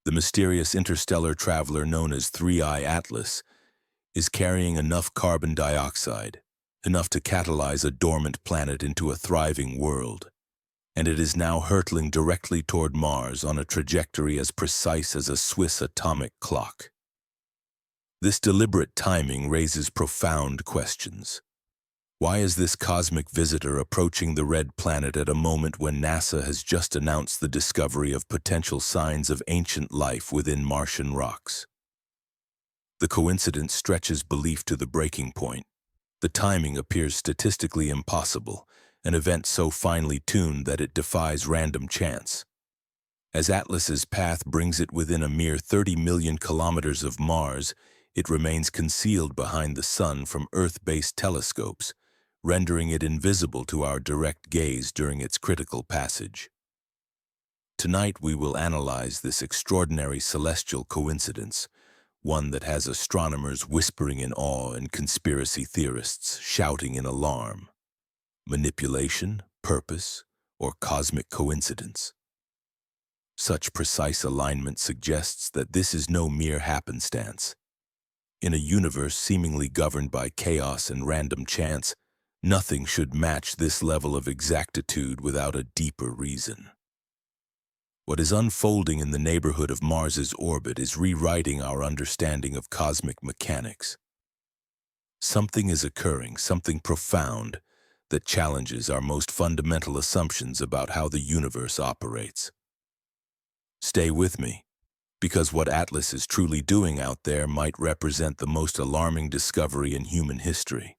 The mysterious interstellar traveler known as Three-Eye Atlas is carrying enough carbon dioxide, enough to catalyze a dormant planet into a thriving world, and it is now hurtling directly toward Mars on a trajectory as precise as a Swiss atomic clock. This deliberate timing raises profound questions. Why is this cosmic visitor approaching the red planet at a moment when NASA has just announced the discovery of potential signs of ancient life within Martian rocks? The coincidence stretches belief to the breaking point. The timing appears statistically impossible, an event so finely tuned that it defies random chance. As Atlas's path brings it within a mere 30 million kilometers of Mars, it remains concealed behind the Sun from Earth-based telescopes, rendering it invisible to our direct gaze during its critical passage. Tonight we will analyze this extraordinary celestial coincidence, one that has astronomers whispering in awe and conspiracy theorists shouting in alarm. Manipulation, purpose, or cosmic coincidence? Such precise alignment suggests that this is no mere happenstance. In a universe seemingly governed by chaos and random chance, nothing should match this level of exactitude without a deeper reason. What is unfolding in the neighborhood of Mars's orbit is rewriting our understanding of cosmic mechanics. Something is occurring, something profound, that challenges our most fundamental assumptions about how the universe operates. Stay with me, because what Atlas is truly doing out there might represent the most alarming discovery in human history,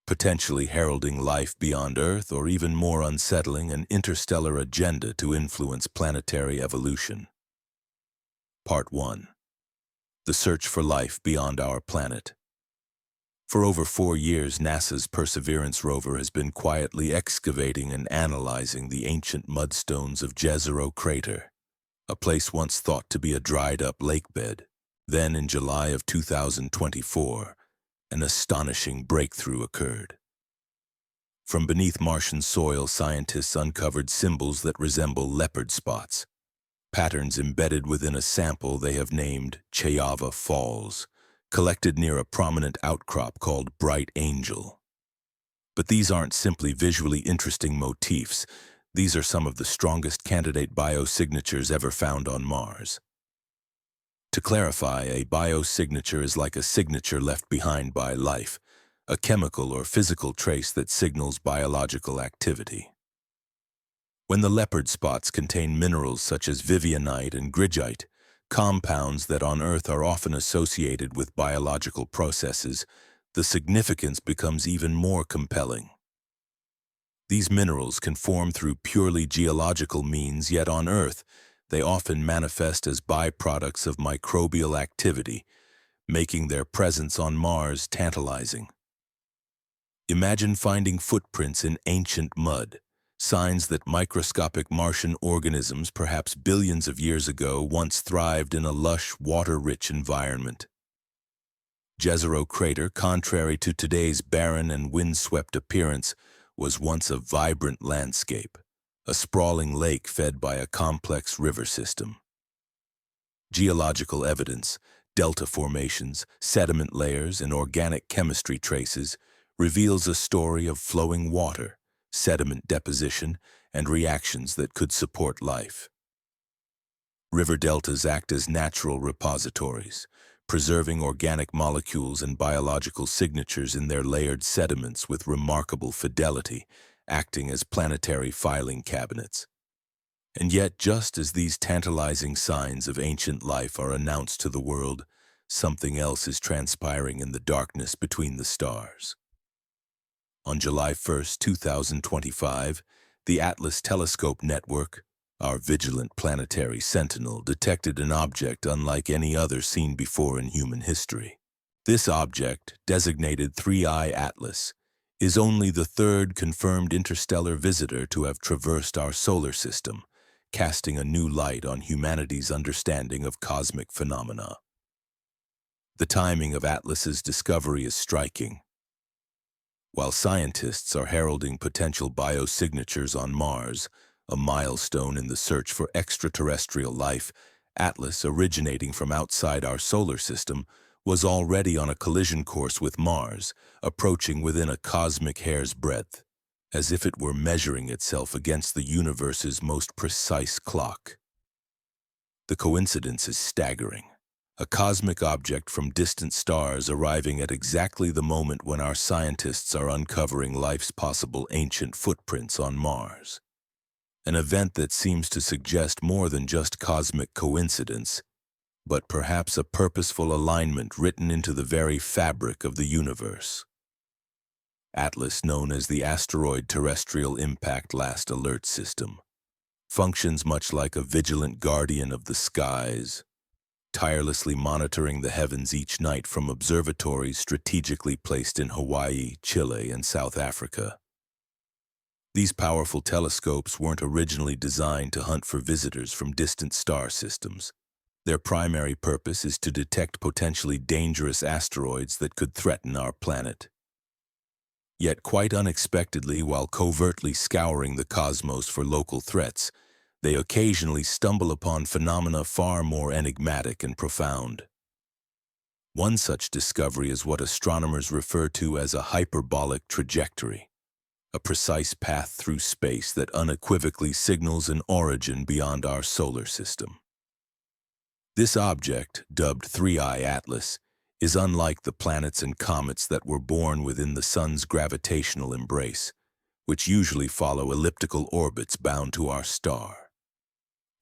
potentially heralding life beyond Earth, or even more unsettling, an interstellar agenda to influence planetary evolution. Part 1. The search for life beyond our planet. For over 4 years, NASA's Perseverance rover has been quietly excavating and analyzing the ancient mudstones of Jezero Crater, a place once thought to be a dried-up lakebed. Then, in July of 2024, an astonishing breakthrough occurred. From beneath Martian soil, scientists uncovered symbols that resemble leopard spots, patterns embedded within a sample they have named Chayava Falls, collected near a prominent outcrop called Bright Angel. But these aren't simply visually interesting motifs. These are some of the strongest candidate biosignatures ever found on Mars. To clarify, a biosignature is like a signature left behind by life, a chemical or physical trace that signals biological activity. When the leopard spots contain minerals such as vivianite and grigite, compounds that on Earth are often associated with biological processes, the significance becomes even more compelling. These minerals can form through purely geological means, yet on Earth, they often manifest as byproducts of microbial activity, making their presence on Mars tantalizing. Imagine finding footprints in ancient mud, signs that microscopic Martian organisms, perhaps billions of years ago, once thrived in a lush, water-rich environment. Jezero Crater, contrary to today's barren and windswept appearance, was once a vibrant landscape, a sprawling lake fed by a complex river system. Geological evidence, delta formations, sediment layers, and organic chemistry traces reveals a story of flowing water, sediment deposition, and reactions that could support life. River deltas act as natural repositories, preserving organic molecules and biological signatures in their layered sediments with remarkable fidelity, acting as planetary filing cabinets. And yet, just as these tantalizing signs of ancient life are announced to the world, something else is transpiring in the darkness between the stars. On July 1, 2025, the Atlas Telescope Network, our vigilant planetary sentinel, detected an object unlike any other seen before in human history. This object, designated Three-Eye Atlas, is only the third confirmed interstellar visitor to have traversed our solar system, casting a new light on humanity's understanding of cosmic phenomena. The timing of Atlas's discovery is striking. While scientists are heralding potential biosignatures on Mars, a milestone in the search for extraterrestrial life, Atlas, originating from outside our solar system, was already on a collision course with Mars, approaching within a cosmic hair's breadth, as if it were measuring itself against the universe's most precise clock. The coincidence is staggering. A cosmic object from distant stars arriving at exactly the moment when our scientists are uncovering life's possible ancient footprints on Mars. An event that seems to suggest more than just cosmic coincidence, but perhaps a purposeful alignment written into the very fabric of the universe. Atlas, known as the Asteroid Terrestrial Impact Last Alert System, functions much like a vigilant guardian of the skies, tirelessly monitoring the heavens each night from observatories strategically placed in Hawaii, Chile, and South Africa. These powerful telescopes weren't originally designed to hunt for visitors from distant star systems. Their primary purpose is to detect potentially dangerous asteroids that could threaten our planet. Yet quite unexpectedly, while covertly scouring the cosmos for local threats, they occasionally stumble upon phenomena far more enigmatic and profound. One such discovery is what astronomers refer to as a hyperbolic trajectory, a precise path through space that unequivocally signals an origin beyond our solar system. This object, dubbed 3I Atlas, is unlike the planets and comets that were born within the Sun's gravitational embrace, which usually follow elliptical orbits bound to our star.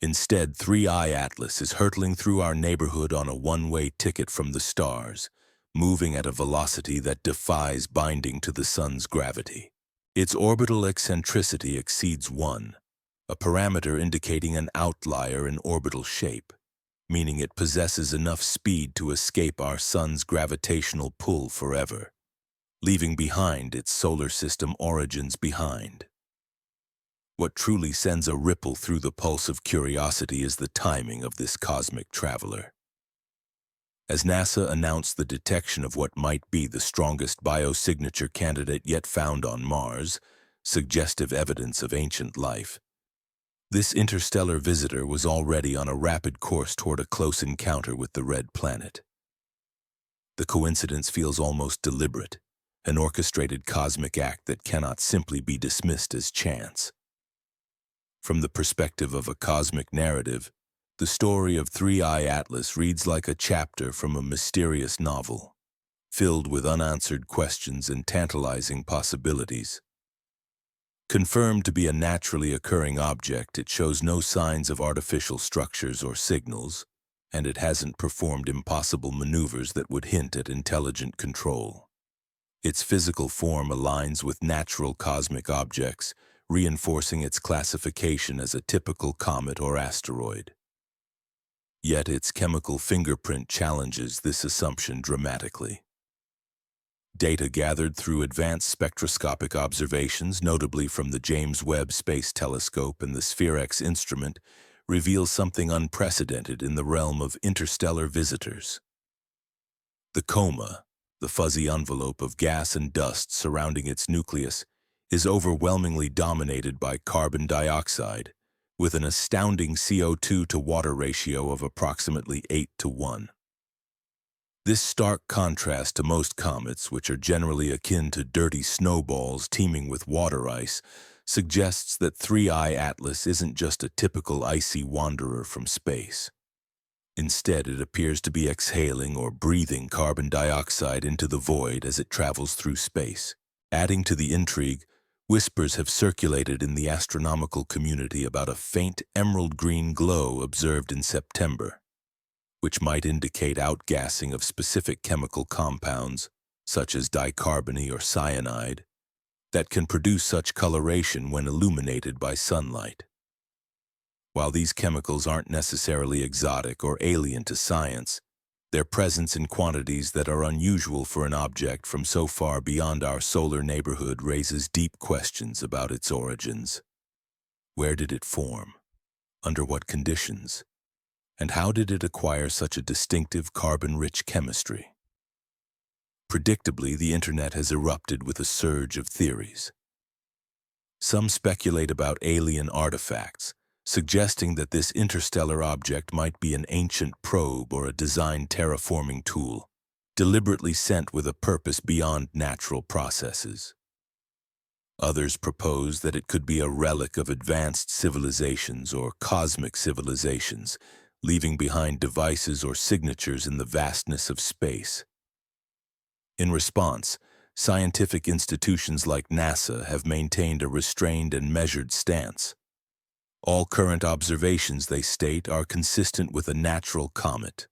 Instead, 3I Atlas is hurtling through our neighborhood on a one-way ticket from the stars, moving at a velocity that defies binding to the Sun's gravity. Its orbital eccentricity exceeds 1, a parameter indicating an outlier in orbital shape, meaning it possesses enough speed to escape our Sun's gravitational pull forever, leaving behind its solar system origins behind. What truly sends a ripple through the pulse of curiosity is the timing of this cosmic traveler. As NASA announced the detection of what might be the strongest biosignature candidate yet found on Mars, suggestive evidence of ancient life, this interstellar visitor was already on a rapid course toward a close encounter with the red planet. The coincidence feels almost deliberate, an orchestrated cosmic act that cannot simply be dismissed as chance. From the perspective of a cosmic narrative, the story of 3I Atlas reads like a chapter from a mysterious novel, filled with unanswered questions and tantalizing possibilities. Confirmed to be a naturally occurring object, it shows no signs of artificial structures or signals, and it hasn't performed impossible maneuvers that would hint at intelligent control. Its physical form aligns with natural cosmic objects, reinforcing its classification as a typical comet or asteroid. Yet its chemical fingerprint challenges this assumption dramatically. Data gathered through advanced spectroscopic observations, notably from the James Webb Space Telescope and the Spherex instrument, reveals something unprecedented in the realm of interstellar visitors. The coma, the fuzzy envelope of gas and dust surrounding its nucleus, is overwhelmingly dominated by carbon dioxide, with an astounding CO2 to water ratio of approximately 8:1. This stark contrast to most comets, which are generally akin to dirty snowballs teeming with water ice, suggests that 3I Atlas isn't just a typical icy wanderer from space. Instead, it appears to be exhaling or breathing carbon dioxide into the void as it travels through space. Adding to the intrigue, whispers have circulated in the astronomical community about a faint emerald-green glow observed in September, which might indicate outgassing of specific chemical compounds, such as dicarbony or cyanide, that can produce such coloration when illuminated by sunlight. While these chemicals aren't necessarily exotic or alien to science, their presence in quantities that are unusual for an object from so far beyond our solar neighborhood raises deep questions about its origins. Where did it form? Under what conditions? And how did it acquire such a distinctive carbon-rich chemistry? Predictably, the internet has erupted with a surge of theories. Some speculate about alien artifacts, suggesting that this interstellar object might be an ancient probe or a designed terraforming tool, deliberately sent with a purpose beyond natural processes. Others propose that it could be a relic of advanced civilizations or cosmic civilizations, leaving behind devices or signatures in the vastness of space. In response, scientific institutions like NASA have maintained a restrained and measured stance. All current observations, they state, are consistent with a natural comet,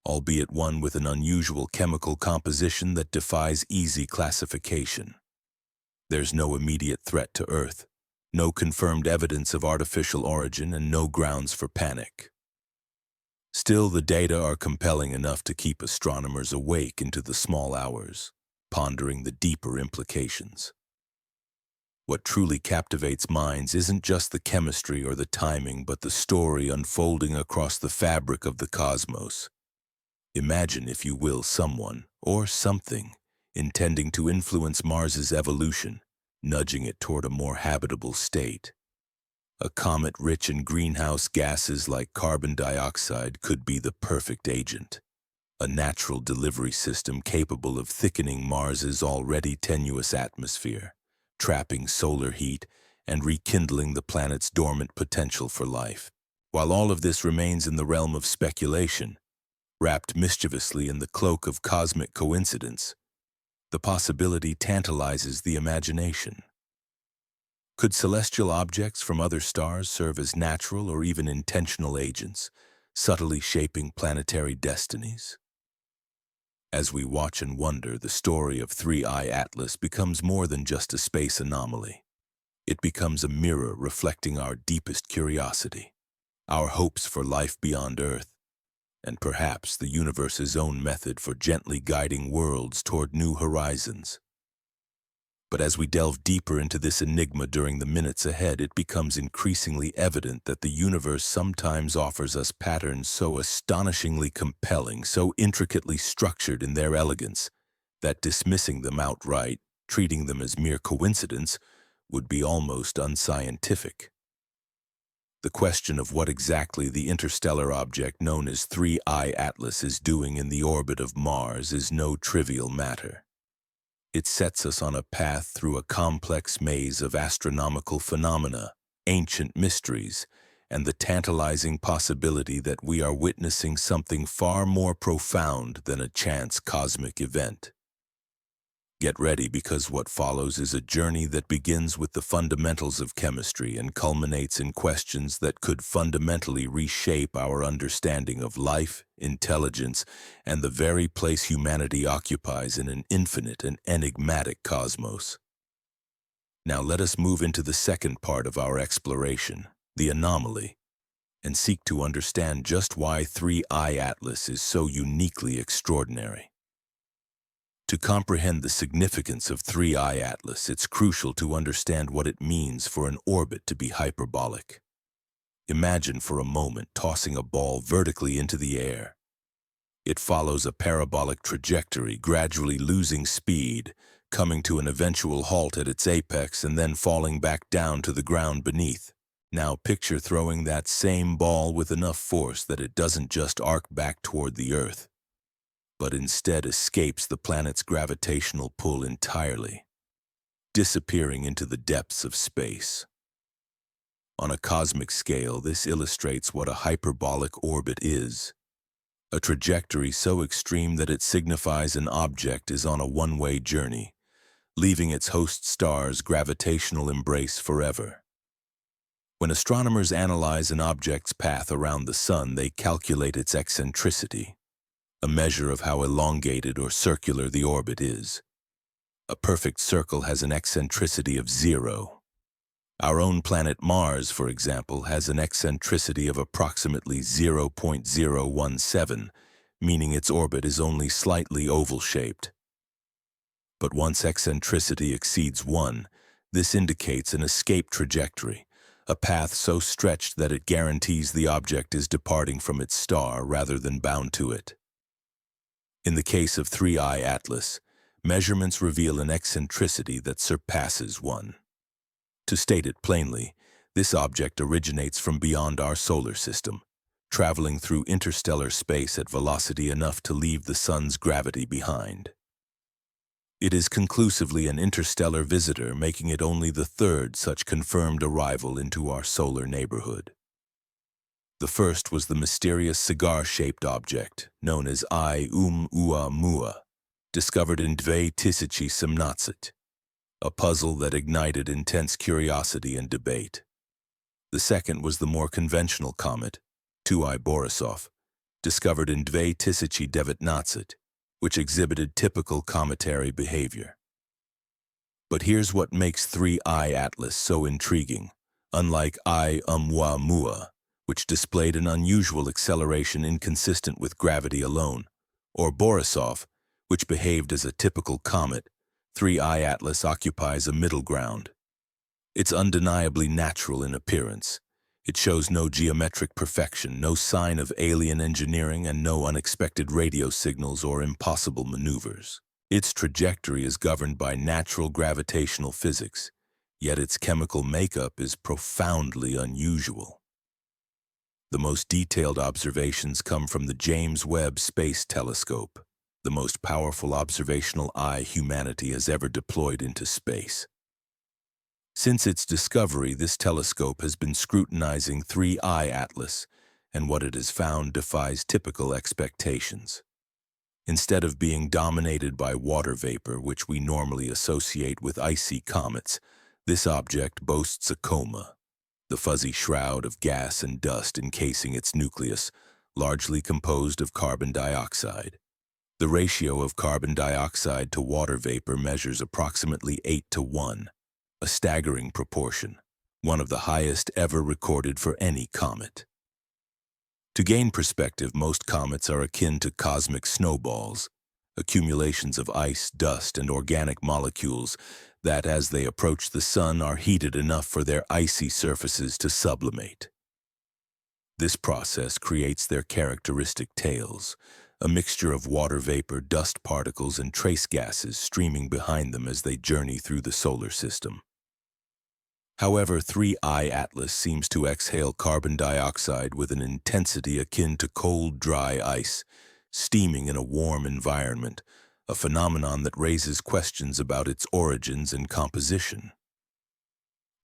albeit one with an unusual chemical composition that defies easy classification. There's no immediate threat to Earth, no confirmed evidence of artificial origin, and no grounds for panic. Still, the data are compelling enough to keep astronomers awake into the small hours, pondering the deeper implications. What truly captivates minds isn't just the chemistry or the timing, but the story unfolding across the fabric of the cosmos. Imagine, if you will, someone, or something, intending to influence Mars's evolution, nudging it toward a more habitable state. A comet rich in greenhouse gases like carbon dioxide could be the perfect agent, a natural delivery system capable of thickening Mars's already tenuous atmosphere, trapping solar heat, and rekindling the planet's dormant potential for life. While all of this remains in the realm of speculation, wrapped mischievously in the cloak of cosmic coincidence, the possibility tantalizes the imagination. Could celestial objects from other stars serve as natural or even intentional agents, subtly shaping planetary destinies? As we watch and wonder, the story of 3I Atlas becomes more than just a space anomaly. It becomes a mirror reflecting our deepest curiosity, our hopes for life beyond Earth, and perhaps the universe's own method for gently guiding worlds toward new horizons. But as we delve deeper into this enigma during the minutes ahead, it becomes increasingly evident that the universe sometimes offers us patterns so astonishingly compelling, so intricately structured in their elegance, that dismissing them outright, treating them as mere coincidence, would be almost unscientific. The question of what exactly the interstellar object known as 3I Atlas is doing in the orbit of Mars is no trivial matter. It sets us on a path through a complex maze of astronomical phenomena, ancient mysteries, and the tantalizing possibility that we are witnessing something far more profound than a chance cosmic event. Get ready, because what follows is a journey that begins with the fundamentals of chemistry and culminates in questions that could fundamentally reshape our understanding of life, intelligence, and the very place humanity occupies in an infinite and enigmatic cosmos. Now let us move into the second part of our exploration, the anomaly, and seek to understand just why 3I Atlas is so uniquely extraordinary. To comprehend the significance of 3I Atlas, it's crucial to understand what it means for an orbit to be hyperbolic. Imagine for a moment tossing a ball vertically into the air. It follows a parabolic trajectory, gradually losing speed, coming to an eventual halt at its apex and then falling back down to the ground beneath. Now picture throwing that same ball with enough force that it doesn't just arc back toward the Earth, but instead escapes the planet's gravitational pull entirely, disappearing into the depths of space. On a cosmic scale, this illustrates what a hyperbolic orbit is, a trajectory so extreme that it signifies an object is on a one-way journey, leaving its host star's gravitational embrace forever. When astronomers analyze an object's path around the Sun, they calculate its eccentricity, a measure of how elongated or circular the orbit is. A perfect circle has an eccentricity of 0. Our own planet Mars, for example, has an eccentricity of approximately 0.017, meaning its orbit is only slightly oval-shaped. But once eccentricity exceeds 1, this indicates an escape trajectory, a path so stretched that it guarantees the object is departing from its star rather than bound to it. In the case of 3I Atlas, measurements reveal an eccentricity that surpasses 1. To state it plainly, This object originates from beyond our solar system, traveling through interstellar space at velocity enough to leave the Sun's gravity behind. It is conclusively an interstellar visitor, making it only the third such confirmed arrival into our solar neighborhood. The first was the mysterious cigar-shaped object, known as Oumuamua, discovered in 2017, a puzzle that ignited intense curiosity and debate. The second was the more conventional comet, 2I Borisov, discovered in 2019, which exhibited typical cometary behavior. But here's what makes 3I Atlas so intriguing. Unlike Oumuamua, which displayed an unusual acceleration inconsistent with gravity alone, or Borisov, which behaved as a typical comet, 3I Atlas occupies a middle ground. It's undeniably natural in appearance. It shows no geometric perfection, no sign of alien engineering, and no unexpected radio signals or impossible maneuvers. Its trajectory is governed by natural gravitational physics, yet its chemical makeup is profoundly unusual. The most detailed observations come from the James Webb Space Telescope, the most powerful observational eye humanity has ever deployed into space. Since its discovery, this telescope has been scrutinizing 3I Atlas, and what it has found defies typical expectations. Instead of being dominated by water vapor, which we normally associate with icy comets, this object boasts a coma, the fuzzy shroud of gas and dust encasing its nucleus, largely composed of carbon dioxide. The ratio of carbon dioxide to water vapor measures approximately 8:1, a staggering proportion, one of the highest ever recorded for any comet. To gain perspective, most comets are akin to cosmic snowballs, accumulations of ice, dust, and organic molecules that, as they approach the sun, are heated enough for their icy surfaces to sublimate. This process creates their characteristic tails, a mixture of water vapor, dust particles, and trace gases streaming behind them as they journey through the solar system. However, 3I Atlas seems to exhale carbon dioxide with an intensity akin to cold, dry ice, steaming in a warm environment, a phenomenon that raises questions about its origins and composition.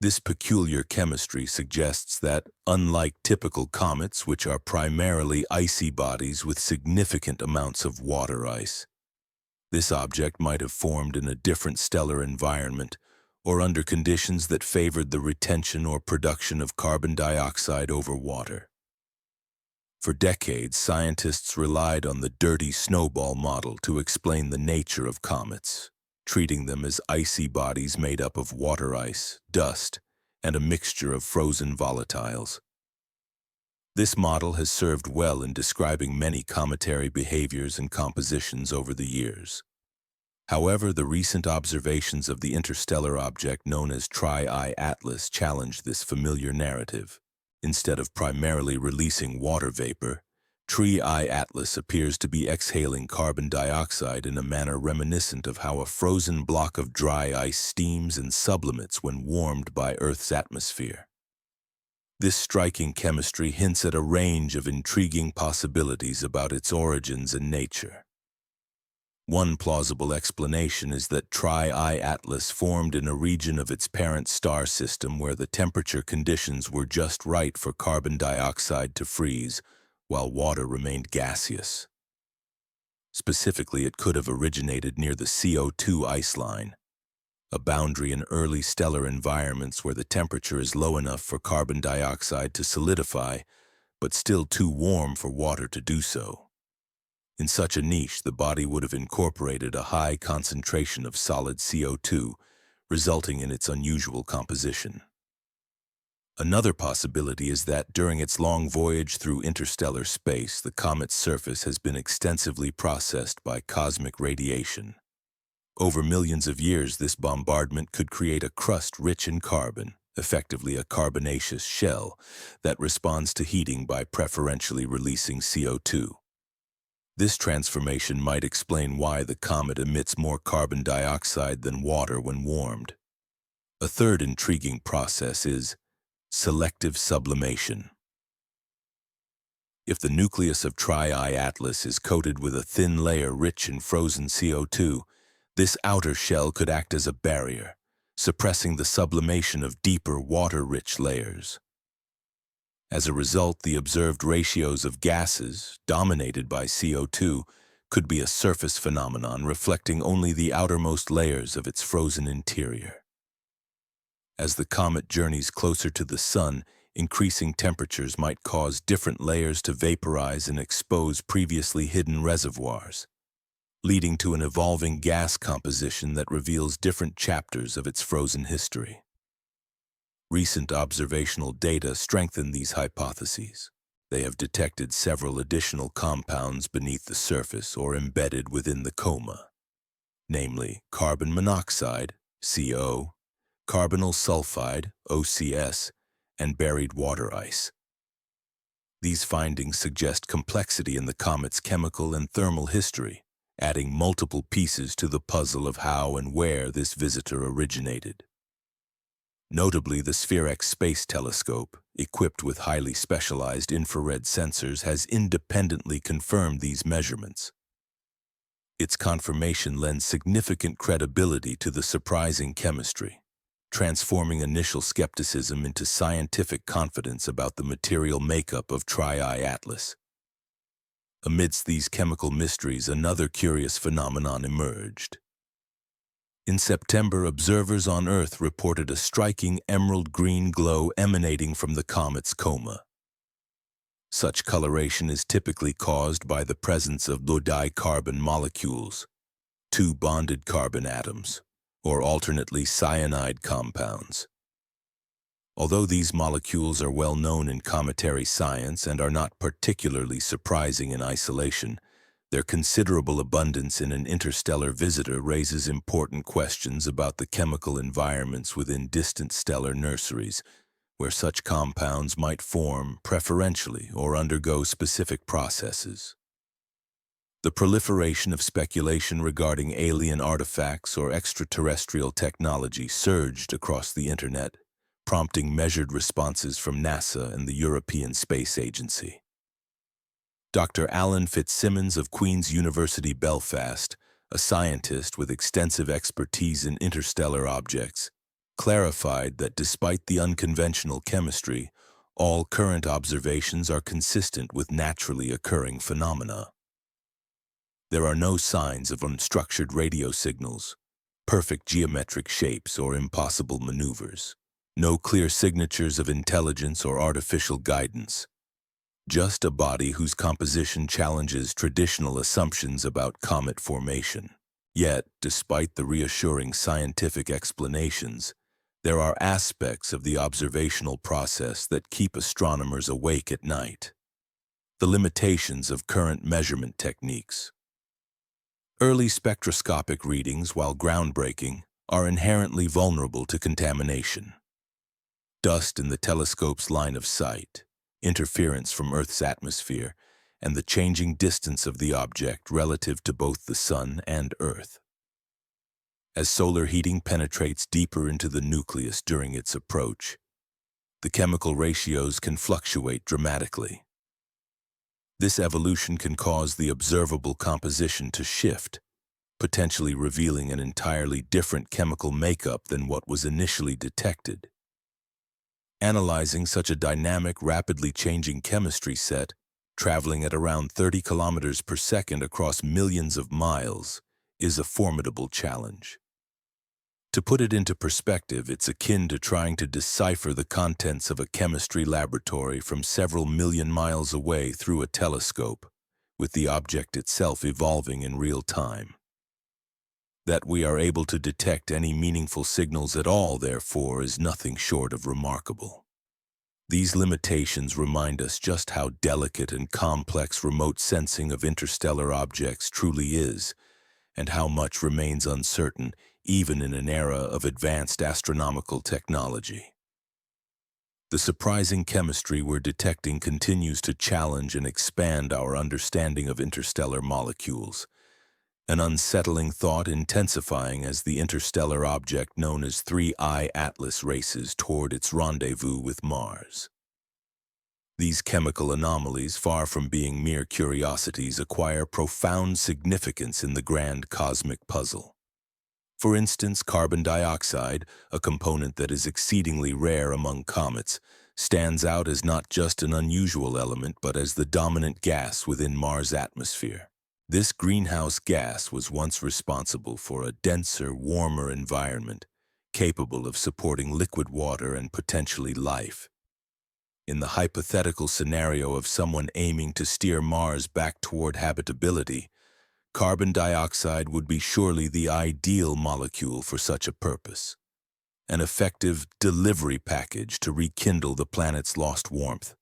This peculiar chemistry suggests that, unlike typical comets, which are primarily icy bodies with significant amounts of water ice, this object might have formed in a different stellar environment or under conditions that favored the retention or production of carbon dioxide over water. For decades, scientists relied on the dirty snowball model to explain the nature of comets, treating them as icy bodies made up of water ice, dust, and a mixture of frozen volatiles. This model has served well in describing many cometary behaviors and compositions over the years. However, the recent observations of the interstellar object known as Tri-I Atlas challenge this familiar narrative. Instead of primarily releasing water vapor, Tri-I Atlas appears to be exhaling carbon dioxide in a manner reminiscent of how a frozen block of dry ice steams and sublimates when warmed by Earth's atmosphere. This striking chemistry hints at a range of intriguing possibilities about its origins and nature. One plausible explanation is that Tri-I Atlas formed in a region of its parent star system where the temperature conditions were just right for carbon dioxide to freeze, while water remained gaseous. Specifically, it could have originated near the CO2 ice line, a boundary in early stellar environments where the temperature is low enough for carbon dioxide to solidify, but still too warm for water to do so. In such a niche, the body would have incorporated a high concentration of solid CO2, resulting in its unusual composition. Another possibility is that during its long voyage through interstellar space, the comet's surface has been extensively processed by cosmic radiation. Over millions of years, this bombardment could create a crust rich in carbon, effectively a carbonaceous shell, that responds to heating by preferentially releasing CO2. This transformation might explain why the comet emits more carbon dioxide than water when warmed. A third intriguing process is Selective sublimation. If the nucleus of Tri-I Atlas is coated with a thin layer rich in frozen CO2, this outer shell could act as a barrier, suppressing the sublimation of deeper water-rich layers. As a result, the observed ratios of gases, dominated by CO2, could be a surface phenomenon reflecting only the outermost layers of its frozen interior. As the comet journeys closer to the Sun, increasing temperatures might cause different layers to vaporize and expose previously hidden reservoirs, leading to an evolving gas composition that reveals different chapters of its frozen history. Recent observational data strengthen these hypotheses. They have detected several additional compounds beneath the surface or embedded within the coma, namely carbon monoxide, CO, carbonyl sulfide, OCS, and buried water ice. These findings suggest complexity in the comet's chemical and thermal history, adding multiple pieces to the puzzle of how and where this visitor originated. Notably, the Spherex space telescope, equipped with highly specialized infrared sensors, has independently confirmed these measurements. Its confirmation lends significant credibility to the surprising chemistry, transforming initial skepticism into scientific confidence about the material makeup of Tri-I Atlas. Amidst these chemical mysteries, another curious phenomenon emerged. In September, observers on Earth reported a striking emerald green glow emanating from the comet's coma. Such coloration is typically caused by the presence of low dicarbon molecules, two bonded carbon atoms, or alternately cyanide compounds. Although these molecules are well known in cometary science and are not particularly surprising in isolation, their considerable abundance in an interstellar visitor raises important questions about the chemical environments within distant stellar nurseries, where such compounds might form preferentially or undergo specific processes. The proliferation of speculation regarding alien artifacts or extraterrestrial technology surged across the Internet, prompting measured responses from NASA and the European Space Agency. Dr. Alan Fitzsimmons of Queen's University Belfast, a scientist with extensive expertise in interstellar objects, clarified that despite the unconventional chemistry, all current observations are consistent with naturally occurring phenomena. There are no signs of unstructured radio signals, perfect geometric shapes, or impossible maneuvers. No clear signatures of intelligence or artificial guidance. Just a body whose composition challenges traditional assumptions about comet formation. Yet, despite the reassuring scientific explanations, there are aspects of the observational process that keep astronomers awake at night. The limitations of current measurement techniques. Early spectroscopic readings, while groundbreaking, are inherently vulnerable to contamination. Dust in the telescope's line of sight, interference from Earth's atmosphere, and the changing distance of the object relative to both the Sun and Earth. As solar heating penetrates deeper into the nucleus during its approach, the chemical ratios can fluctuate dramatically. This evolution can cause the observable composition to shift, potentially revealing an entirely different chemical makeup than what was initially detected. Analyzing such a dynamic, rapidly changing chemistry set, traveling at around 30 kilometers per second across millions of miles, is a formidable challenge. To put it into perspective, it's akin to trying to decipher the contents of a chemistry laboratory from several million miles away through a telescope, with the object itself evolving in real time. That we are able to detect any meaningful signals at all, therefore, is nothing short of remarkable. These limitations remind us just how delicate and complex remote sensing of interstellar objects truly is, and how much remains uncertain even in an era of advanced astronomical technology. The surprising chemistry we're detecting continues to challenge and expand our understanding of interstellar molecules, an unsettling thought intensifying as the interstellar object known as 3I Atlas races toward its rendezvous with Mars. These chemical anomalies, far from being mere curiosities, acquire profound significance in the grand cosmic puzzle. For instance, carbon dioxide, a component that is exceedingly rare among comets, stands out as not just an unusual element but as the dominant gas within Mars' atmosphere. This greenhouse gas was once responsible for a denser, warmer environment, capable of supporting liquid water and potentially life. In the hypothetical scenario of someone aiming to steer Mars back toward habitability, carbon dioxide would be surely the ideal molecule for such a purpose, an effective delivery package to rekindle the planet's lost warmth.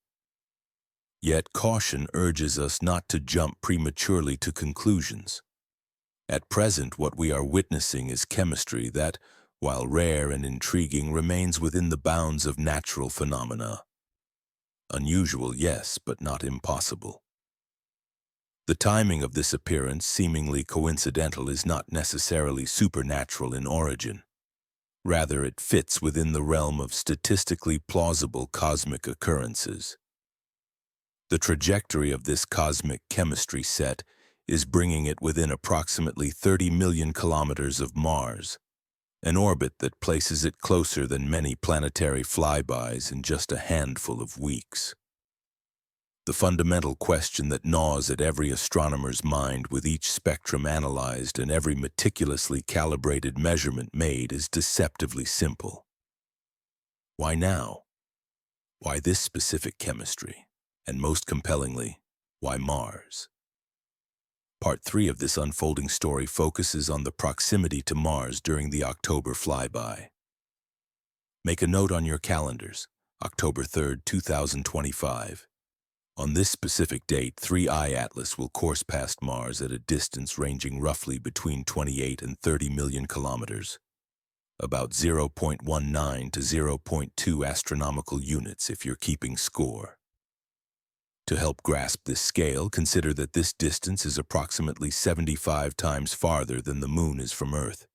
Yet caution urges us not to jump prematurely to conclusions. At present, what we are witnessing is chemistry that, while rare and intriguing, remains within the bounds of natural phenomena. Unusual, yes, but not impossible. The timing of this appearance, seemingly coincidental, is not necessarily supernatural in origin. Rather, it fits within the realm of statistically plausible cosmic occurrences. The trajectory of this cosmic chemistry set is bringing it within approximately 30 million kilometers of Mars, an orbit that places it closer than many planetary flybys in just a handful of weeks. The fundamental question that gnaws at every astronomer's mind with each spectrum analyzed and every meticulously calibrated measurement made is deceptively simple. Why now? Why this specific chemistry? And most compellingly, why Mars? Part 3 of this unfolding story focuses on the proximity to Mars during the October flyby. Make a note on your calendars, October 3rd, 2025. On this specific date, 3I Atlas will course past Mars at a distance ranging roughly between 28 and 30 million kilometers, about 0.19 to 0.2 astronomical units if you're keeping score. To help grasp this scale, consider that this distance is approximately 75 times farther than the Moon is from Earth.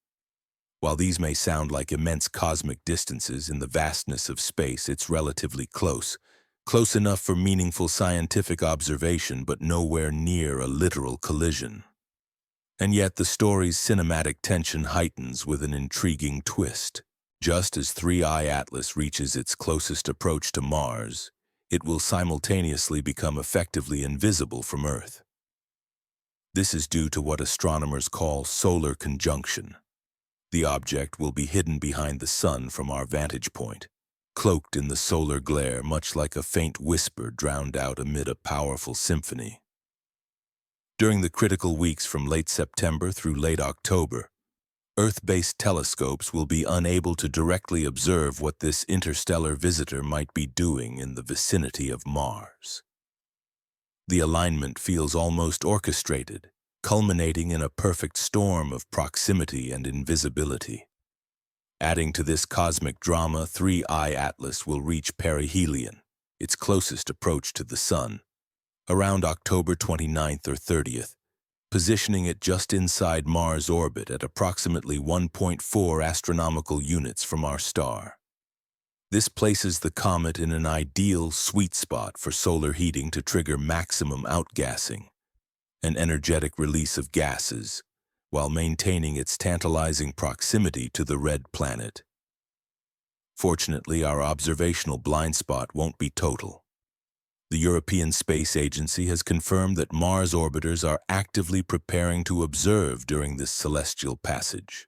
While these may sound like immense cosmic distances, in the vastness of space it's relatively close enough for meaningful scientific observation but nowhere near a literal collision. And yet the story's cinematic tension heightens with an intriguing twist. Just as 3I Atlas reaches its closest approach to Mars, it will simultaneously become effectively invisible from Earth. This is due to what astronomers call solar conjunction. The object will be hidden behind the sun from our vantage point, cloaked in the solar glare, much like a faint whisper drowned out amid a powerful symphony. During the critical weeks from late September through late October, Earth-based telescopes will be unable to directly observe what this interstellar visitor might be doing in the vicinity of Mars. The alignment feels almost orchestrated, culminating in a perfect storm of proximity and invisibility. Adding to this cosmic drama, 3I Atlas will reach perihelion, its closest approach to the Sun, around October 29th or 30th, positioning it just inside Mars' orbit at approximately 1.4 astronomical units from our star. This places the comet in an ideal sweet spot for solar heating to trigger maximum outgassing, an energetic release of gases, while maintaining its tantalizing proximity to the red planet. Fortunately, our observational blind spot won't be total. The European Space Agency has confirmed that Mars orbiters are actively preparing to observe during this celestial passage.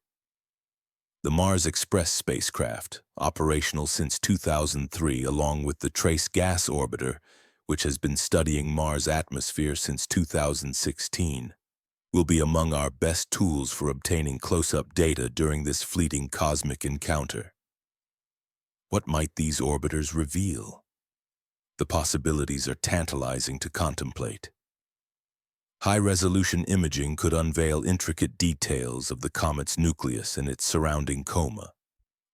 The Mars Express spacecraft, operational since 2003 along with the Trace Gas Orbiter, which has been studying Mars' atmosphere since 2016, will be among our best tools for obtaining close-up data during this fleeting cosmic encounter. What might these orbiters reveal? The possibilities are tantalizing to contemplate. High-resolution imaging could unveil intricate details of the comet's nucleus and its surrounding coma,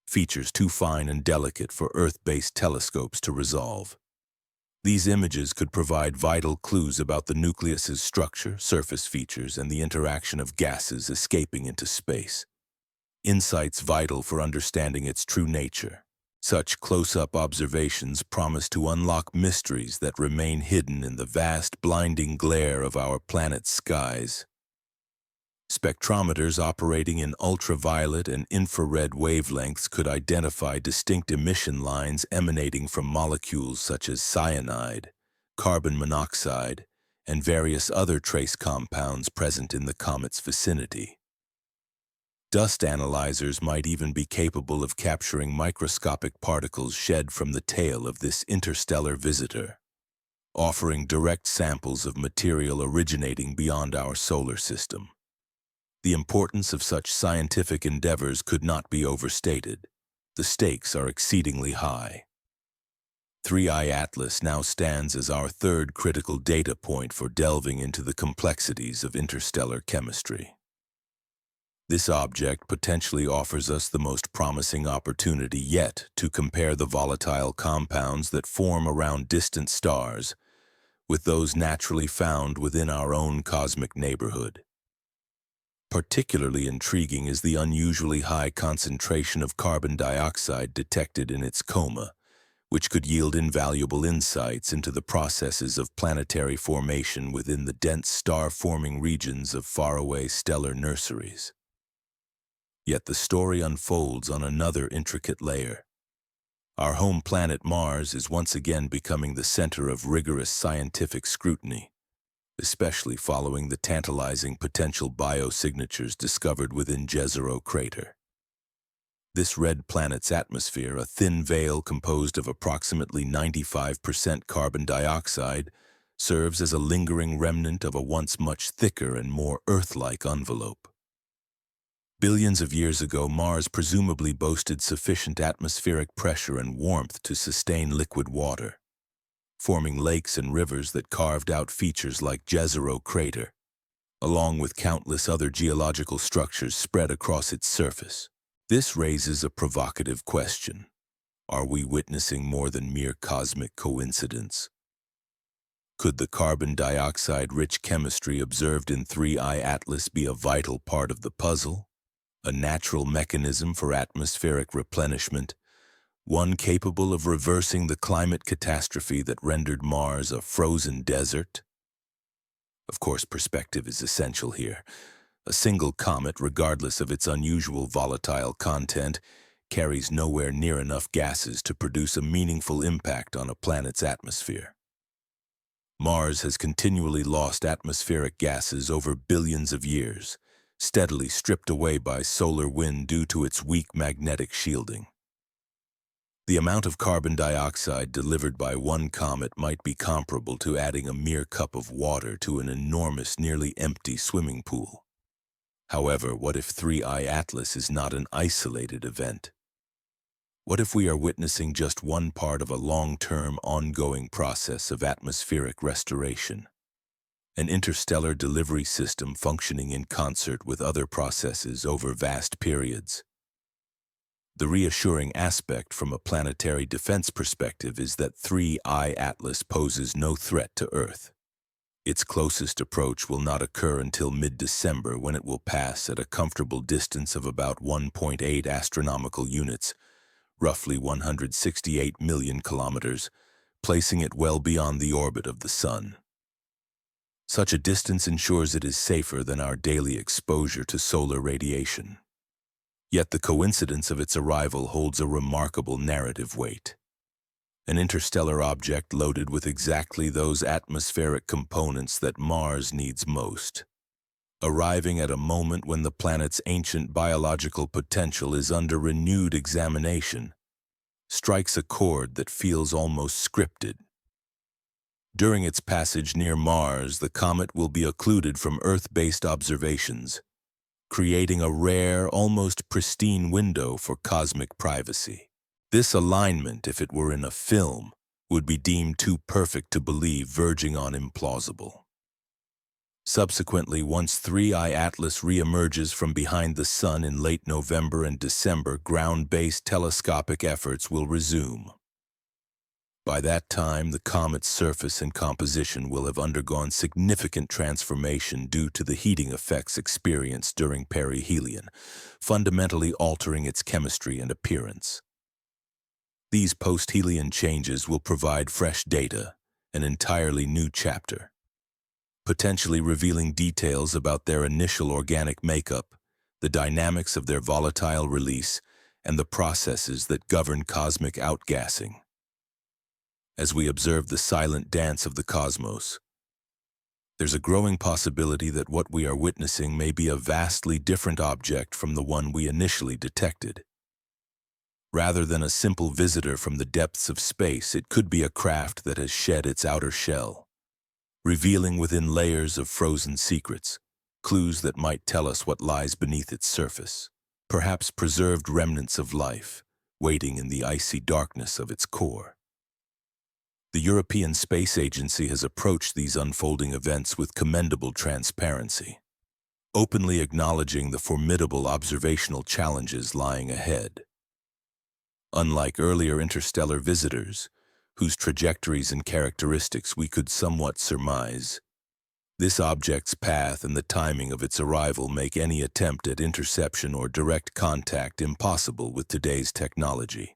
features too fine and delicate for Earth-based telescopes to resolve. These images could provide vital clues about the nucleus's structure, surface features, and the interaction of gases escaping into space. Insights vital for understanding its true nature. Such close-up observations promise to unlock mysteries that remain hidden in the vast, blinding glare of our planet's skies. Spectrometers operating in ultraviolet and infrared wavelengths could identify distinct emission lines emanating from molecules such as cyanide, carbon monoxide, and various other trace compounds present in the comet's vicinity. Dust analyzers might even be capable of capturing microscopic particles shed from the tail of this interstellar visitor, offering direct samples of material originating beyond our solar system. The importance of such scientific endeavors could not be overstated. The stakes are exceedingly high. 3I Atlas now stands as our third critical data point for delving into the complexities of interstellar chemistry. This object potentially offers us the most promising opportunity yet to compare the volatile compounds that form around distant stars with those naturally found within our own cosmic neighborhood. Particularly intriguing is the unusually high concentration of carbon dioxide detected in its coma, which could yield invaluable insights into the processes of planetary formation within the dense star-forming regions of faraway stellar nurseries. Yet the story unfolds on another intricate layer. Our home planet Mars is once again becoming the center of rigorous scientific scrutiny, especially following the tantalizing potential biosignatures discovered within Jezero crater. This red planet's atmosphere, a thin veil composed of approximately 95% carbon dioxide, serves as a lingering remnant of a once much thicker and more Earth-like envelope. Billions of years ago, Mars presumably boasted sufficient atmospheric pressure and warmth to sustain liquid water, forming lakes and rivers that carved out features like Jezero crater, along with countless other geological structures spread across its surface. This raises a provocative question. Are we witnessing more than mere cosmic coincidence? Could the carbon dioxide-rich chemistry observed in 3I Atlas be a vital part of the puzzle? A natural mechanism for atmospheric replenishment, one capable of reversing the climate catastrophe that rendered Mars a frozen desert? Of course, perspective is essential here. A single comet, regardless of its unusual volatile content, carries nowhere near enough gases to produce a meaningful impact on a planet's atmosphere. Mars has continually lost atmospheric gases over billions of years, steadily stripped away by solar wind due to its weak magnetic shielding. The amount of carbon dioxide delivered by one comet might be comparable to adding a mere cup of water to an enormous, nearly empty swimming pool. However, what if 3I Atlas is not an isolated event? What if we are witnessing just one part of a long-term, ongoing process of atmospheric restoration? An interstellar delivery system functioning in concert with other processes over vast periods. The reassuring aspect from a planetary defense perspective is that 3I Atlas poses no threat to Earth. Its closest approach will not occur until mid-December, when it will pass at a comfortable distance of about 1.8 astronomical units, roughly 168 million kilometers, placing it well beyond the orbit of the Sun. Such a distance ensures it is safer than our daily exposure to solar radiation. Yet the coincidence of its arrival holds a remarkable narrative weight. An interstellar object loaded with exactly those atmospheric components that Mars needs most. Arriving at a moment when the planet's ancient biological potential is under renewed examination, strikes a chord that feels almost scripted. During its passage near Mars, the comet will be occluded from Earth-based observations, creating a rare, almost pristine window for cosmic privacy. This alignment, if it were in a film, would be deemed too perfect to believe, verging on implausible. Subsequently, once 3I Atlas re-emerges from behind the Sun in late November and December, ground-based telescopic efforts will resume. By that time, the comet's surface and composition will have undergone significant transformation due to the heating effects experienced during perihelion, fundamentally altering its chemistry and appearance. These post-Helion changes will provide fresh data, an entirely new chapter, potentially revealing details about their initial organic makeup, the dynamics of their volatile release, and the processes that govern cosmic outgassing. As we observe the silent dance of the cosmos, there's a growing possibility that what we are witnessing may be a vastly different object from the one we initially detected. Rather than a simple visitor from the depths of space, it could be a craft that has shed its outer shell, revealing within layers of frozen secrets, clues that might tell us what lies beneath its surface, perhaps preserved remnants of life, waiting in the icy darkness of its core. The European Space Agency has approached these unfolding events with commendable transparency, openly acknowledging the formidable observational challenges lying ahead. Unlike earlier interstellar visitors, whose trajectories and characteristics we could somewhat surmise, this object's path and the timing of its arrival make any attempt at interception or direct contact impossible with today's technology.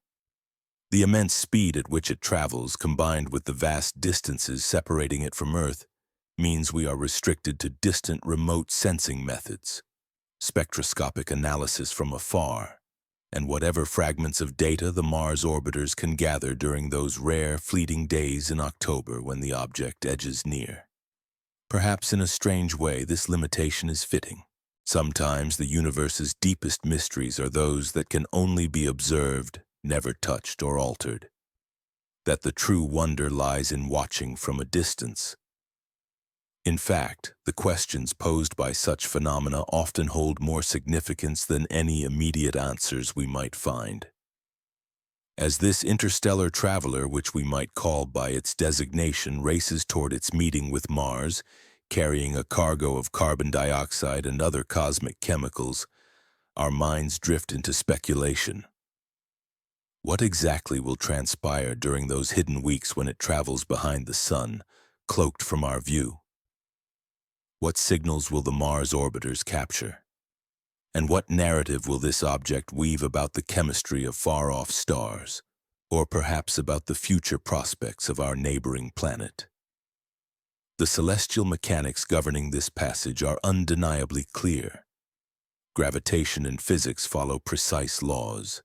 The immense speed at which it travels, combined with the vast distances separating it from Earth, means we are restricted to distant remote sensing methods, spectroscopic analysis from afar, and whatever fragments of data the Mars orbiters can gather during those rare, fleeting days in October when the object edges near. Perhaps in a strange way, this limitation is fitting. Sometimes the universe's deepest mysteries are those that can only be observed, never touched or altered. That the true wonder lies in watching from a distance. In fact, the questions posed by such phenomena often hold more significance than any immediate answers we might find. As this interstellar traveler, which we might call by its designation, races toward its meeting with Mars, carrying a cargo of carbon dioxide and other cosmic chemicals, our minds drift into speculation. What exactly will transpire during those hidden weeks when it travels behind the sun, cloaked from our view? What signals will the Mars orbiters capture? And what narrative will this object weave about the chemistry of far-off stars, or perhaps about the future prospects of our neighboring planet? The celestial mechanics governing this passage are undeniably clear. Gravitation and physics follow precise laws.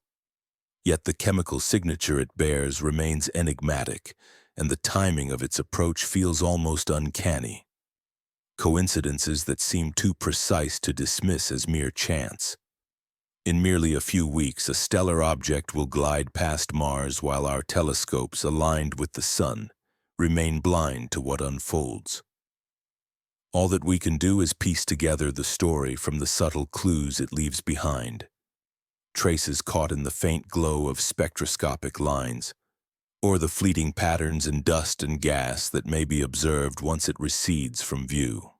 Yet the chemical signature it bears remains enigmatic, and the timing of its approach feels almost uncanny. Coincidences that seem too precise to dismiss as mere chance. In merely a few weeks, a stellar object will glide past Mars while our telescopes, aligned with the Sun, remain blind to what unfolds. All that we can do is piece together the story from the subtle clues it leaves behind. Traces caught in the faint glow of spectroscopic lines, or the fleeting patterns in dust and gas that may be observed once it recedes from view.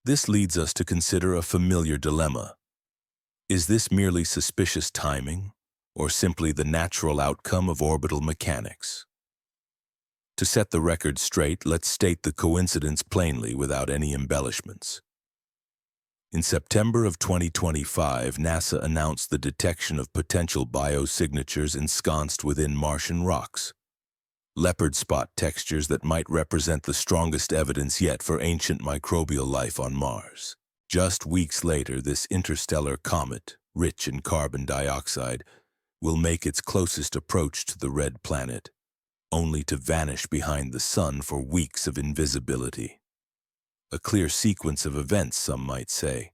This leads us to consider a familiar dilemma. Is this merely suspicious timing, or simply the natural outcome of orbital mechanics? To set the record straight, let's state the coincidence plainly without any embellishments. In September of 2025, NASA announced the detection of potential biosignatures ensconced within Martian rocks, leopard spot textures that might represent the strongest evidence yet for ancient microbial life on Mars. Just weeks later, this interstellar comet, rich in carbon dioxide, will make its closest approach to the red planet, only to vanish behind the sun for weeks of invisibility. A clear sequence of events, some might say.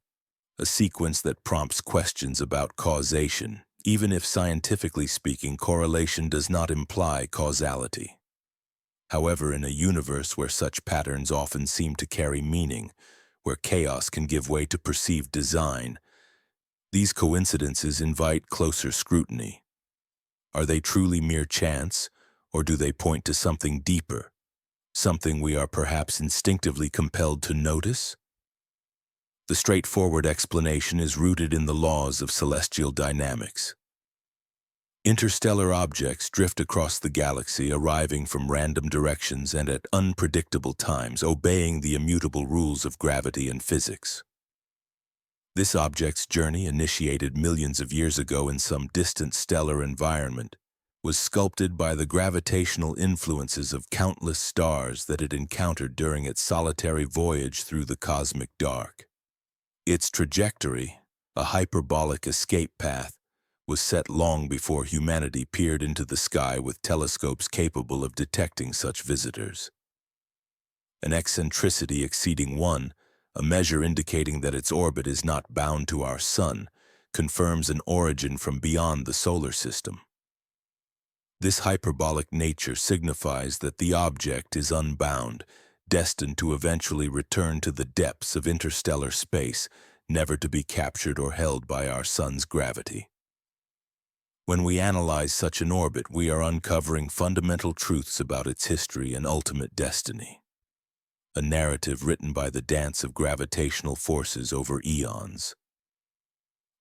A sequence that prompts questions about causation, even if scientifically speaking, correlation does not imply causality. However, in a universe where such patterns often seem to carry meaning, where chaos can give way to perceived design, these coincidences invite closer scrutiny. Are they truly mere chance, or do they point to something deeper? Something we are perhaps instinctively compelled to notice? The straightforward explanation is rooted in the laws of celestial dynamics. Interstellar objects drift across the galaxy, arriving from random directions and at unpredictable times, obeying the immutable rules of gravity and physics. This object's journey, initiated millions of years ago in some distant stellar environment, was sculpted by the gravitational influences of countless stars that it encountered during its solitary voyage through the cosmic dark. Its trajectory, a hyperbolic escape path, was set long before humanity peered into the sky with telescopes capable of detecting such visitors. An eccentricity exceeding 1, a measure indicating that its orbit is not bound to our sun, confirms an origin from beyond the solar system. This hyperbolic nature signifies that the object is unbound, destined to eventually return to the depths of interstellar space, never to be captured or held by our sun's gravity. When we analyze such an orbit, we are uncovering fundamental truths about its history and ultimate destiny. A narrative written by the dance of gravitational forces over eons.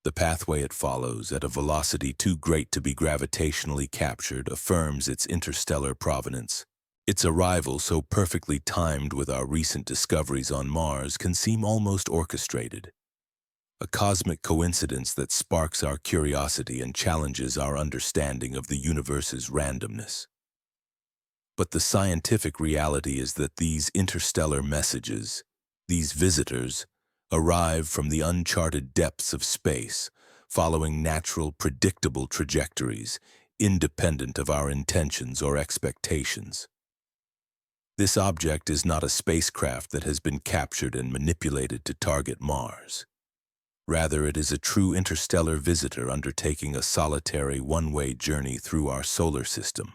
The pathway it follows, at a velocity too great to be gravitationally captured, affirms its interstellar provenance. Its arrival, so perfectly timed with our recent discoveries on Mars, can seem almost orchestrated. A cosmic coincidence that sparks our curiosity and challenges our understanding of the universe's randomness. But the scientific reality is that these interstellar messages, these visitors, arrive from the uncharted depths of space, following natural, predictable trajectories, independent of our intentions or expectations. This object is not a spacecraft that has been captured and manipulated to target Mars. Rather, it is a true interstellar visitor undertaking a solitary one-way journey through our solar system,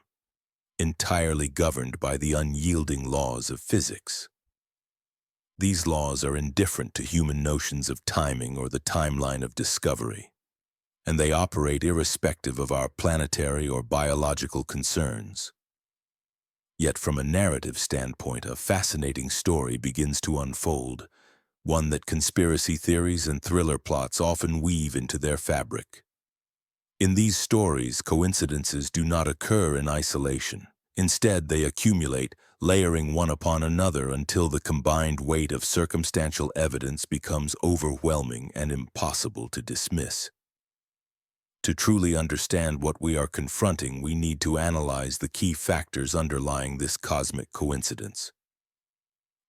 entirely governed by the unyielding laws of physics. These laws are indifferent to human notions of timing or the timeline of discovery, and they operate irrespective of our planetary or biological concerns. Yet from a narrative standpoint, a fascinating story begins to unfold, one that conspiracy theories and thriller plots often weave into their fabric. In these stories, coincidences do not occur in isolation. Instead, they accumulate, layering one upon another until the combined weight of circumstantial evidence becomes overwhelming and impossible to dismiss. To truly understand what we are confronting, we need to analyze the key factors underlying this cosmic coincidence.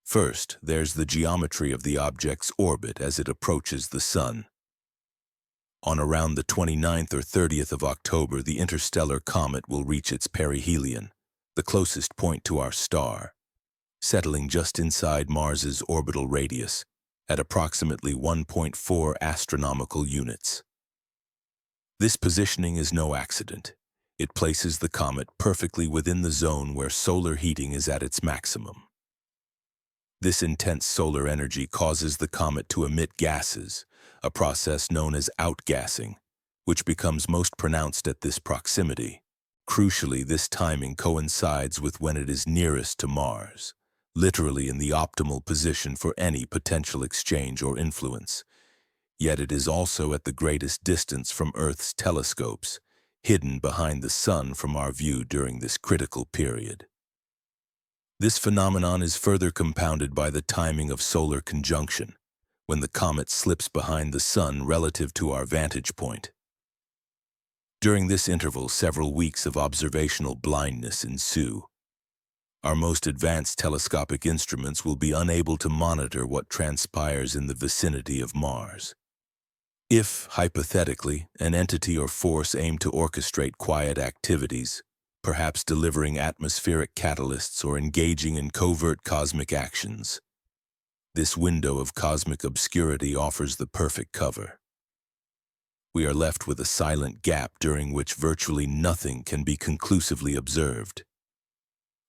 First, there's the geometry of the object's orbit as it approaches the Sun. On around the 29th or 30th of October, the interstellar comet will reach its perihelion, the closest point to our star, settling just inside Mars's orbital radius at approximately 1.4 astronomical units. This positioning is no accident. It places the comet perfectly within the zone where solar heating is at its maximum. This intense solar energy causes the comet to emit gases, a process known as outgassing, which becomes most pronounced at this proximity. Crucially, this timing coincides with when it is nearest to Mars, literally in the optimal position for any potential exchange or influence. Yet it is also at the greatest distance from Earth's telescopes, hidden behind the Sun from our view during this critical period. This phenomenon is further compounded by the timing of solar conjunction, when the comet slips behind the Sun relative to our vantage point. During this interval, several weeks of observational blindness ensue. Our most advanced telescopic instruments will be unable to monitor what transpires in the vicinity of Mars. If, hypothetically, an entity or force aimed to orchestrate quiet activities, perhaps delivering atmospheric catalysts or engaging in covert cosmic actions, this window of cosmic obscurity offers the perfect cover. We are left with a silent gap during which virtually nothing can be conclusively observed,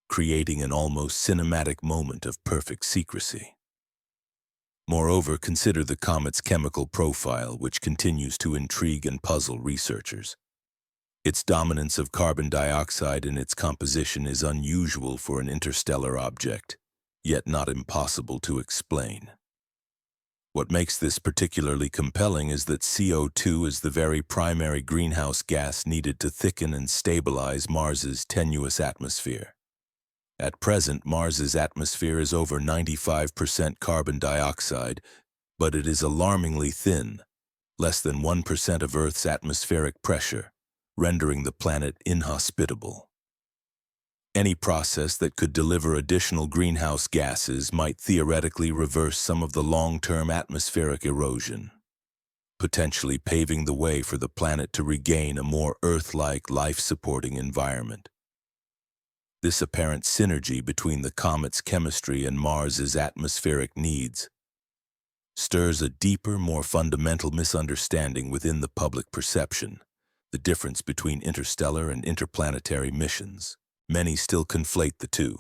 creating an almost cinematic moment of perfect secrecy. Moreover, consider the comet's chemical profile, which continues to intrigue and puzzle researchers. Its dominance of carbon dioxide in its composition is unusual for an interstellar object, yet not impossible to explain. What makes this particularly compelling is that CO2 is the very primary greenhouse gas needed to thicken and stabilize Mars's tenuous atmosphere. At present, Mars's atmosphere is over 95% carbon dioxide, but it is alarmingly thin, less than 1% of Earth's atmospheric pressure, rendering the planet inhospitable. Any process that could deliver additional greenhouse gases might theoretically reverse some of the long-term atmospheric erosion, potentially paving the way for the planet to regain a more Earth-like life-supporting environment. This apparent synergy between the comet's chemistry and Mars's atmospheric needs stirs a deeper, more fundamental misunderstanding within the public perception, the difference between interstellar and interplanetary missions. Many still conflate the two,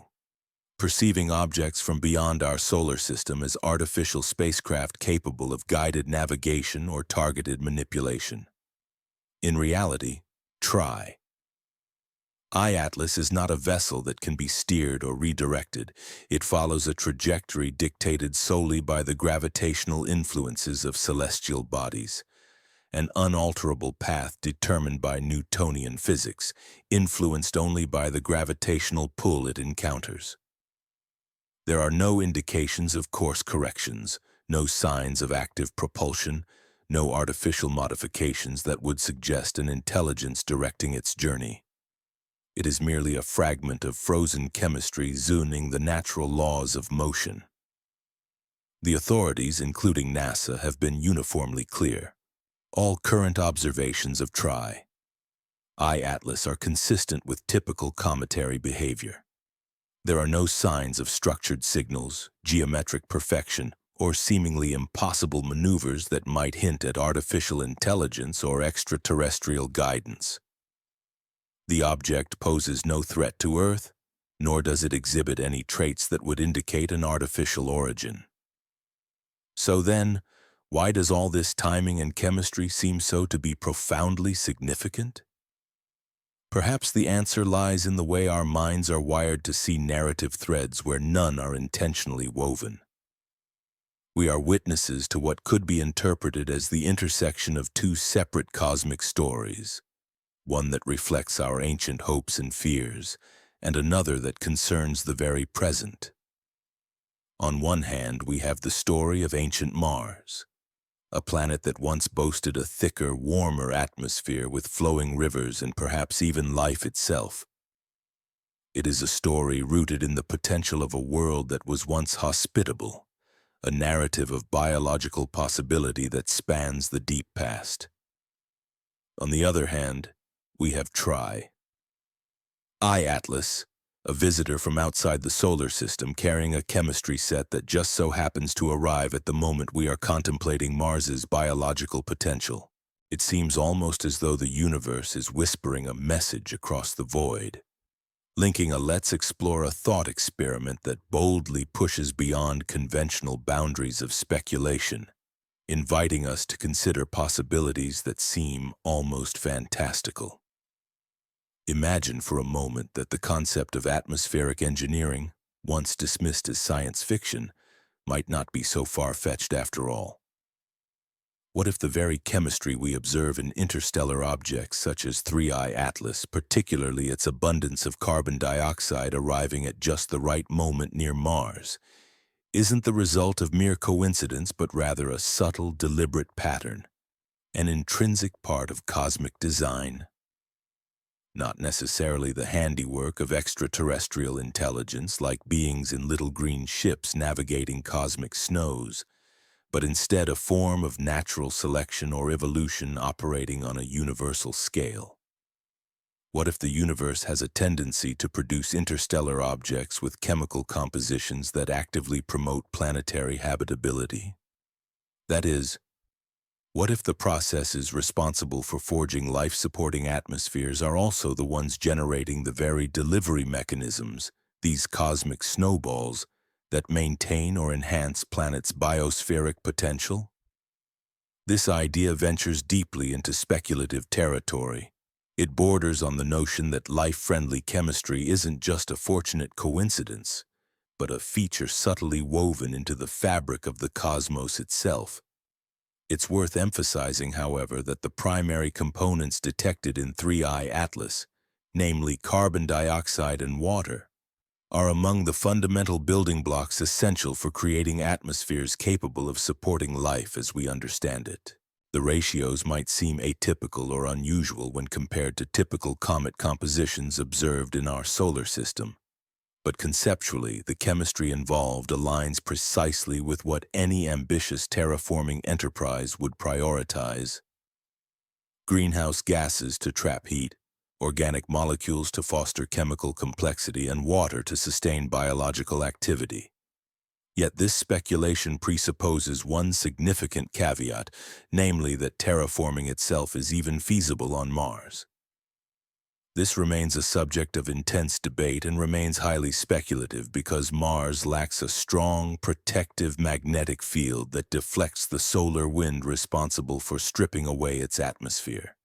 perceiving objects from beyond our solar system as artificial spacecraft capable of guided navigation or targeted manipulation. In reality, try. iAtlas is not a vessel that can be steered or redirected. It follows a trajectory dictated solely by the gravitational influences of celestial bodies, an unalterable path determined by Newtonian physics, influenced only by the gravitational pull it encounters. There are no indications of course corrections, no signs of active propulsion, no artificial modifications that would suggest an intelligence directing its journey. It is merely a fragment of frozen chemistry zooning the natural laws of motion. The authorities, including NASA, have been uniformly clear. All current observations of iAtlas are consistent with typical cometary behavior. There are no signs of structured signals, geometric perfection, or seemingly impossible maneuvers that might hint at artificial intelligence or extraterrestrial guidance. The object poses no threat to Earth, nor does it exhibit any traits that would indicate an artificial origin. So then, why does all this timing and chemistry seem so to be profoundly significant? Perhaps the answer lies in the way our minds are wired to see narrative threads where none are intentionally woven. We are witnesses to what could be interpreted as the intersection of two separate cosmic stories, one that reflects our ancient hopes and fears, and another that concerns the very present. On one hand, we have the story of ancient Mars, a planet that once boasted a thicker, warmer atmosphere with flowing rivers and perhaps even life itself. It is a story rooted in the potential of a world that was once hospitable, a narrative of biological possibility that spans the deep past. On the other hand, we have iAtlas, a visitor from outside the solar system carrying a chemistry set that just so happens to arrive at the moment we are contemplating Mars's biological potential. It seems almost as though the universe is whispering a message across the void, linking a let's explore a thought experiment that boldly pushes beyond conventional boundaries of speculation, inviting us to consider possibilities that seem almost fantastical. Imagine for a moment that the concept of atmospheric engineering, once dismissed as science fiction, might not be so far-fetched after all. What if the very chemistry we observe in interstellar objects such as 3I-Atlas, particularly its abundance of carbon dioxide arriving at just the right moment near Mars, isn't the result of mere coincidence but rather a subtle, deliberate pattern, an intrinsic part of cosmic design? Not necessarily the handiwork of extraterrestrial intelligence like beings in little green ships navigating cosmic snows, but instead a form of natural selection or evolution operating on a universal scale. What if the universe has a tendency to produce interstellar objects with chemical compositions that actively promote planetary habitability? That is, what if the processes responsible for forging life-supporting atmospheres are also the ones generating the very delivery mechanisms, these cosmic snowballs, that maintain or enhance planets' biospheric potential? This idea ventures deeply into speculative territory. It borders on the notion that life-friendly chemistry isn't just a fortunate coincidence, but a feature subtly woven into the fabric of the cosmos itself. It's worth emphasizing, however, that the primary components detected in 3I Atlas, namely carbon dioxide and water, are among the fundamental building blocks essential for creating atmospheres capable of supporting life as we understand it. The ratios might seem atypical or unusual when compared to typical comet compositions observed in our solar system, but conceptually, the chemistry involved aligns precisely with what any ambitious terraforming enterprise would prioritize: greenhouse gases to trap heat, organic molecules to foster chemical complexity, and water to sustain biological activity. Yet this speculation presupposes one significant caveat, namely that terraforming itself is even feasible on Mars. This remains a subject of intense debate and remains highly speculative because Mars lacks a strong, protective magnetic field that deflects the solar wind responsible for stripping away its atmosphere.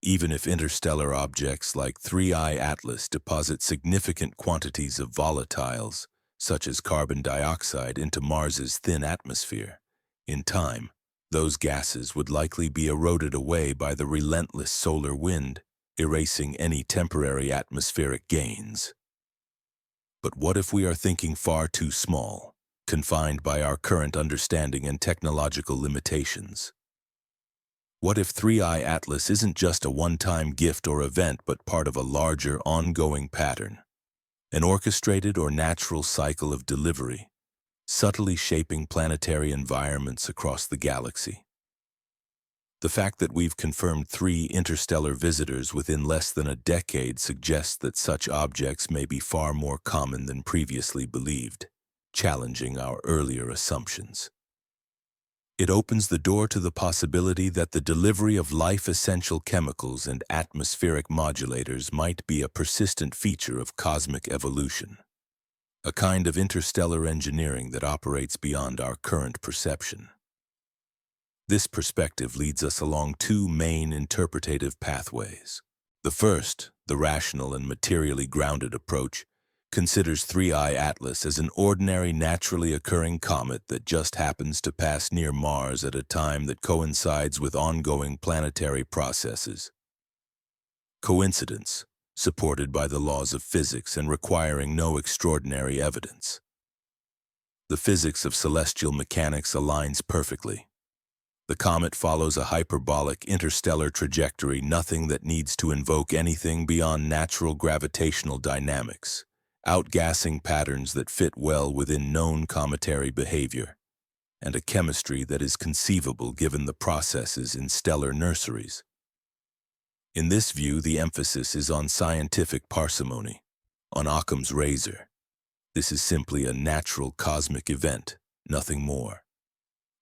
Even if interstellar objects like 3I Atlas deposit significant quantities of volatiles, such as carbon dioxide, into Mars's thin atmosphere, in time, those gases would likely be eroded away by the relentless solar wind, erasing any temporary atmospheric gains. But what if we are thinking far too small, confined by our current understanding and technological limitations? What if 3I Atlas isn't just a one-time gift or event, but part of a larger, ongoing pattern? An orchestrated or natural cycle of delivery, subtly shaping planetary environments across the galaxy. The fact that we've confirmed 3 interstellar visitors within less than a decade suggests that such objects may be far more common than previously believed, challenging our earlier assumptions. It opens the door to the possibility that the delivery of life-essential chemicals and atmospheric modulators might be a persistent feature of cosmic evolution, a kind of interstellar engineering that operates beyond our current perception. This perspective leads us along 2 main interpretative pathways. The first, the rational and materially grounded approach, considers 3I Atlas as an ordinary, naturally occurring comet that just happens to pass near Mars at a time that coincides with ongoing planetary processes. Coincidence, supported by the laws of physics and requiring no extraordinary evidence. The physics of celestial mechanics aligns perfectly. The comet follows a hyperbolic interstellar trajectory, nothing that needs to invoke anything beyond natural gravitational dynamics, outgassing patterns that fit well within known cometary behavior, and a chemistry that is conceivable given the processes in stellar nurseries. In this view, the emphasis is on scientific parsimony, on Occam's razor. This is simply a natural cosmic event, nothing more.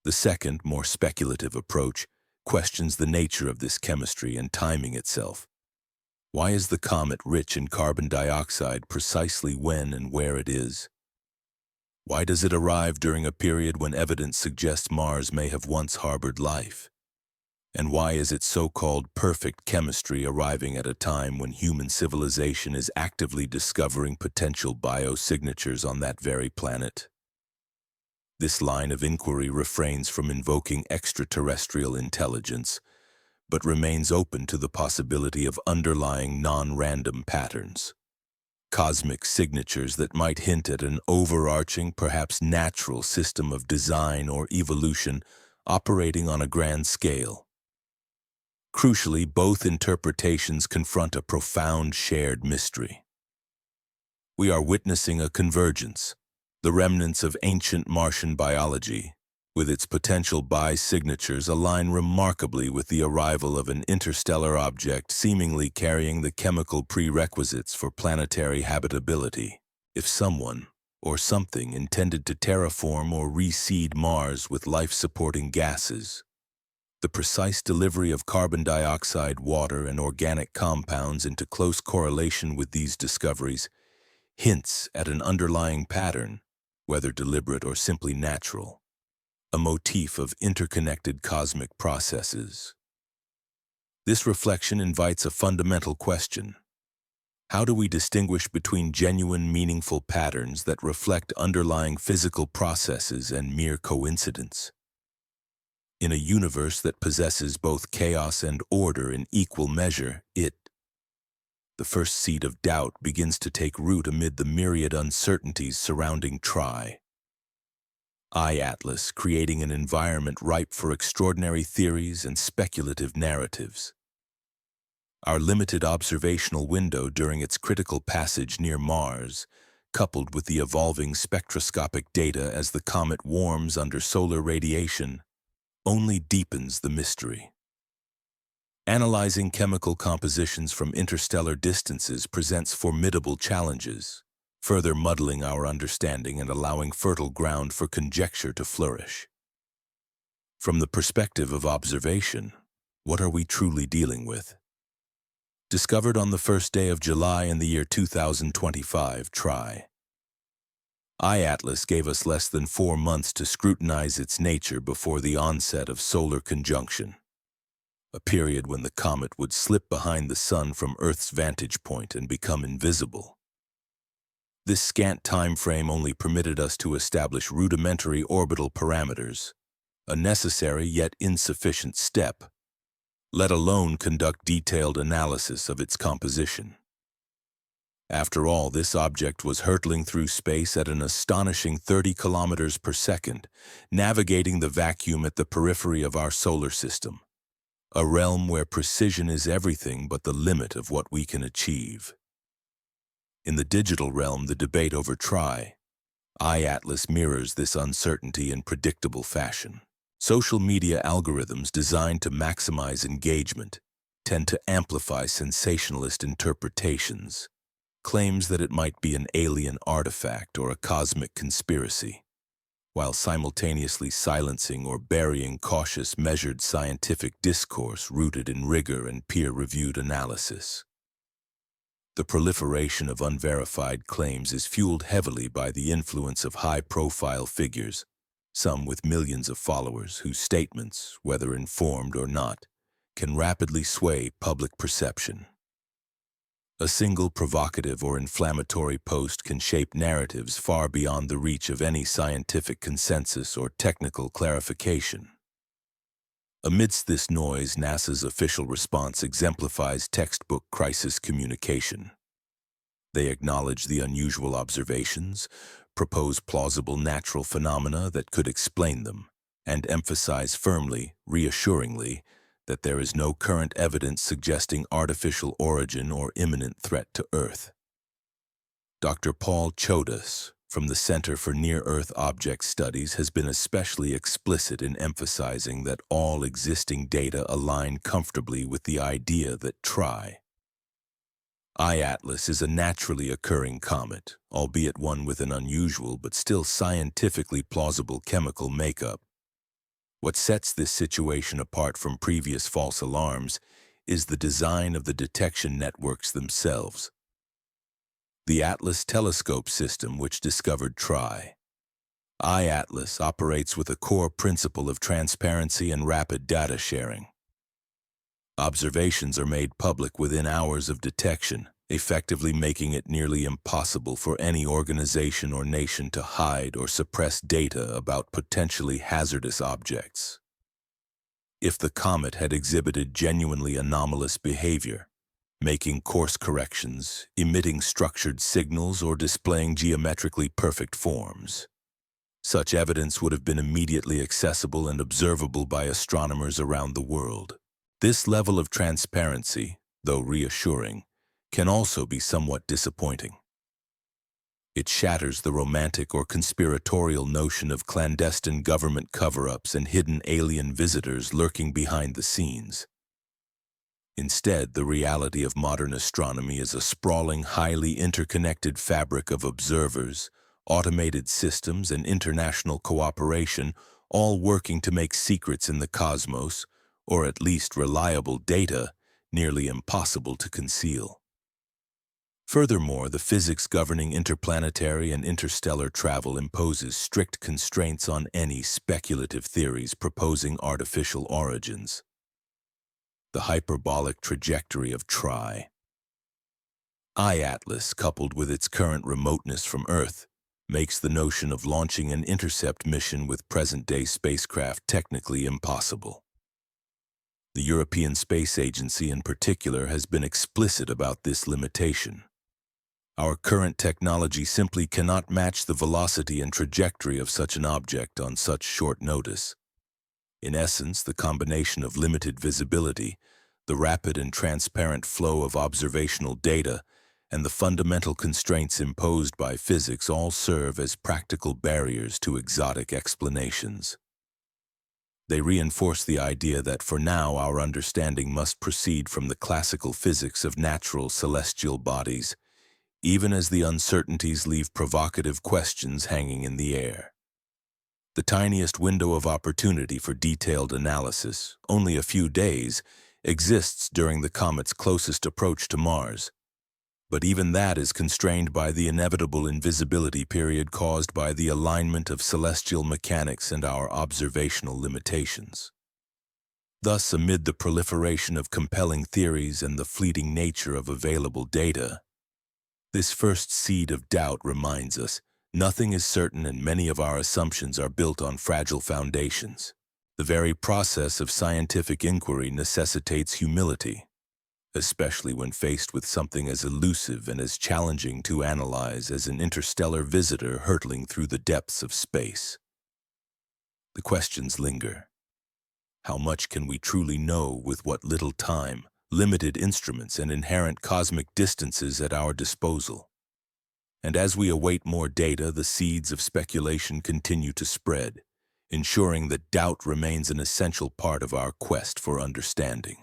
The second, more speculative approach questions the nature of this chemistry and timing itself. Why is the comet rich in carbon dioxide precisely when and where it is? Why does it arrive during a period when evidence suggests Mars may have once harbored life? And why is its so-called perfect chemistry arriving at a time when human civilization is actively discovering potential biosignatures on that very planet? This line of inquiry refrains from invoking extraterrestrial intelligence, but remains open to the possibility of underlying non-random patterns, cosmic signatures that might hint at an overarching, perhaps natural system of design or evolution operating on a grand scale. Crucially, both interpretations confront a profound shared mystery. We are witnessing a convergence, the remnants of ancient Martian biology, with its potential bi-signatures, align remarkably with the arrival of an interstellar object seemingly carrying the chemical prerequisites for planetary habitability. If someone, or something, intended to terraform or reseed Mars with life-supporting gases, the precise delivery of carbon dioxide, water, and organic compounds into close correlation with these discoveries hints at an underlying pattern, whether deliberate or simply natural, a motif of interconnected cosmic processes. This reflection invites a fundamental question. How do we distinguish between genuine, meaningful patterns that reflect underlying physical processes and mere coincidence? In a universe that possesses both chaos and order in equal measure, the first seed of doubt begins to take root amid the myriad uncertainties surrounding Atlas, creating an environment ripe for extraordinary theories and speculative narratives. Our limited observational window during its critical passage near Mars, coupled with the evolving spectroscopic data as the comet warms under solar radiation, only deepens the mystery. Analyzing chemical compositions from interstellar distances presents formidable challenges, further muddling our understanding and allowing fertile ground for conjecture to flourish. From the perspective of observation, what are we truly dealing with? Discovered on the first day of July in the year 2025, Atlas gave us less than 4 months to scrutinize its nature before the onset of solar conjunction, a period when the comet would slip behind the sun from Earth's vantage point and become invisible. This scant time frame only permitted us to establish rudimentary orbital parameters, a necessary yet insufficient step, let alone conduct detailed analysis of its composition. After all, this object was hurtling through space at an astonishing 30 kilometers per second, navigating the vacuum at the periphery of our solar system, a realm where precision is everything but the limit of what we can achieve. In the digital realm, the debate over Atlas mirrors this uncertainty in predictable fashion. Social media algorithms designed to maximize engagement tend to amplify sensationalist interpretations, claims that it might be an alien artifact or a cosmic conspiracy, while simultaneously silencing or burying cautious, measured scientific discourse rooted in rigor and peer-reviewed analysis. The proliferation of unverified claims is fueled heavily by the influence of high-profile figures, some with millions of followers whose statements, whether informed or not, can rapidly sway public perception. A single provocative or inflammatory post can shape narratives far beyond the reach of any scientific consensus or technical clarification. Amidst this noise, NASA's official response exemplifies textbook crisis communication. They acknowledge the unusual observations, propose plausible natural phenomena that could explain them, and emphasize firmly, reassuringly, that there is no current evidence suggesting artificial origin or imminent threat to Earth. Dr. Paul Chodas, from the Center for Near-Earth Object Studies, has been especially explicit in emphasizing that all existing data align comfortably with the idea that Atlas is a naturally occurring comet, albeit one with an unusual but still scientifically plausible chemical makeup. What sets this situation apart from previous false alarms is the design of the detection networks themselves. The Atlas telescope system, which discovered Atlas, operates with a core principle of transparency and rapid data sharing. Observations are made public within hours of detection, effectively making it nearly impossible for any organization or nation to hide or suppress data about potentially hazardous objects. If the comet had exhibited genuinely anomalous behavior, making course corrections, emitting structured signals, or displaying geometrically perfect forms, such evidence would have been immediately accessible and observable by astronomers around the world. This level of transparency, though reassuring, can also be somewhat disappointing. It shatters the romantic or conspiratorial notion of clandestine government cover-ups and hidden alien visitors lurking behind the scenes. Instead, the reality of modern astronomy is a sprawling, highly interconnected fabric of observers, automated systems, and international cooperation, all working to make secrets in the cosmos, or at least reliable data, nearly impossible to conceal. Furthermore, the physics governing interplanetary and interstellar travel imposes strict constraints on any speculative theories proposing artificial origins. The hyperbolic trajectory of Atlas, coupled with its current remoteness from Earth, makes the notion of launching an intercept mission with present-day spacecraft technically impossible. The European Space Agency in particular has been explicit about this limitation. Our current technology simply cannot match the velocity and trajectory of such an object on such short notice. In essence, the combination of limited visibility, the rapid and transparent flow of observational data, and the fundamental constraints imposed by physics all serve as practical barriers to exotic explanations. They reinforce the idea that for now our understanding must proceed from the classical physics of natural celestial bodies, even as the uncertainties leave provocative questions hanging in the air. The tiniest window of opportunity for detailed analysis, only a few days, exists during the comet's closest approach to Mars. But even that is constrained by the inevitable invisibility period caused by the alignment of celestial mechanics and our observational limitations. Thus, amid the proliferation of compelling theories and the fleeting nature of available data, this first seed of doubt reminds us nothing is certain and many of our assumptions are built on fragile foundations. The very process of scientific inquiry necessitates humility, especially when faced with something as elusive and as challenging to analyze as an interstellar visitor hurtling through the depths of space. The questions linger. How much can we truly know with what little time, limited instruments, and inherent cosmic distances at our disposal? And as we await more data, the seeds of speculation continue to spread, ensuring that doubt remains an essential part of our quest for understanding.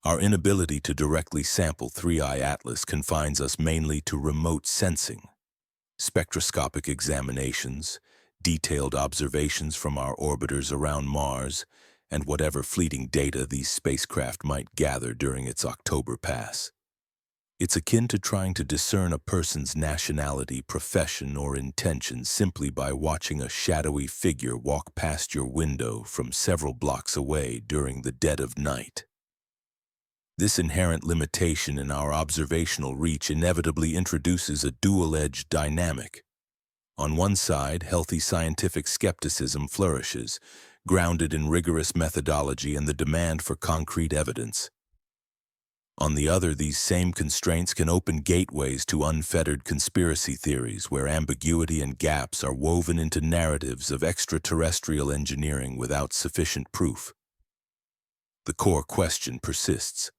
Our inability to directly sample 3I Atlas confines us mainly to remote sensing, spectroscopic examinations, detailed observations from our orbiters around Mars, and whatever fleeting data these spacecraft might gather during its October pass. It's akin to trying to discern a person's nationality, profession, or intention simply by watching a shadowy figure walk past your window from several blocks away during the dead of night. This inherent limitation in our observational reach inevitably introduces a dual-edged dynamic. On one side, healthy scientific skepticism flourishes, grounded in rigorous methodology and the demand for concrete evidence. On the other, these same constraints can open gateways to unfettered conspiracy theories where ambiguity and gaps are woven into narratives of extraterrestrial engineering without sufficient proof. The core question persists.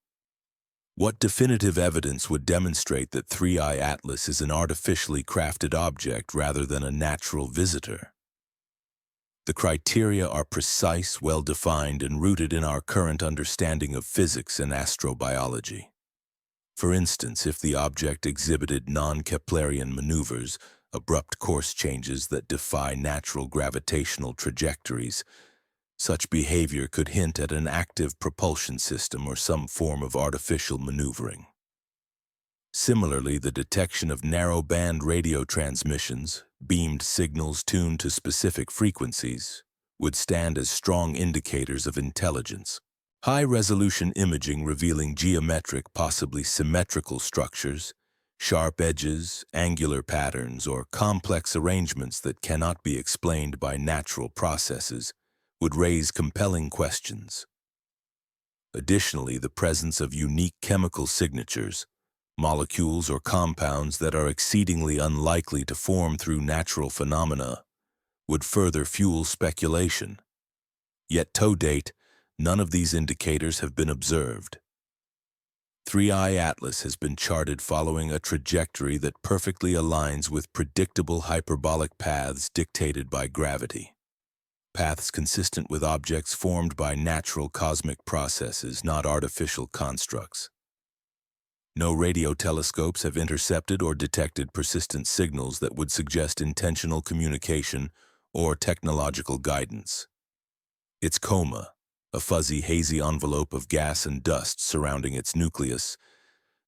What definitive evidence would demonstrate that 3I Atlas is an artificially crafted object rather than a natural visitor? The criteria are precise, well-defined, and rooted in our current understanding of physics and astrobiology. For instance, if the object exhibited non-Keplerian maneuvers, abrupt course changes that defy natural gravitational trajectories, such behavior could hint at an active propulsion system or some form of artificial maneuvering. Similarly, the detection of narrow-band radio transmissions, beamed signals tuned to specific frequencies, would stand as strong indicators of intelligence. High-resolution imaging revealing geometric, possibly symmetrical structures, sharp edges, angular patterns, or complex arrangements that cannot be explained by natural processes would raise compelling questions. Additionally, the presence of unique chemical signatures, molecules or compounds that are exceedingly unlikely to form through natural phenomena, would further fuel speculation. Yet to date, none of these indicators have been observed. 3I Atlas has been charted following a trajectory that perfectly aligns with predictable hyperbolic paths dictated by gravity. Paths consistent with objects formed by natural cosmic processes, not artificial constructs. No radio telescopes have intercepted or detected persistent signals that would suggest intentional communication or technological guidance. Its coma, a fuzzy, hazy envelope of gas and dust surrounding its nucleus,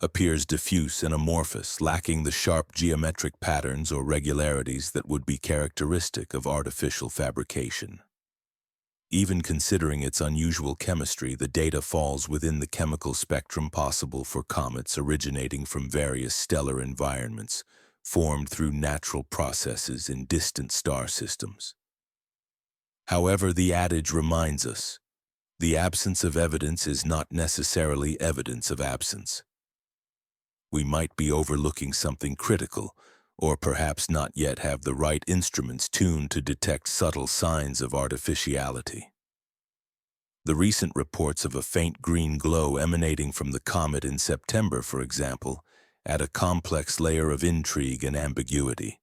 appears diffuse and amorphous, lacking the sharp geometric patterns or regularities that would be characteristic of artificial fabrication. Even considering its unusual chemistry, the data falls within the chemical spectrum possible for comets originating from various stellar environments, formed through natural processes in distant star systems. However, the adage reminds us, the absence of evidence is not necessarily evidence of absence. We might be overlooking something critical, or perhaps not yet have the right instruments tuned to detect subtle signs of artificiality. The recent reports of a faint green glow emanating from the comet in September, for example, add a complex layer of intrigue and ambiguity.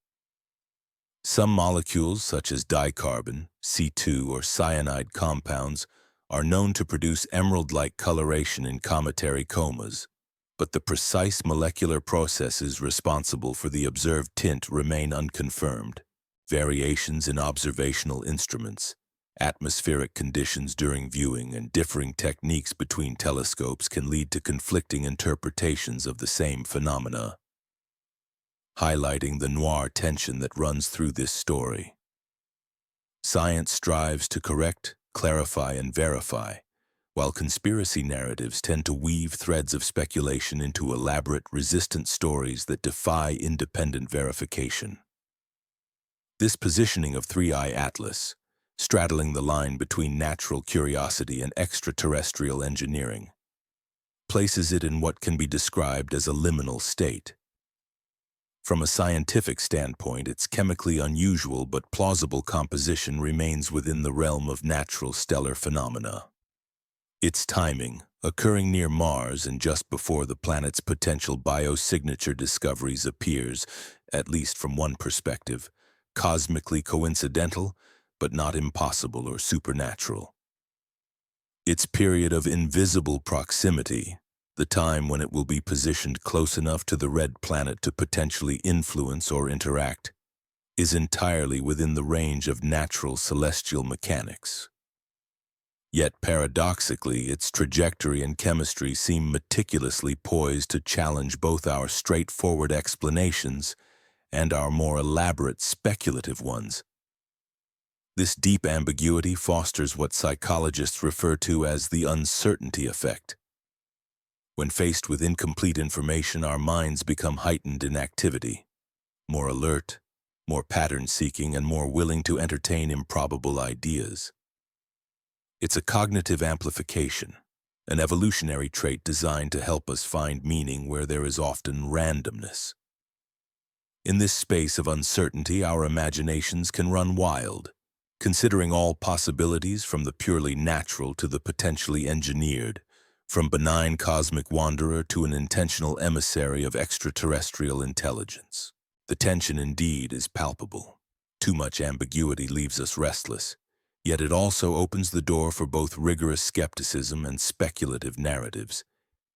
Some molecules, such as dicarbon, C2, or cyanide compounds, are known to produce emerald-like coloration in cometary comas, but the precise molecular processes responsible for the observed tint remain unconfirmed. Variations in observational instruments, atmospheric conditions during viewing, and differing techniques between telescopes can lead to conflicting interpretations of the same phenomena, highlighting the noir tension that runs through this story. Science strives to correct, clarify, and verify, while conspiracy narratives tend to weave threads of speculation into elaborate, resistant stories that defy independent verification. This positioning of 3I Atlas, straddling the line between natural curiosity and extraterrestrial engineering, places it in what can be described as a liminal state. From a scientific standpoint, its chemically unusual but plausible composition remains within the realm of natural stellar phenomena. Its timing, occurring near Mars and just before the planet's potential biosignature discoveries, appears, at least from one perspective, cosmically coincidental, but not impossible or supernatural. Its period of invisible proximity, the time when it will be positioned close enough to the red planet to potentially influence or interact, is entirely within the range of natural celestial mechanics. Yet paradoxically, its trajectory and chemistry seem meticulously poised to challenge both our straightforward explanations and our more elaborate speculative ones. This deep ambiguity fosters what psychologists refer to as the uncertainty effect. When faced with incomplete information, our minds become heightened in activity, more alert, more pattern-seeking, and more willing to entertain improbable ideas. It's a cognitive amplification, an evolutionary trait designed to help us find meaning where there is often randomness. In this space of uncertainty, our imaginations can run wild, considering all possibilities from the purely natural to the potentially engineered, from benign cosmic wanderer to an intentional emissary of extraterrestrial intelligence. The tension indeed is palpable. Too much ambiguity leaves us restless, yet it also opens the door for both rigorous skepticism and speculative narratives,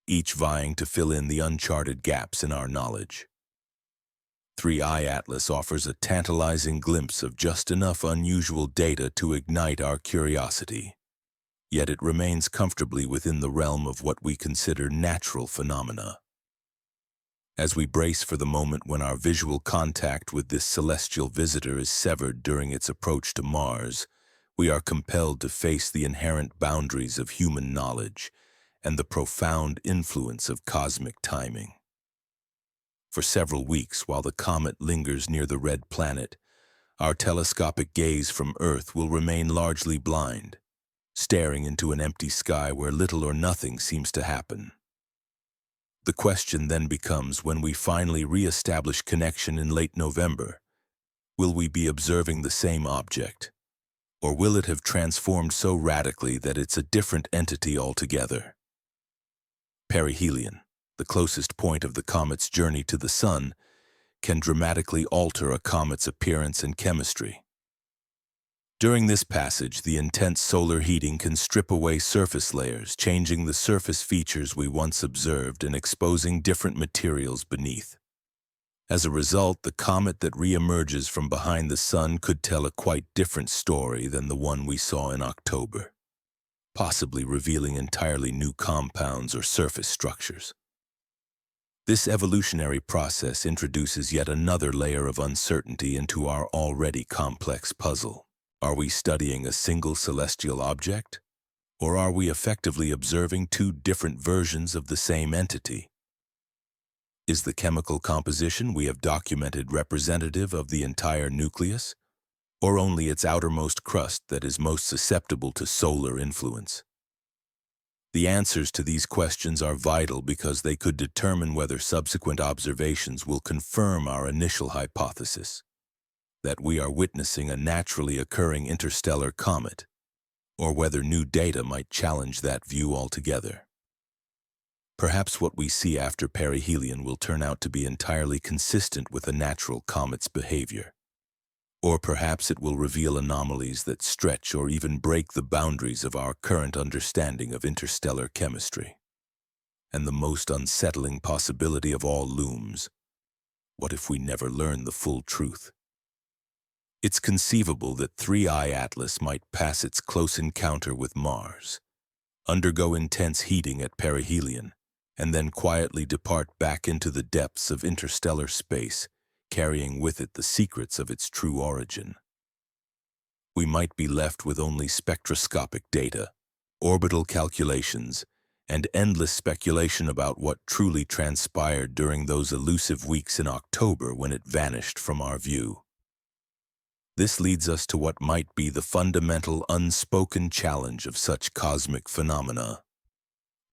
each vying to fill in the uncharted gaps in our knowledge. 3I Atlas offers a tantalizing glimpse of just enough unusual data to ignite our curiosity, yet it remains comfortably within the realm of what we consider natural phenomena. As we brace for the moment when our visual contact with this celestial visitor is severed during its approach to Mars, we are compelled to face the inherent boundaries of human knowledge and the profound influence of cosmic timing. For several weeks, while the comet lingers near the red planet, our telescopic gaze from Earth will remain largely blind, staring into an empty sky where little or nothing seems to happen. The question then becomes, when we finally re-establish connection in late November, will we be observing the same object? Or will it have transformed so radically that it's a different entity altogether? Perihelion, the closest point of the comet's journey to the Sun, can dramatically alter a comet's appearance and chemistry. During this passage, the intense solar heating can strip away surface layers, changing the surface features we once observed and exposing different materials beneath. As a result, the comet that re-emerges from behind the Sun could tell a quite different story than the one we saw in October, possibly revealing entirely new compounds or surface structures. This evolutionary process introduces yet another layer of uncertainty into our already complex puzzle. Are we studying a single celestial object? Or are we effectively observing two different versions of the same entity? Is the chemical composition we have documented representative of the entire nucleus, or only its outermost crust that is most susceptible to solar influence? The answers to these questions are vital because they could determine whether subsequent observations will confirm our initial hypothesis, that we are witnessing a naturally occurring interstellar comet, or whether new data might challenge that view altogether. Perhaps what we see after perihelion will turn out to be entirely consistent with a natural comet's behavior. Or perhaps it will reveal anomalies that stretch or even break the boundaries of our current understanding of interstellar chemistry. And the most unsettling possibility of all looms: what if we never learn the full truth? It's conceivable that 3I Atlas might pass its close encounter with Mars, undergo intense heating at perihelion, and then quietly depart back into the depths of interstellar space, carrying with it the secrets of its true origin. We might be left with only spectroscopic data, orbital calculations, and endless speculation about what truly transpired during those elusive weeks in October when it vanished from our view. This leads us to what might be the fundamental unspoken challenge of such cosmic phenomena.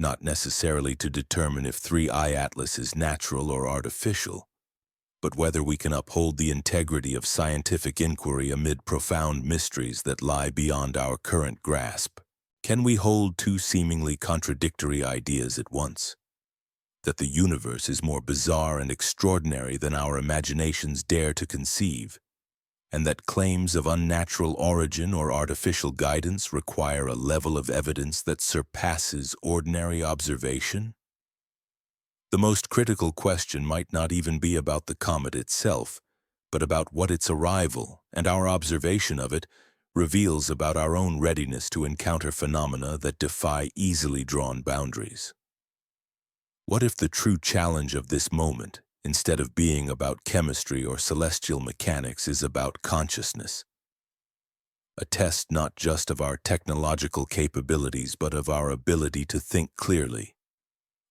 Not necessarily to determine if 3I Atlas is natural or artificial, but whether we can uphold the integrity of scientific inquiry amid profound mysteries that lie beyond our current grasp. Can we hold two seemingly contradictory ideas at once? That the universe is more bizarre and extraordinary than our imaginations dare to conceive, and that claims of unnatural origin or artificial guidance require a level of evidence that surpasses ordinary observation? The most critical question might not even be about the comet itself, but about what its arrival and our observation of it reveals about our own readiness to encounter phenomena that defy easily drawn boundaries. What if the true challenge of this moment, instead of being about chemistry or celestial mechanics, is about consciousness? A test not just of our technological capabilities, but of our ability to think clearly,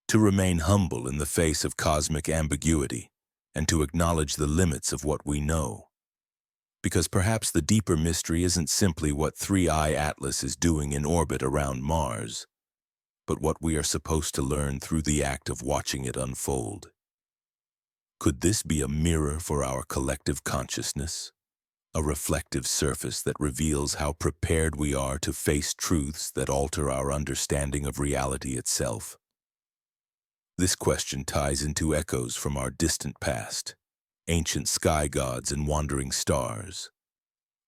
to remain humble in the face of cosmic ambiguity, and to acknowledge the limits of what we know. Because perhaps the deeper mystery isn't simply what 3I Atlas is doing in orbit around Mars, but what we are supposed to learn through the act of watching it unfold. Could this be a mirror for our collective consciousness? A reflective surface that reveals how prepared we are to face truths that alter our understanding of reality itself? This question ties into echoes from our distant past, ancient sky gods and wandering stars.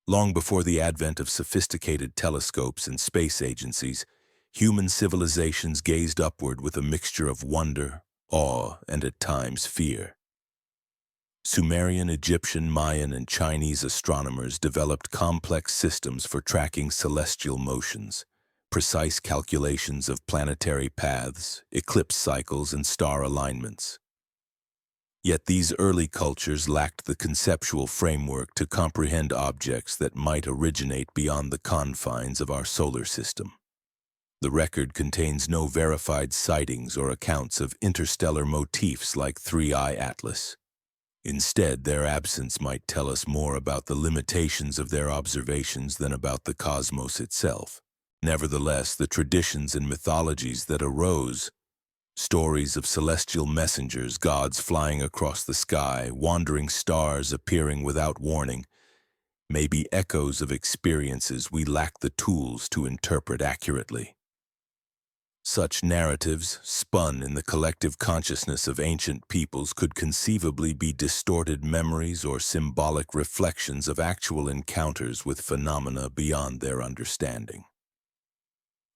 Long before the advent of sophisticated telescopes and space agencies, human civilizations gazed upward with a mixture of wonder, awe, and at times fear. Sumerian, Egyptian, Mayan, and Chinese astronomers developed complex systems for tracking celestial motions, precise calculations of planetary paths, eclipse cycles, and star alignments. Yet these early cultures lacked the conceptual framework to comprehend objects that might originate beyond the confines of our solar system. The record contains no verified sightings or accounts of interstellar motifs like 3I Atlas. Instead, their absence might tell us more about the limitations of their observations than about the cosmos itself. Nevertheless, the traditions and mythologies that arose, stories of celestial messengers, gods flying across the sky, wandering stars appearing without warning, may be echoes of experiences we lack the tools to interpret accurately. Such narratives, spun in the collective consciousness of ancient peoples, could conceivably be distorted memories or symbolic reflections of actual encounters with phenomena beyond their understanding.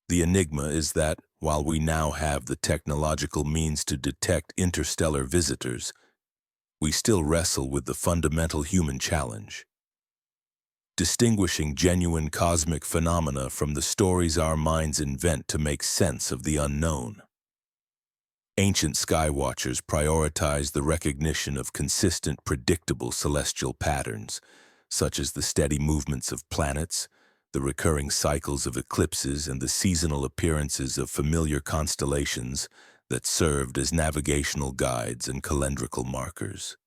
The enigma is that, while we now have the technological means to detect interstellar visitors, we still wrestle with the fundamental human challenge: distinguishing genuine cosmic phenomena from the stories our minds invent to make sense of the unknown. Ancient skywatchers prioritized the recognition of consistent, predictable celestial patterns, such as the steady movements of planets, the recurring cycles of eclipses, and the seasonal appearances of familiar constellations that served as navigational guides and calendrical markers.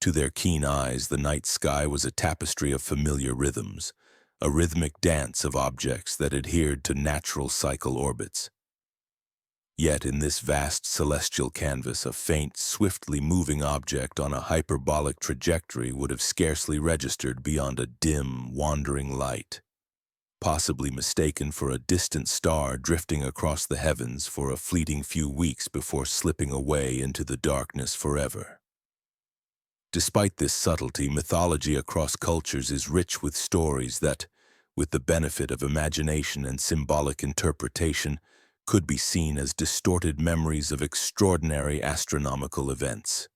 To their keen eyes, the night sky was a tapestry of familiar rhythms, a rhythmic dance of objects that adhered to natural cycle orbits. Yet in this vast celestial canvas, a faint, swiftly moving object on a hyperbolic trajectory would have scarcely registered beyond a dim, wandering light, possibly mistaken for a distant star drifting across the heavens for a fleeting few weeks before slipping away into the darkness forever. Despite this subtlety, mythology across cultures is rich with stories that, with the benefit of imagination and symbolic interpretation, could be seen as distorted memories of extraordinary astronomical events.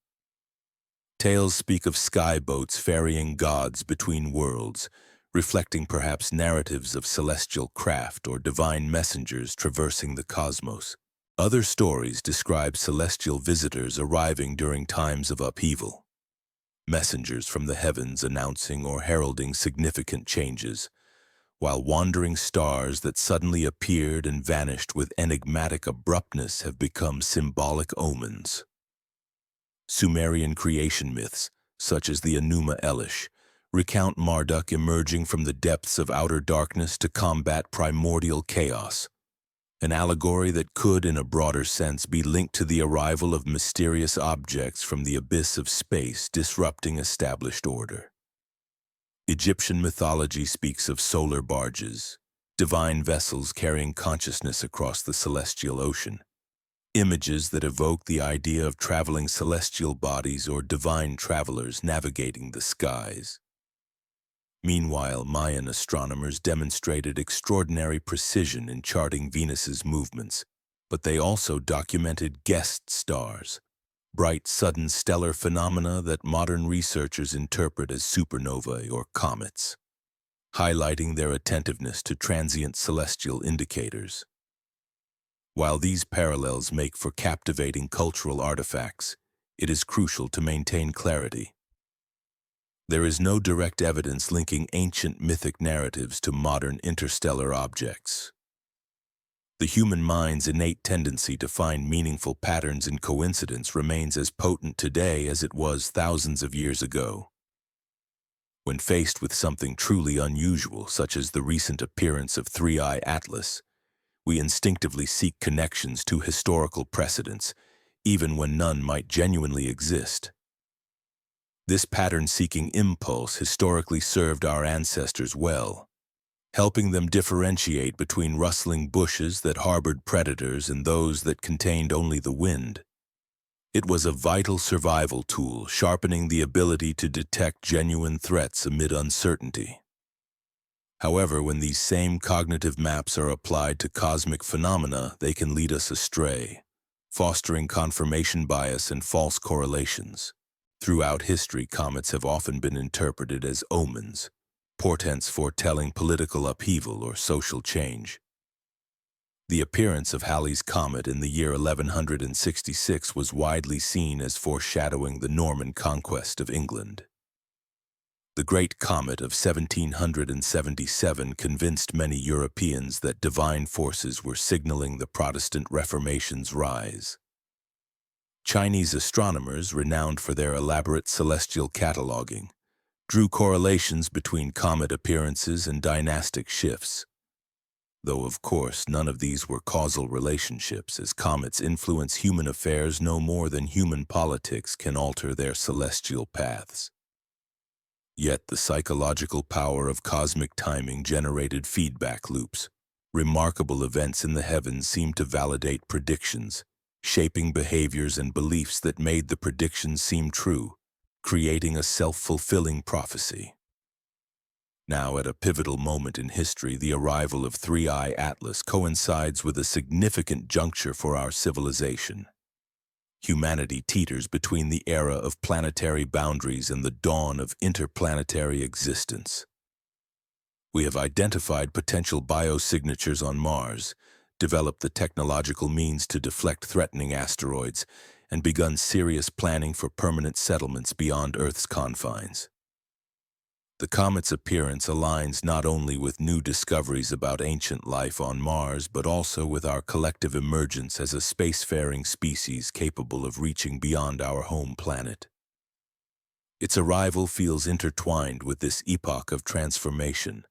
Tales speak of sky boats ferrying gods between worlds, reflecting perhaps narratives of celestial craft or divine messengers traversing the cosmos. Other stories describe celestial visitors arriving during times of upheaval, messengers from the heavens announcing or heralding significant changes, while wandering stars that suddenly appeared and vanished with enigmatic abruptness have become symbolic omens. Sumerian creation myths, such as the Enuma Elish, recount Marduk emerging from the depths of outer darkness to combat primordial chaos, an allegory that could, in a broader sense, be linked to the arrival of mysterious objects from the abyss of space disrupting established order. Egyptian mythology speaks of solar barges, divine vessels carrying consciousness across the celestial ocean, images that evoke the idea of traveling celestial bodies or divine travelers navigating the skies. Meanwhile, Mayan astronomers demonstrated extraordinary precision in charting Venus's movements, but they also documented guest stars, bright sudden stellar phenomena that modern researchers interpret as supernovae or comets, highlighting their attentiveness to transient celestial indicators. While these parallels make for captivating cultural artifacts, it is crucial to maintain clarity. There is no direct evidence linking ancient mythic narratives to modern interstellar objects. The human mind's innate tendency to find meaningful patterns in coincidence remains as potent today as it was thousands of years ago. When faced with something truly unusual, such as the recent appearance of 3I Atlas, we instinctively seek connections to historical precedents, even when none might genuinely exist. This pattern-seeking impulse historically served our ancestors well, helping them differentiate between rustling bushes that harbored predators and those that contained only the wind. It was a vital survival tool, sharpening the ability to detect genuine threats amid uncertainty. However, when these same cognitive maps are applied to cosmic phenomena, they can lead us astray, fostering confirmation bias and false correlations. Throughout history, comets have often been interpreted as omens, portents foretelling political upheaval or social change. The appearance of Halley's Comet in the year 1166 was widely seen as foreshadowing the Norman conquest of England. The Great Comet of 1777 convinced many Europeans that divine forces were signaling the Protestant Reformation's rise. Chinese astronomers, renowned for their elaborate celestial cataloging, drew correlations between comet appearances and dynastic shifts. Though, of course, none of these were causal relationships, as comets influence human affairs no more than human politics can alter their celestial paths. Yet the psychological power of cosmic timing generated feedback loops. Remarkable events in the heavens seemed to validate predictions, shaping behaviors and beliefs that made the predictions seem true, creating a self-fulfilling prophecy. Now, at a pivotal moment in history, the arrival of 3I Atlas coincides with a significant juncture for our civilization. Humanity teeters between the era of planetary boundaries and the dawn of interplanetary existence. We have identified potential biosignatures on Mars, developed the technological means to deflect threatening asteroids, and begun serious planning for permanent settlements beyond Earth's confines. The comet's appearance aligns not only with new discoveries about ancient life on Mars, but also with our collective emergence as a spacefaring species capable of reaching beyond our home planet. Its arrival feels intertwined with this epoch of transformation,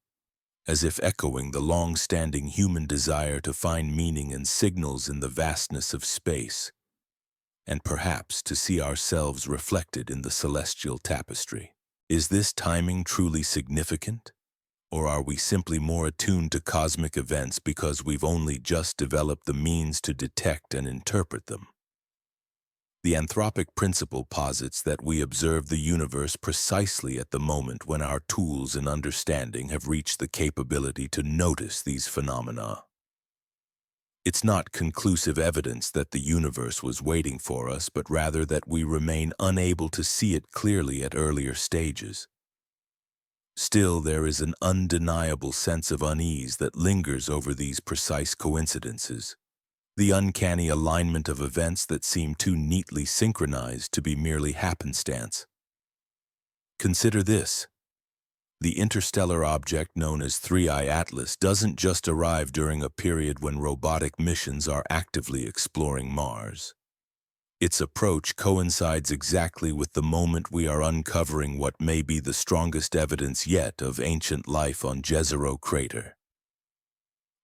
as if echoing the long-standing human desire to find meaning and signals in the vastness of space, and perhaps to see ourselves reflected in the celestial tapestry. Is this timing truly significant? Or are we simply more attuned to cosmic events because we've only just developed the means to detect and interpret them? The anthropic principle posits that we observe the universe precisely at the moment when our tools and understanding have reached the capability to notice these phenomena. It's not conclusive evidence that the universe was waiting for us, but rather that we remain unable to see it clearly at earlier stages. Still, there is an undeniable sense of unease that lingers over these precise coincidences, the uncanny alignment of events that seem too neatly synchronized to be merely happenstance. Consider this. The interstellar object known as 3I Atlas doesn't just arrive during a period when robotic missions are actively exploring Mars. Its approach coincides exactly with the moment we are uncovering what may be the strongest evidence yet of ancient life on Jezero Crater.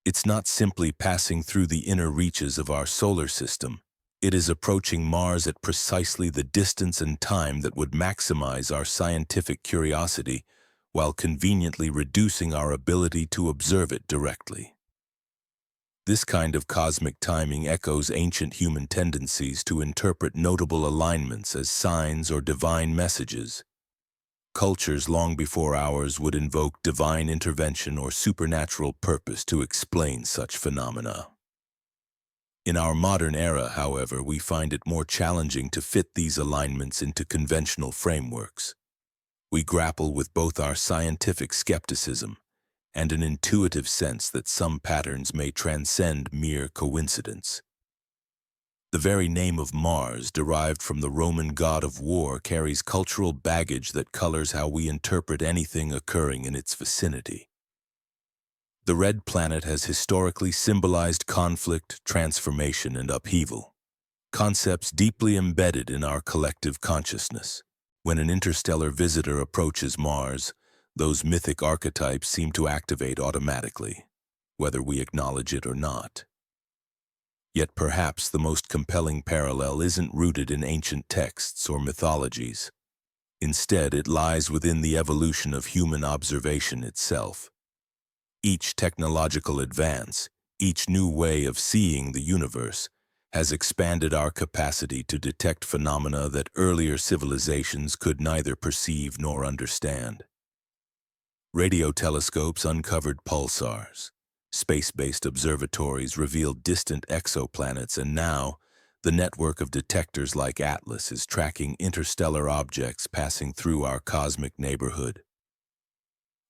It's not simply passing through the inner reaches of our solar system. It is approaching Mars at precisely the distance and time that would maximize our scientific curiosity, while conveniently reducing our ability to observe it directly. This kind of cosmic timing echoes ancient human tendencies to interpret notable alignments as signs or divine messages. Cultures long before ours would invoke divine intervention or supernatural purpose to explain such phenomena. In our modern era, however, we find it more challenging to fit these alignments into conventional frameworks. We grapple with both our scientific skepticism and an intuitive sense that some patterns may transcend mere coincidence. The very name of Mars, derived from the Roman god of war, carries cultural baggage that colors how we interpret anything occurring in its vicinity. The red planet has historically symbolized conflict, transformation, and upheaval, concepts deeply embedded in our collective consciousness. When an interstellar visitor approaches Mars, those mythic archetypes seem to activate automatically, whether we acknowledge it or not. Yet perhaps the most compelling parallel isn't rooted in ancient texts or mythologies. Instead, it lies within the evolution of human observation itself. Each technological advance, each new way of seeing the universe, has expanded our capacity to detect phenomena that earlier civilizations could neither perceive nor understand. Radio telescopes uncovered pulsars, space-based observatories revealed distant exoplanets, and now, the network of detectors like Atlas is tracking interstellar objects passing through our cosmic neighborhood.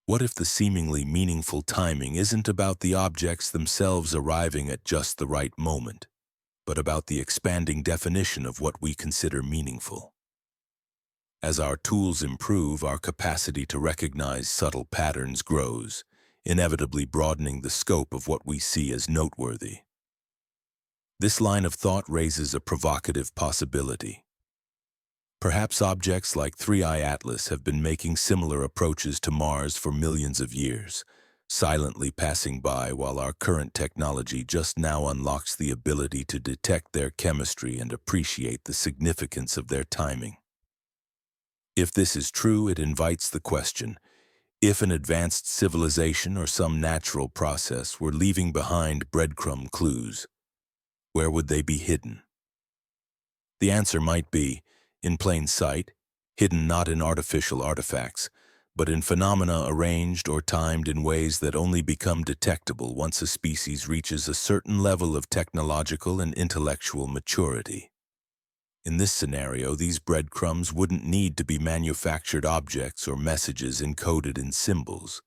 What if the seemingly meaningful timing isn't about the objects themselves arriving at just the right moment, but about the expanding definition of what we consider meaningful? As our tools improve, our capacity to recognize subtle patterns grows, inevitably broadening the scope of what we see as noteworthy. This line of thought raises a provocative possibility. Perhaps objects like 3I Atlas have been making similar approaches to Mars for millions of years, silently passing by while our current technology just now unlocks the ability to detect their chemistry and appreciate the significance of their timing. If this is true, it invites the question, if an advanced civilization or some natural process were leaving behind breadcrumb clues, where would they be hidden? The answer might be, in plain sight, hidden not in artificial artifacts, but in phenomena arranged or timed in ways that only become detectable once a species reaches a certain level of technological and intellectual maturity. In this scenario, these breadcrumbs wouldn't need to be manufactured objects or messages encoded in symbols.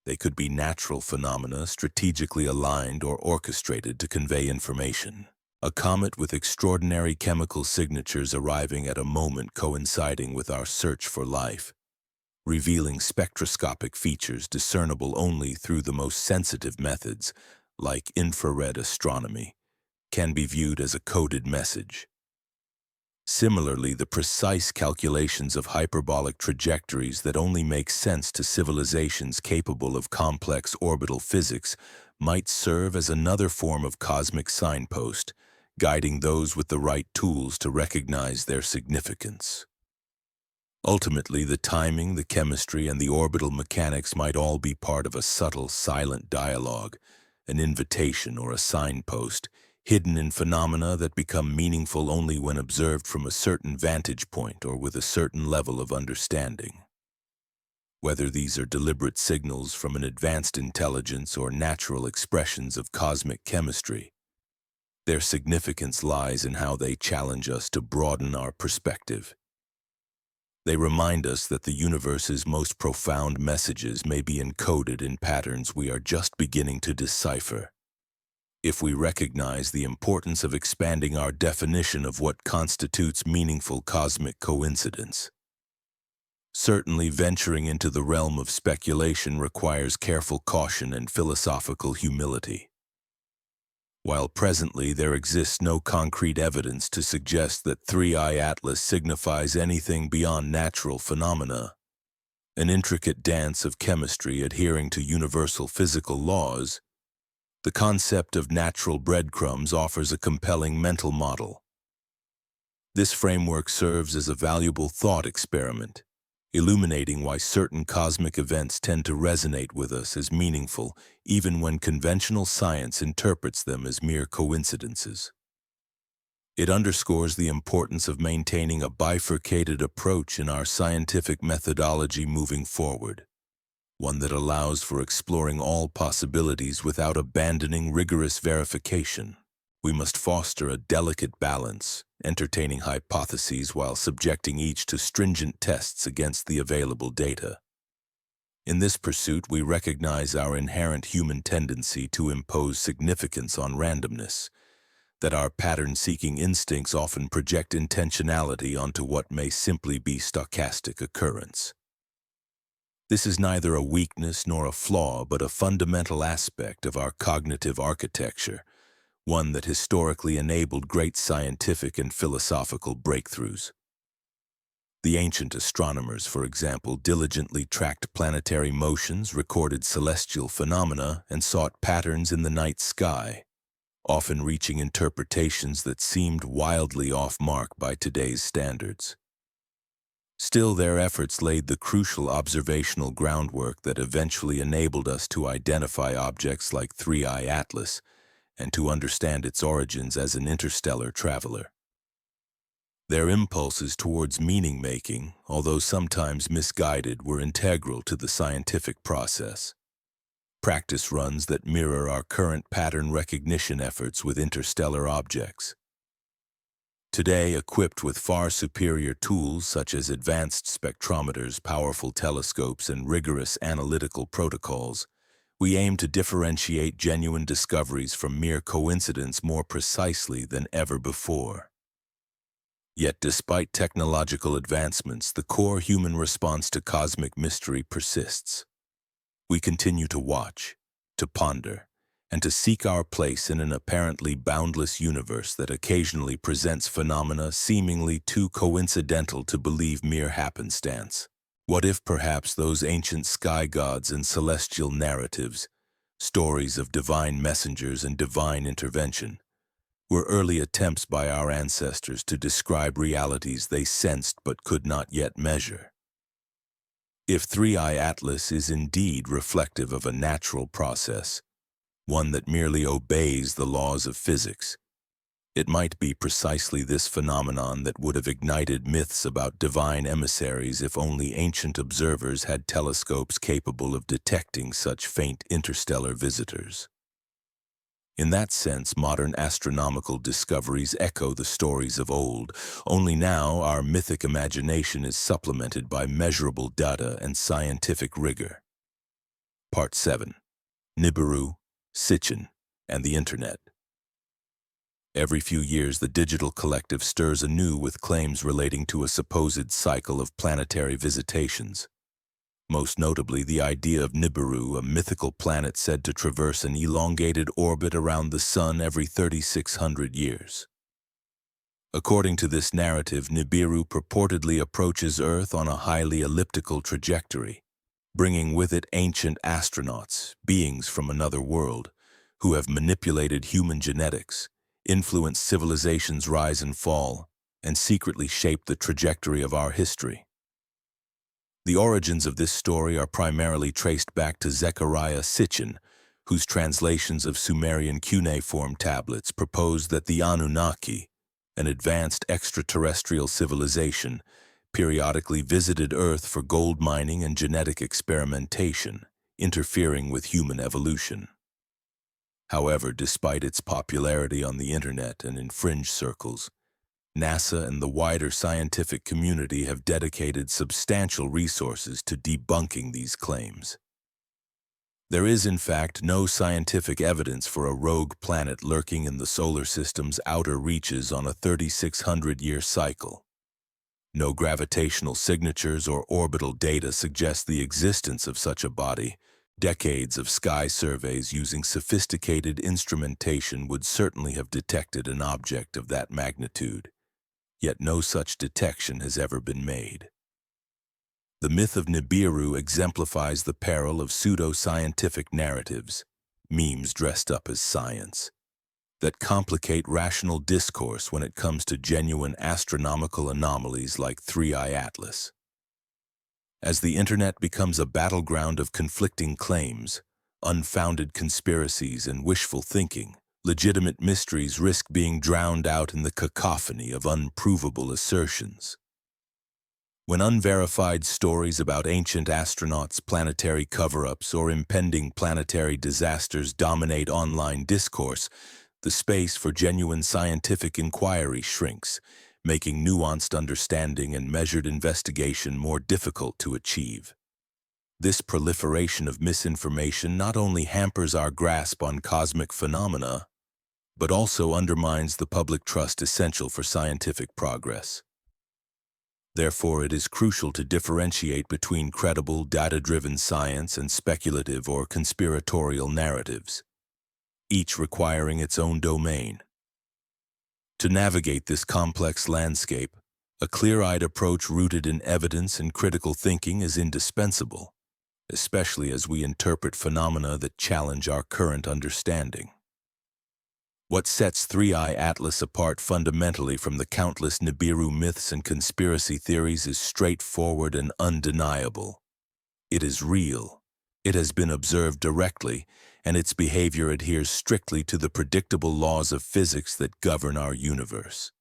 They could be natural phenomena strategically aligned or orchestrated to convey information. A comet with extraordinary chemical signatures arriving at a moment coinciding with our search for life, revealing spectroscopic features discernible only through the most sensitive methods, like infrared astronomy, can be viewed as a coded message. Similarly, the precise calculations of hyperbolic trajectories that only make sense to civilizations capable of complex orbital physics might serve as another form of cosmic signpost, guiding those with the right tools to recognize their significance. Ultimately, the timing, the chemistry, and the orbital mechanics might all be part of a subtle, silent dialogue, an invitation or a signpost, hidden in phenomena that become meaningful only when observed from a certain vantage point or with a certain level of understanding. Whether these are deliberate signals from an advanced intelligence or natural expressions of cosmic chemistry, their significance lies in how they challenge us to broaden our perspective. They remind us that the universe's most profound messages may be encoded in patterns we are just beginning to decipher. If we recognize the importance of expanding our definition of what constitutes meaningful cosmic coincidence. Certainly, venturing into the realm of speculation requires careful caution and philosophical humility. While presently there exists no concrete evidence to suggest that 3I Atlas signifies anything beyond natural phenomena, an intricate dance of chemistry adhering to universal physical laws, the concept of natural breadcrumbs offers a compelling mental model. This framework serves as a valuable thought experiment, illuminating why certain cosmic events tend to resonate with us as meaningful, even when conventional science interprets them as mere coincidences. It underscores the importance of maintaining a bifurcated approach in our scientific methodology moving forward, one that allows for exploring all possibilities without abandoning rigorous verification. We must foster a delicate balance, entertaining hypotheses while subjecting each to stringent tests against the available data. In this pursuit, we recognize our inherent human tendency to impose significance on randomness, that our pattern-seeking instincts often project intentionality onto what may simply be stochastic occurrence. This is neither a weakness nor a flaw, but a fundamental aspect of our cognitive architecture, one that historically enabled great scientific and philosophical breakthroughs. The ancient astronomers, for example, diligently tracked planetary motions, recorded celestial phenomena, and sought patterns in the night sky, often reaching interpretations that seemed wildly off-mark by today's standards. Still, their efforts laid the crucial observational groundwork that eventually enabled us to identify objects like 3I Atlas and to understand its origins as an interstellar traveler. Their impulses towards meaning-making, although sometimes misguided, were integral to the scientific process. Practice runs that mirror our current pattern recognition efforts with interstellar objects. Today, equipped with far superior tools such as advanced spectrometers, powerful telescopes, and rigorous analytical protocols, we aim to differentiate genuine discoveries from mere coincidence more precisely than ever before. Yet, despite technological advancements, the core human response to cosmic mystery persists. We continue to watch, to ponder, and to seek our place in an apparently boundless universe that occasionally presents phenomena seemingly too coincidental to believe mere happenstance. What if perhaps those ancient sky gods and celestial narratives, stories of divine messengers and divine intervention, were early attempts by our ancestors to describe realities they sensed but could not yet measure? If 3I Atlas is indeed reflective of a natural process, one that merely obeys the laws of physics, it might be precisely this phenomenon that would have ignited myths about divine emissaries if only ancient observers had telescopes capable of detecting such faint interstellar visitors. In that sense, modern astronomical discoveries echo the stories of old, only now our mythic imagination is supplemented by measurable data and scientific rigor. Part 7. Nibiru, Sitchin, and the Internet. Every few years, the digital collective stirs anew with claims relating to a supposed cycle of planetary visitations. most notably the idea of Nibiru, a mythical planet said to traverse an elongated orbit around the Sun every 3,600 years. According to this narrative, Nibiru purportedly approaches Earth on a highly elliptical trajectory, bringing with it ancient astronauts, beings from another world, who have manipulated human genetics, influenced civilizations' rise and fall, and secretly shaped the trajectory of our history. The origins of this story are primarily traced back to Zechariah Sitchin, whose translations of Sumerian cuneiform tablets propose that the Anunnaki, an advanced extraterrestrial civilization, periodically visited Earth for gold mining and genetic experimentation, interfering with human evolution. However, despite its popularity on the internet and in fringe circles, NASA and the wider scientific community have dedicated substantial resources to debunking these claims. There is, in fact, no scientific evidence for a rogue planet lurking in the solar system's outer reaches on a 3,600-year cycle. No gravitational signatures or orbital data suggest the existence of such a body. Decades of sky surveys using sophisticated instrumentation would certainly have detected an object of that magnitude, yet no such detection has ever been made. The myth of Nibiru exemplifies the peril of pseudo-scientific narratives, memes dressed up as science, that complicate rational discourse when it comes to genuine astronomical anomalies like 3I Atlas. As the internet becomes a battleground of conflicting claims, unfounded conspiracies, and wishful thinking, legitimate mysteries risk being drowned out in the cacophony of unprovable assertions. When unverified stories about ancient astronauts, planetary cover-ups, or impending planetary disasters dominate online discourse, the space for genuine scientific inquiry shrinks, making nuanced understanding and measured investigation more difficult to achieve. This proliferation of misinformation not only hampers our grasp on cosmic phenomena, but also undermines the public trust essential for scientific progress. Therefore, it is crucial to differentiate between credible, data-driven science and speculative or conspiratorial narratives, each requiring its own domain. To navigate this complex landscape, a clear-eyed approach rooted in evidence and critical thinking is indispensable, especially as we interpret phenomena that challenge our current understanding. What sets 3I Atlas apart fundamentally from the countless Nibiru myths and conspiracy theories is straightforward and undeniable. It is real. It has been observed directly, and its behavior adheres strictly to the predictable laws of physics that govern our universe.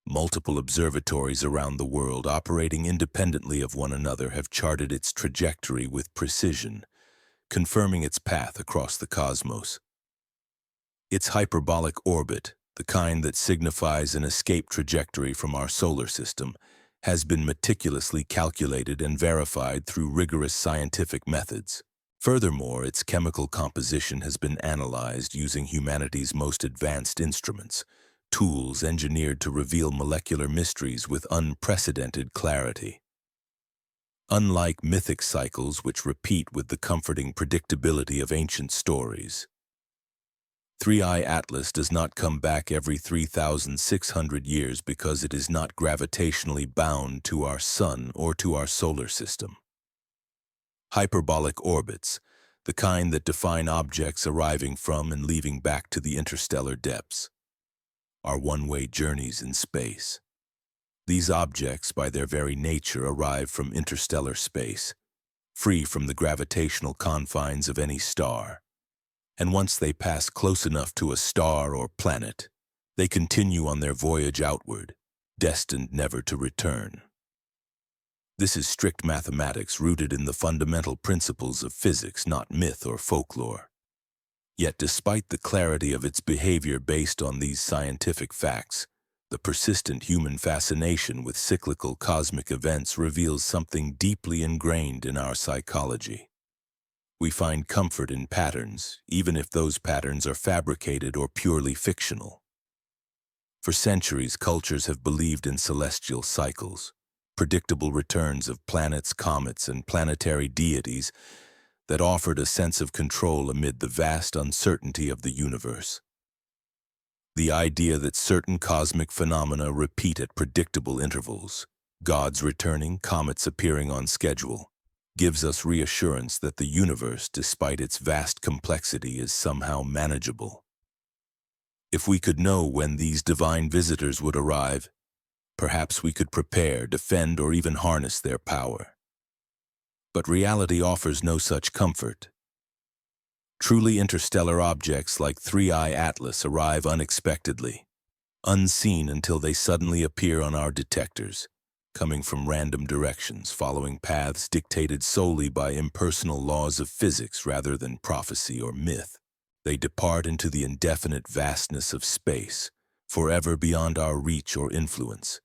Multiple observatories around the world, operating independently of one another, have charted its trajectory with precision, confirming its path across the cosmos. Its hyperbolic orbit, the kind that signifies an escape trajectory from our solar system, has been meticulously calculated and verified through rigorous scientific methods. Furthermore, its chemical composition has been analyzed using humanity's most advanced instruments, tools engineered to reveal molecular mysteries with unprecedented clarity. Unlike mythic cycles which repeat with the comforting predictability of ancient stories, 3I Atlas does not come back every 3,600 years because it is not gravitationally bound to our sun or to our solar system. Hyperbolic orbits, the kind that define objects arriving from and leaving back to the interstellar depths, are one-way journeys in space. These objects, by their very nature, arrive from interstellar space, free from the gravitational confines of any star. And once they pass close enough to a star or planet, they continue on their voyage outward, destined never to return. This is strict mathematics rooted in the fundamental principles of physics, not myth or folklore. Yet despite the clarity of its behavior based on these scientific facts, the persistent human fascination with cyclical cosmic events reveals something deeply ingrained in our psychology. We find comfort in patterns, even if those patterns are fabricated or purely fictional. For centuries, cultures have believed in celestial cycles, predictable returns of planets, comets, and planetary deities that offered a sense of control amid the vast uncertainty of the universe. The idea that certain cosmic phenomena repeat at predictable intervals, gods returning, comets appearing on schedule, gives us reassurance that the universe, despite its vast complexity, is somehow manageable. If we could know when these divine visitors would arrive, perhaps we could prepare, defend, or even harness their power. But reality offers no such comfort. Truly interstellar objects like 3I Atlas arrive unexpectedly, unseen until they suddenly appear on our detectors, coming from random directions, following paths dictated solely by impersonal laws of physics rather than prophecy or myth. They depart into the indefinite vastness of space, forever beyond our reach or influence.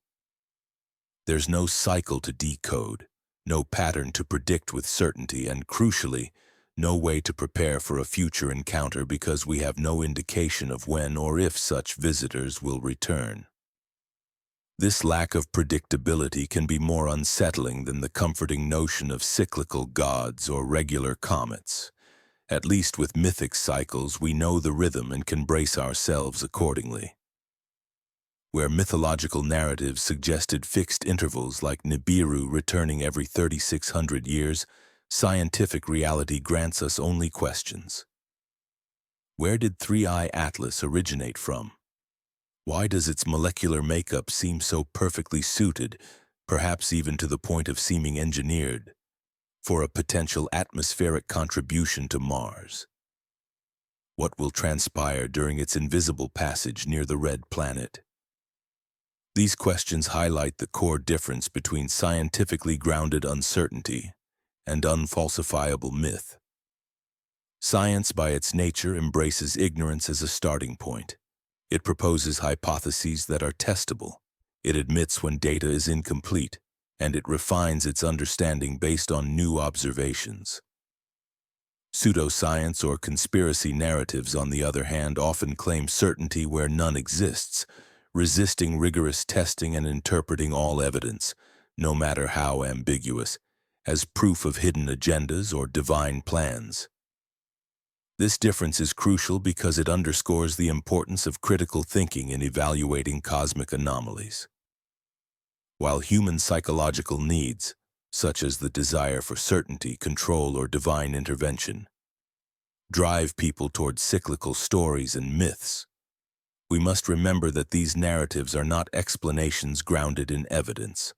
There's no cycle to decode, no pattern to predict with certainty, and crucially, no way to prepare for a future encounter because we have no indication of when or if such visitors will return. This lack of predictability can be more unsettling than the comforting notion of cyclical gods or regular comets. At least with mythic cycles, we know the rhythm and can brace ourselves accordingly. Where mythological narratives suggested fixed intervals like Nibiru returning every 3,600 years, scientific reality grants us only questions. Where did 3I Atlas originate from? Why does its molecular makeup seem so perfectly suited, perhaps even to the point of seeming engineered, for a potential atmospheric contribution to Mars? What will transpire during its invisible passage near the red planet? These questions highlight the core difference between scientifically grounded uncertainty and unfalsifiable myth. Science, by its nature, embraces ignorance as a starting point. It proposes hypotheses that are testable. It admits when data is incomplete, and it refines its understanding based on new observations. Pseudoscience or conspiracy narratives, on the other hand, often claim certainty where none exists, resisting rigorous testing and interpreting all evidence, no matter how ambiguous, as proof of hidden agendas or divine plans. This difference is crucial because it underscores the importance of critical thinking in evaluating cosmic anomalies. While human psychological needs, such as the desire for certainty, control, or divine intervention, drive people towards cyclical stories and myths, we must remember that these narratives are not explanations grounded in evidence.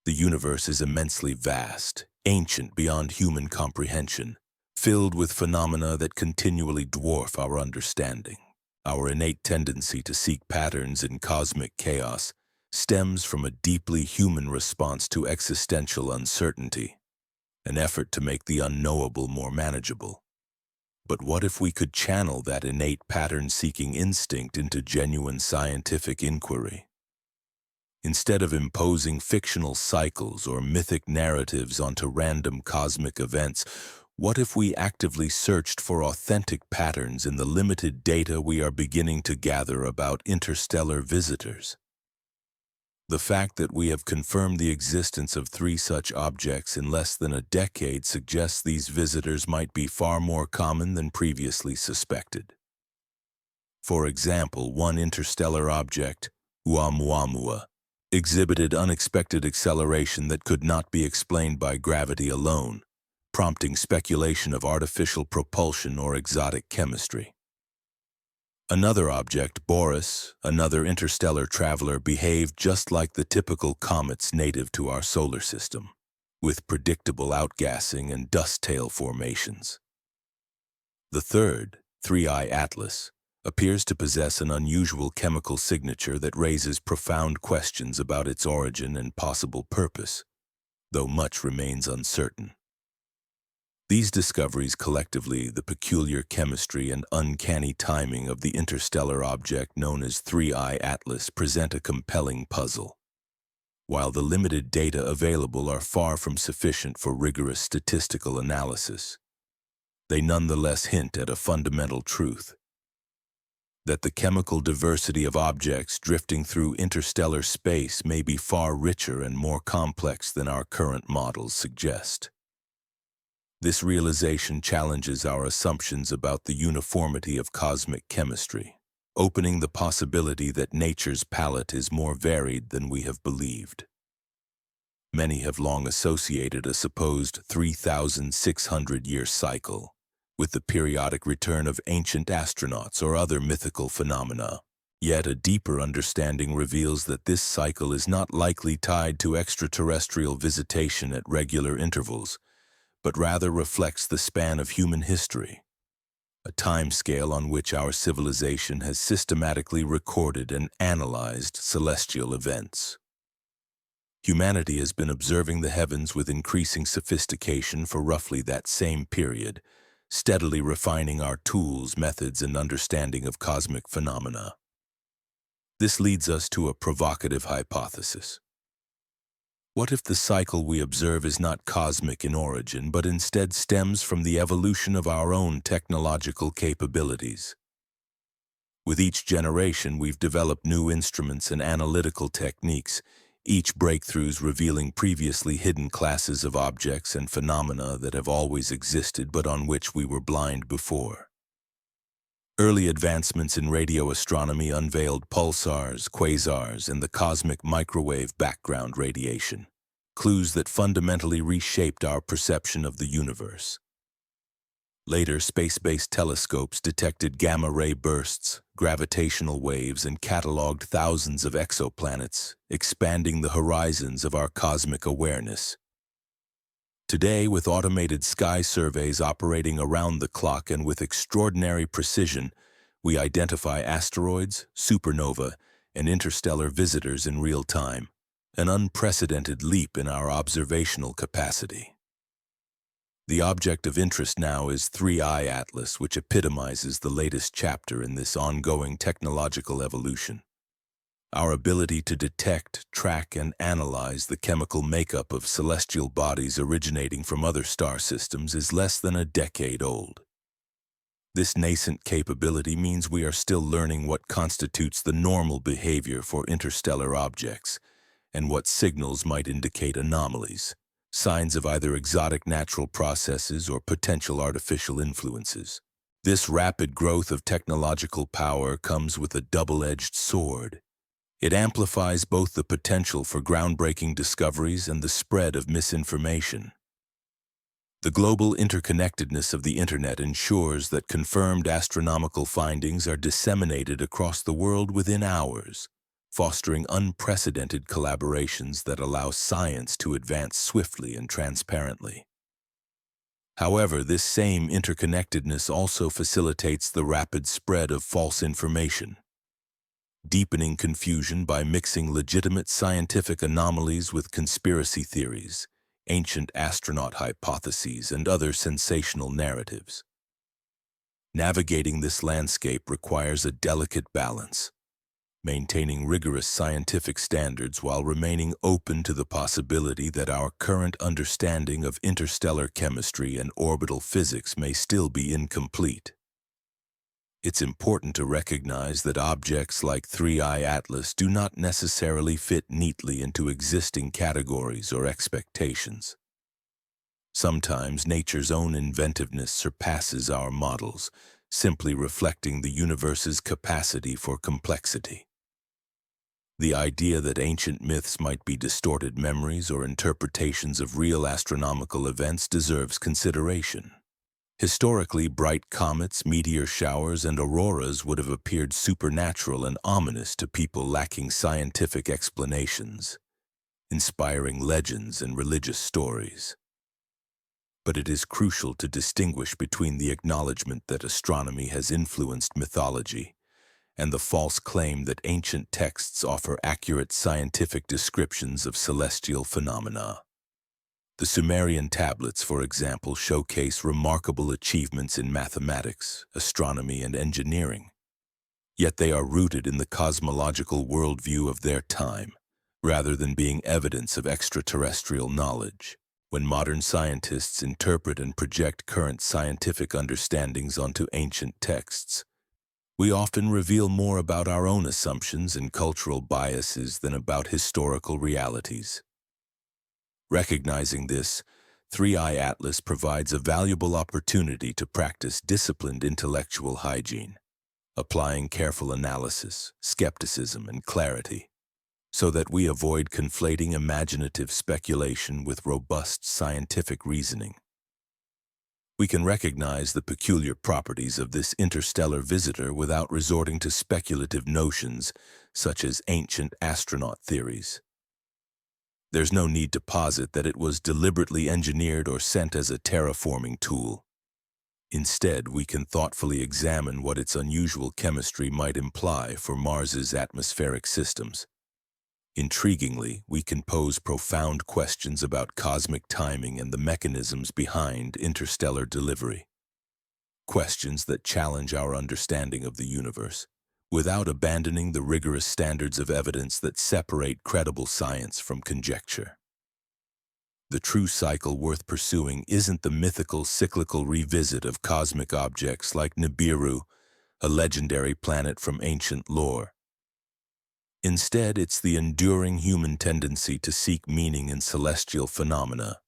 The universe is immensely vast, ancient beyond human comprehension, filled with phenomena that continually dwarf our understanding. Our innate tendency to seek patterns in cosmic chaos stems from a deeply human response to existential uncertainty, an effort to make the unknowable more manageable. But what if we could channel that innate pattern-seeking instinct into genuine scientific inquiry? Instead of imposing fictional cycles or mythic narratives onto random cosmic events, what if we actively searched for authentic patterns in the limited data we are beginning to gather about interstellar visitors? The fact that we have confirmed the existence of 3 such objects in less than a decade suggests these visitors might be far more common than previously suspected. For example, one interstellar object, Oumuamua, exhibited unexpected acceleration that could not be explained by gravity alone, prompting speculation of artificial propulsion or exotic chemistry. Another object, Boris, another interstellar traveler, behaved just like the typical comets native to our solar system, with predictable outgassing and dust tail formations. The third, 3I Atlas, appears to possess an unusual chemical signature that raises profound questions about its origin and possible purpose, though much remains uncertain. These discoveries collectively, the peculiar chemistry and uncanny timing of the interstellar object known as 3I Atlas, present a compelling puzzle. While the limited data available are far from sufficient for rigorous statistical analysis, they nonetheless hint at a fundamental truth. that the chemical diversity of objects drifting through interstellar space may be far richer and more complex than our current models suggest. This realization challenges our assumptions about the uniformity of cosmic chemistry, opening the possibility that nature's palette is more varied than we have believed. Many have long associated a supposed 3,600-year cycle with the periodic return of ancient astronauts or other mythical phenomena. Yet a deeper understanding reveals that this cycle is not likely tied to extraterrestrial visitation at regular intervals, but rather reflects the span of human history, a timescale on which our civilization has systematically recorded and analyzed celestial events. Humanity has been observing the heavens with increasing sophistication for roughly that same period, steadily refining our tools, methods, and understanding of cosmic phenomena. This leads us to a provocative hypothesis. What if the cycle we observe is not cosmic in origin, but instead stems from the evolution of our own technological capabilities? With each generation, we've developed new instruments and analytical techniques, each breakthroughs revealing previously hidden classes of objects and phenomena that have always existed but on which we were blind before. Early advancements in radio astronomy unveiled pulsars, quasars, and the cosmic microwave background radiation, clues that fundamentally reshaped our perception of the universe. Later, space-based telescopes detected gamma-ray bursts, gravitational waves, and cataloged thousands of exoplanets, expanding the horizons of our cosmic awareness. Today, with automated sky surveys operating around the clock and with extraordinary precision, we identify asteroids, supernova, and interstellar visitors in real time, an unprecedented leap in our observational capacity. The object of interest now is 3I Atlas, which epitomizes the latest chapter in this ongoing technological evolution. Our ability to detect, track, and analyze the chemical makeup of celestial bodies originating from other star systems is less than a decade old. This nascent capability means we are still learning what constitutes the normal behavior for interstellar objects and what signals might indicate anomalies, signs of either exotic natural processes or potential artificial influences. This rapid growth of technological power comes with a double-edged sword. It amplifies both the potential for groundbreaking discoveries and the spread of misinformation. The global interconnectedness of the Internet ensures that confirmed astronomical findings are disseminated across the world within hours, fostering unprecedented collaborations that allow science to advance swiftly and transparently. However, this same interconnectedness also facilitates the rapid spread of false information, deepening confusion by mixing legitimate scientific anomalies with conspiracy theories, ancient astronaut hypotheses, and other sensational narratives. Navigating this landscape requires a delicate balance, maintaining rigorous scientific standards while remaining open to the possibility that our current understanding of interstellar chemistry and orbital physics may still be incomplete. It's important to recognize that objects like 3I Atlas do not necessarily fit neatly into existing categories or expectations. Sometimes nature's own inventiveness surpasses our models, simply reflecting the universe's capacity for complexity. The idea that ancient myths might be distorted memories or interpretations of real astronomical events deserves consideration. Historically, bright comets, meteor showers, and auroras would have appeared supernatural and ominous to people lacking scientific explanations, inspiring legends and religious stories. But it is crucial to distinguish between the acknowledgement that astronomy has influenced mythology and the false claim that ancient texts offer accurate scientific descriptions of celestial phenomena. The Sumerian tablets, for example, showcase remarkable achievements in mathematics, astronomy, and engineering. Yet they are rooted in the cosmological worldview of their time, rather than being evidence of extraterrestrial knowledge. When modern scientists interpret and project current scientific understandings onto ancient texts, We often reveal more about our own assumptions and cultural biases than about historical realities. Recognizing this, 3i Atlas provides a valuable opportunity to practice disciplined intellectual hygiene, applying careful analysis, skepticism, and clarity, so that we avoid conflating imaginative speculation with robust scientific reasoning. We can recognize the peculiar properties of this interstellar visitor without resorting to speculative notions such as ancient astronaut theories. There's no need to posit that it was deliberately engineered or sent as a terraforming tool. Instead, we can thoughtfully examine what its unusual chemistry might imply for Mars's atmospheric systems. Intriguingly, we can pose profound questions about cosmic timing and the mechanisms behind interstellar delivery. Questions that challenge our understanding of the universe, without abandoning the rigorous standards of evidence that separate credible science from conjecture. The true cycle worth pursuing isn't the mythical cyclical revisit of cosmic objects like Nibiru, a legendary planet from ancient lore. Instead, it's the enduring human tendency to seek meaning in celestial phenomena,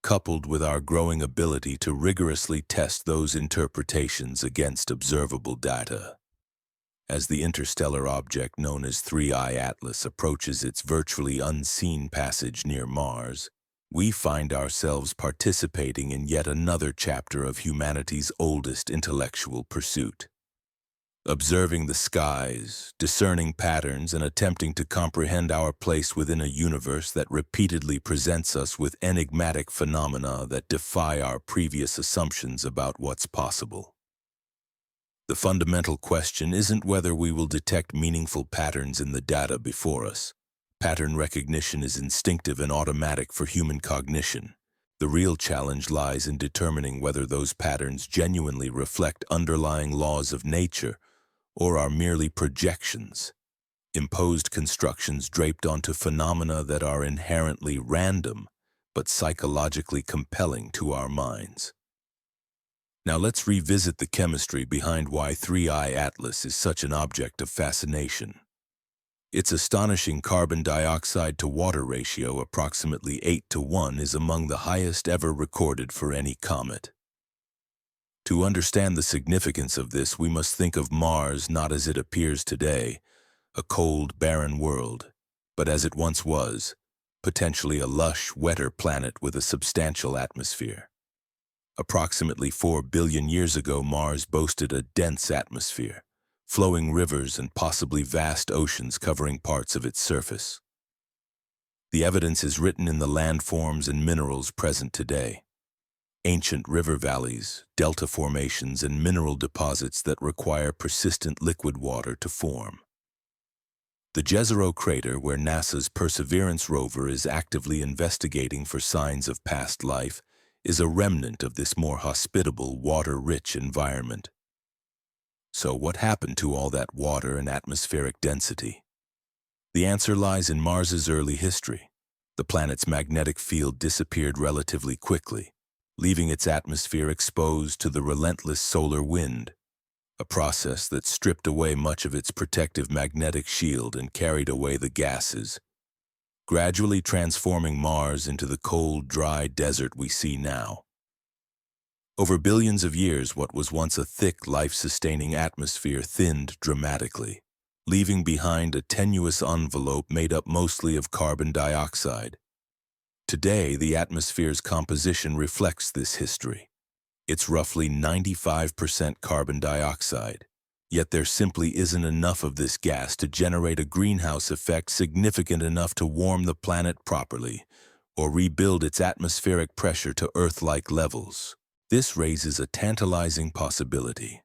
coupled with our growing ability to rigorously test those interpretations against observable data. As the interstellar object known as 3i Atlas approaches its virtually unseen passage near Mars, we find ourselves participating in yet another chapter of humanity's oldest intellectual pursuit. Observing the skies, discerning patterns, and attempting to comprehend our place within a universe that repeatedly presents us with enigmatic phenomena that defy our previous assumptions about what's possible. The fundamental question isn't whether we will detect meaningful patterns in the data before us. Pattern recognition is instinctive and automatic for human cognition. The real challenge lies in determining whether those patterns genuinely reflect underlying laws of nature or are merely projections, imposed constructions draped onto phenomena that are inherently random but psychologically compelling to our minds. Now let's revisit the chemistry behind why 3i Atlas is such an object of fascination. Its astonishing carbon dioxide to water ratio, approximately 8:1, is among the highest ever recorded for any comet. To understand the significance of this, we must think of Mars not as it appears today, a cold, barren world, but as it once was, potentially a lush, wetter planet with a substantial atmosphere. Approximately 4 billion years ago, Mars boasted a dense atmosphere, flowing rivers and possibly vast oceans covering parts of its surface. The evidence is written in the landforms and minerals present today. Ancient river valleys, delta formations, and mineral deposits that require persistent liquid water to form. The Jezero crater, where NASA's Perseverance rover is actively investigating for signs of past life, is a remnant of this more hospitable, water-rich environment. So what happened to all that water and atmospheric density? The answer lies in Mars's early history. The planet's magnetic field disappeared relatively quickly, leaving its atmosphere exposed to the relentless solar wind, a process that stripped away much of its protective magnetic shield and carried away the gases, gradually transforming Mars into the cold, dry desert we see now. Over billions of years, what was once a thick, life-sustaining atmosphere thinned dramatically, leaving behind a tenuous envelope made up mostly of carbon dioxide. Today, the atmosphere's composition reflects this history. It's roughly 95% carbon dioxide, yet there simply isn't enough of this gas to generate a greenhouse effect significant enough to warm the planet properly or rebuild its atmospheric pressure to Earth-like levels. This raises a tantalizing possibility.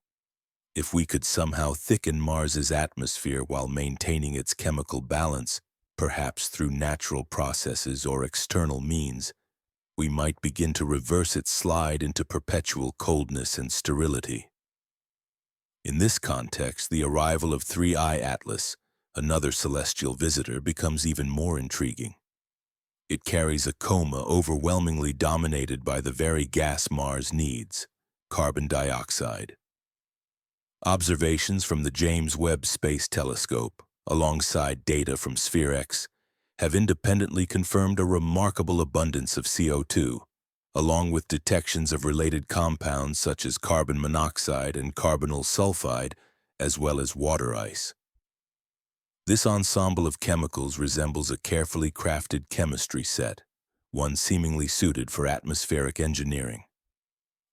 If we could somehow thicken Mars's atmosphere while maintaining its chemical balance, perhaps through natural processes or external means, we might begin to reverse its slide into perpetual coldness and sterility. In this context, the arrival of 3i Atlas, another celestial visitor, becomes even more intriguing. It carries a coma overwhelmingly dominated by the very gas Mars needs, carbon dioxide. Observations from the James Webb Space Telescope, alongside data from Spherex, have independently confirmed a remarkable abundance of CO2, along with detections of related compounds such as carbon monoxide and carbonyl sulfide, as well as water ice. This ensemble of chemicals resembles a carefully crafted chemistry set, one seemingly suited for atmospheric engineering.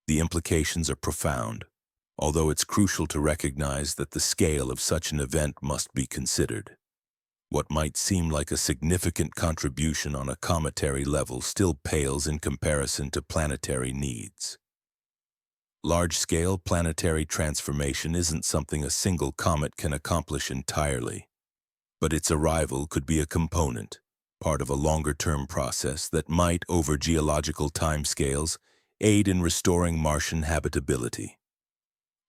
The implications are profound, although it's crucial to recognize that the scale of such an event must be considered. What might seem like a significant contribution on a cometary level still pales in comparison to planetary needs. Large-scale planetary transformation isn't something a single comet can accomplish entirely, but its arrival could be a component, part of a longer-term process that might, over geological timescales, aid in restoring Martian habitability.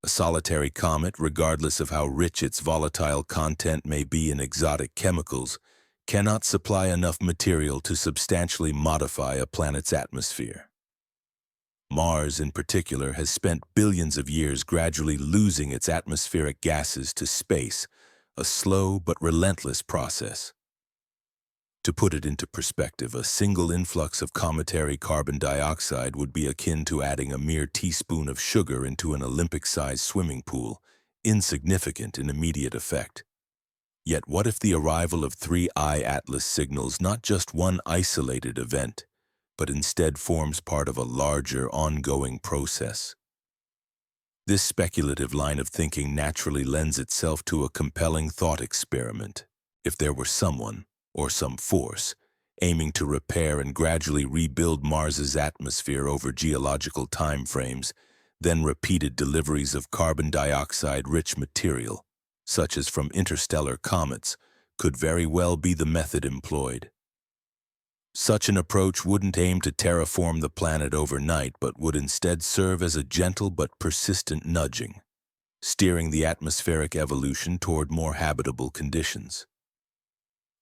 A solitary comet, regardless of how rich its volatile content may be in exotic chemicals, cannot supply enough material to substantially modify a planet's atmosphere. Mars, in particular, has spent billions of years gradually losing its atmospheric gases to space, a slow but relentless process. To put it into perspective, a single influx of cometary carbon dioxide would be akin to adding a mere teaspoon of sugar into an Olympic-sized swimming pool, insignificant in immediate effect. Yet what if the arrival of 3I Atlas signals not just one isolated event, but instead forms part of a larger, ongoing process? This speculative line of thinking naturally lends itself to a compelling thought experiment. If there were someone, or some force, aiming to repair and gradually rebuild Mars's atmosphere over geological timeframes, then repeated deliveries of carbon dioxide-rich material, such as from interstellar comets, could very well be the method employed. Such an approach wouldn't aim to terraform the planet overnight, but would instead serve as a gentle but persistent nudging, steering the atmospheric evolution toward more habitable conditions.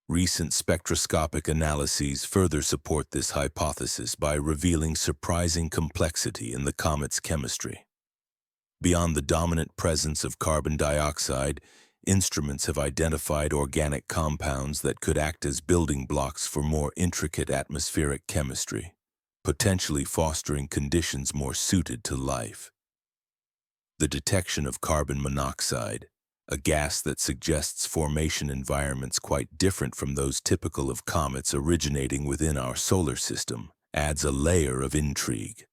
Recent spectroscopic analyses further support this hypothesis by revealing surprising complexity in the comet's chemistry. Beyond the dominant presence of carbon dioxide, instruments have identified organic compounds that could act as building blocks for more intricate atmospheric chemistry, potentially fostering conditions more suited to life. The detection of carbon monoxide, a gas that suggests formation environments quite different from those typical of comets originating within our solar system, adds a layer of intrigue.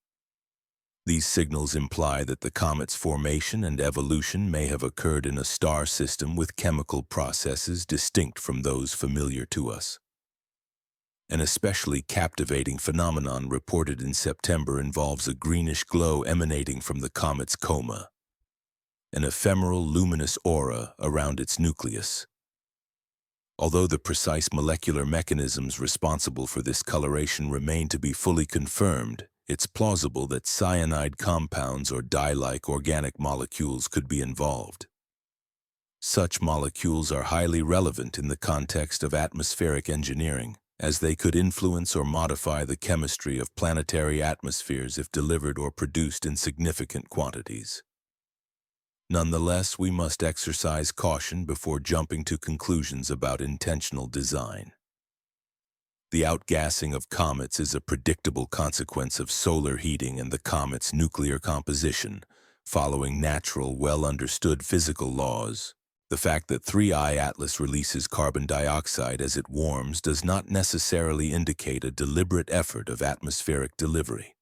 These signals imply that the comet's formation and evolution may have occurred in a star system with chemical processes distinct from those familiar to us. An especially captivating phenomenon reported in September involves a greenish glow emanating from the comet's coma, an ephemeral luminous aura around its nucleus. Although the precise molecular mechanisms responsible for this coloration remain to be fully confirmed, it's plausible that cyanide compounds or dye-like organic molecules could be involved. Such molecules are highly relevant in the context of atmospheric engineering, as they could influence or modify the chemistry of planetary atmospheres if delivered or produced in significant quantities. Nonetheless, we must exercise caution before jumping to conclusions about intentional design. The outgassing of comets is a predictable consequence of solar heating and the comet's nuclear composition, following natural, well-understood physical laws. The fact that 3I Atlas releases carbon dioxide as it warms does not necessarily indicate a deliberate effort of atmospheric delivery.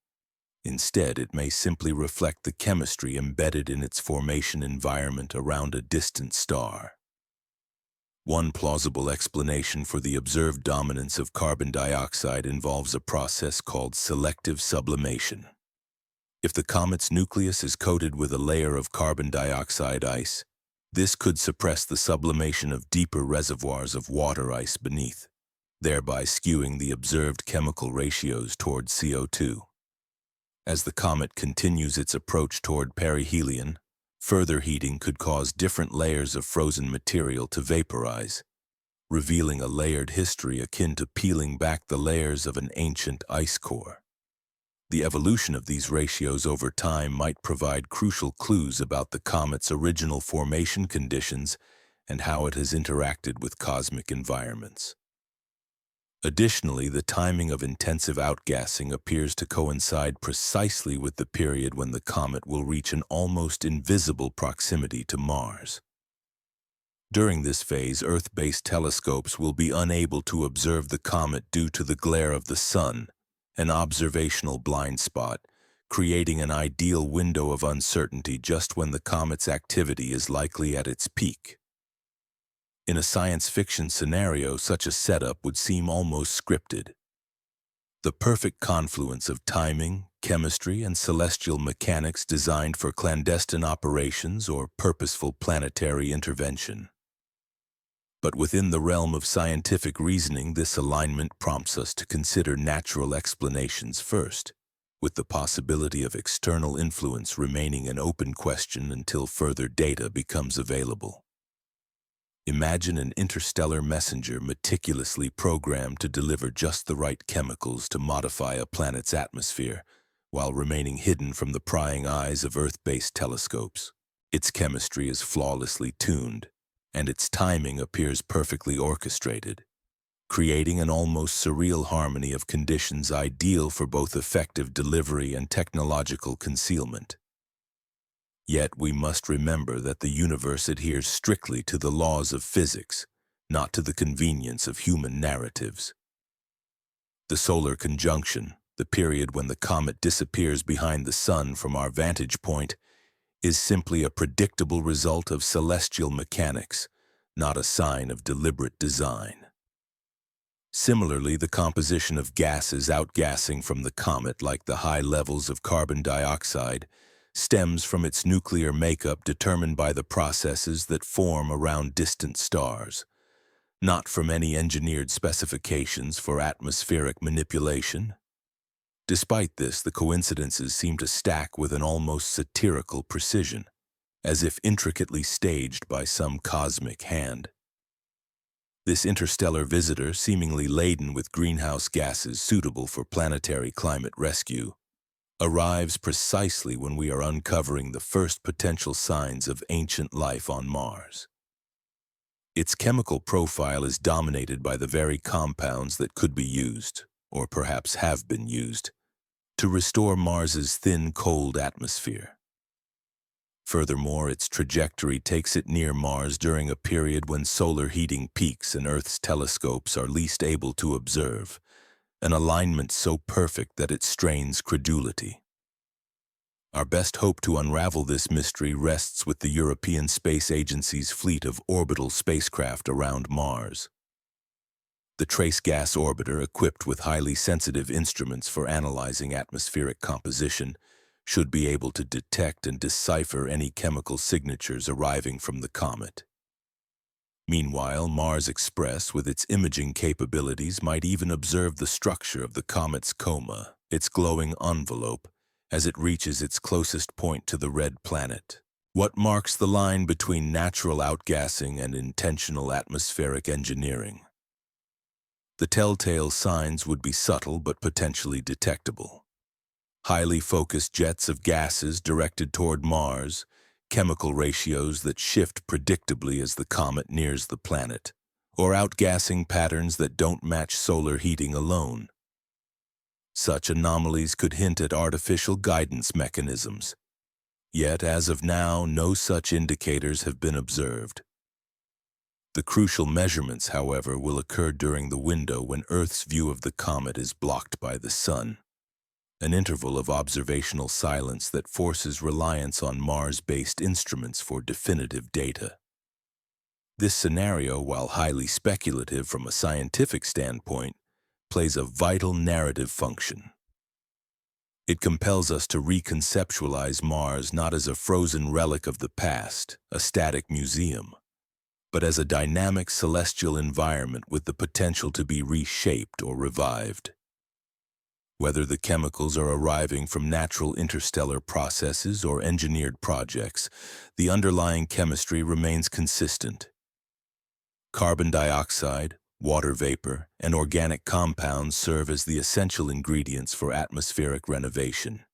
Instead, it may simply reflect the chemistry embedded in its formation environment around a distant star. One plausible explanation for the observed dominance of carbon dioxide involves a process called selective sublimation. If the comet's nucleus is coated with a layer of carbon dioxide ice, this could suppress the sublimation of deeper reservoirs of water ice beneath, thereby skewing the observed chemical ratios toward CO2. As the comet continues its approach toward perihelion, further heating could cause different layers of frozen material to vaporize, revealing a layered history akin to peeling back the layers of an ancient ice core. The evolution of these ratios over time might provide crucial clues about the comet's original formation conditions and how it has interacted with cosmic environments. Additionally, the timing of intensive outgassing appears to coincide precisely with the period when the comet will reach an almost invisible proximity to Mars. During this phase, Earth-based telescopes will be unable to observe the comet due to the glare of the sun, an observational blind spot, creating an ideal window of uncertainty just when the comet's activity is likely at its peak. In a science fiction scenario, such a setup would seem almost scripted. The perfect confluence of timing, chemistry, and celestial mechanics designed for clandestine operations or purposeful planetary intervention. But within the realm of scientific reasoning, this alignment prompts us to consider natural explanations first, with the possibility of external influence remaining an open question until further data becomes available. Imagine an interstellar messenger meticulously programmed to deliver just the right chemicals to modify a planet's atmosphere, while remaining hidden from the prying eyes of Earth-based telescopes. Its chemistry is flawlessly tuned, and its timing appears perfectly orchestrated, creating an almost surreal harmony of conditions ideal for both effective delivery and technological concealment. Yet we must remember that the universe adheres strictly to the laws of physics, not to the convenience of human narratives. The solar conjunction, the period when the comet disappears behind the sun from our vantage point, is simply a predictable result of celestial mechanics, not a sign of deliberate design. Similarly, the composition of gases outgassing from the comet, like the high levels of carbon dioxide, stems from its nuclear makeup determined by the processes that form around distant stars, not from any engineered specifications for atmospheric manipulation. Despite this, the coincidences seem to stack with an almost satirical precision, as if intricately staged by some cosmic hand. This interstellar visitor, seemingly laden with greenhouse gases suitable for planetary climate rescue, arrives precisely when we are uncovering the first potential signs of ancient life on Mars. Its chemical profile is dominated by the very compounds that could be used, or perhaps have been used, to restore Mars's thin, cold atmosphere. Furthermore, its trajectory takes it near Mars during a period when solar heating peaks and Earth's telescopes are least able to observe, an alignment so perfect that it strains credulity. Our best hope to unravel this mystery rests with the European Space Agency's fleet of orbital spacecraft around Mars. The trace gas orbiter, equipped with highly sensitive instruments for analyzing atmospheric composition, should be able to detect and decipher any chemical signatures arriving from the comet. Meanwhile, Mars Express, with its imaging capabilities, might even observe the structure of the comet's coma, its glowing envelope, as it reaches its closest point to the red planet. What marks the line between natural outgassing and intentional atmospheric engineering? The telltale signs would be subtle but potentially detectable. Highly focused jets of gases directed toward Mars, chemical ratios that shift predictably as the comet nears the planet, or outgassing patterns that don't match solar heating alone. Such anomalies could hint at artificial guidance mechanisms. Yet, as of now, no such indicators have been observed. The crucial measurements, however, will occur during the window when Earth's view of the comet is blocked by the sun, an interval of observational silence that forces reliance on Mars-based instruments for definitive data. This scenario, while highly speculative from a scientific standpoint, plays a vital narrative function. It compels us to reconceptualize Mars not as a frozen relic of the past, a static museum, but as a dynamic celestial environment with the potential to be reshaped or revived. Whether the chemicals are arriving from natural interstellar processes or engineered projects, the underlying chemistry remains consistent. Carbon dioxide, Water vapor and organic compounds serve as the essential ingredients for atmospheric renovation.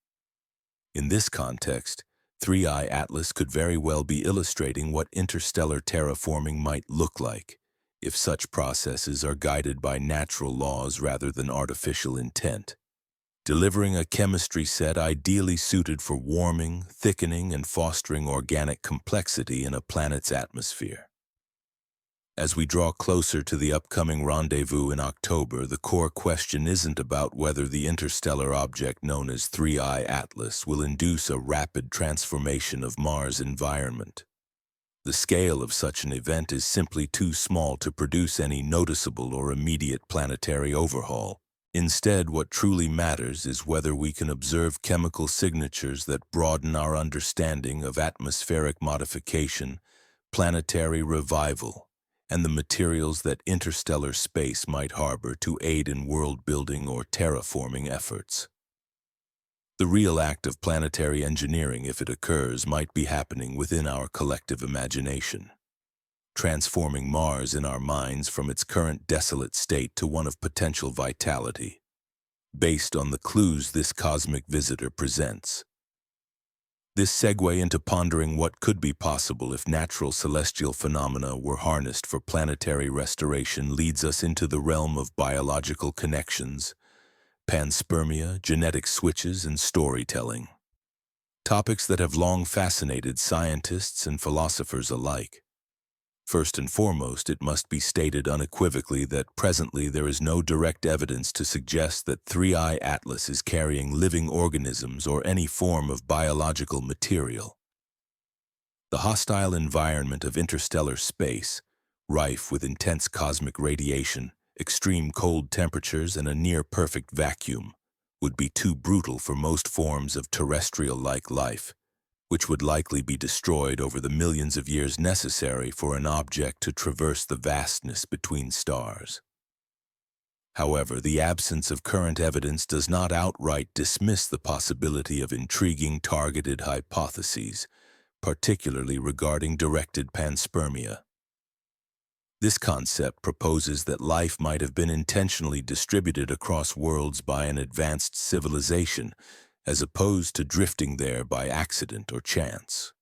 In this context, 3I Atlas could very well be illustrating what interstellar terraforming might look like if such processes are guided by natural laws rather than artificial intent, delivering a chemistry set ideally suited for warming, thickening, and fostering organic complexity in a planet's atmosphere. As we draw closer to the upcoming rendezvous in October, the core question isn't about whether the interstellar object known as 3I Atlas will induce a rapid transformation of Mars' environment. The scale of such an event is simply too small to produce any noticeable or immediate planetary overhaul. Instead, what truly matters is whether we can observe chemical signatures that broaden our understanding of atmospheric modification, planetary revival, and the materials that interstellar space might harbor to aid in world-building or terraforming efforts. The real act of planetary engineering, if it occurs, might be happening within our collective imagination, transforming Mars in our minds from its current desolate state to one of potential vitality, based on the clues this cosmic visitor presents. This segue into pondering what could be possible if natural celestial phenomena were harnessed for planetary restoration leads us into the realm of biological connections, panspermia, genetic switches, and storytelling. Topics that have long fascinated scientists and philosophers alike. First and foremost, it must be stated unequivocally that presently there is no direct evidence to suggest that 3I Atlas is carrying living organisms or any form of biological material. The hostile environment of interstellar space, rife with intense cosmic radiation, extreme cold temperatures, and a near-perfect vacuum, would be too brutal for most forms of terrestrial-like life, which would likely be destroyed over the millions of years necessary for an object to traverse the vastness between stars. However, the absence of current evidence does not outright dismiss the possibility of intriguing targeted hypotheses, particularly regarding directed panspermia. This concept proposes that life might have been intentionally distributed across worlds by an advanced civilization, as opposed to drifting there by accident or chance.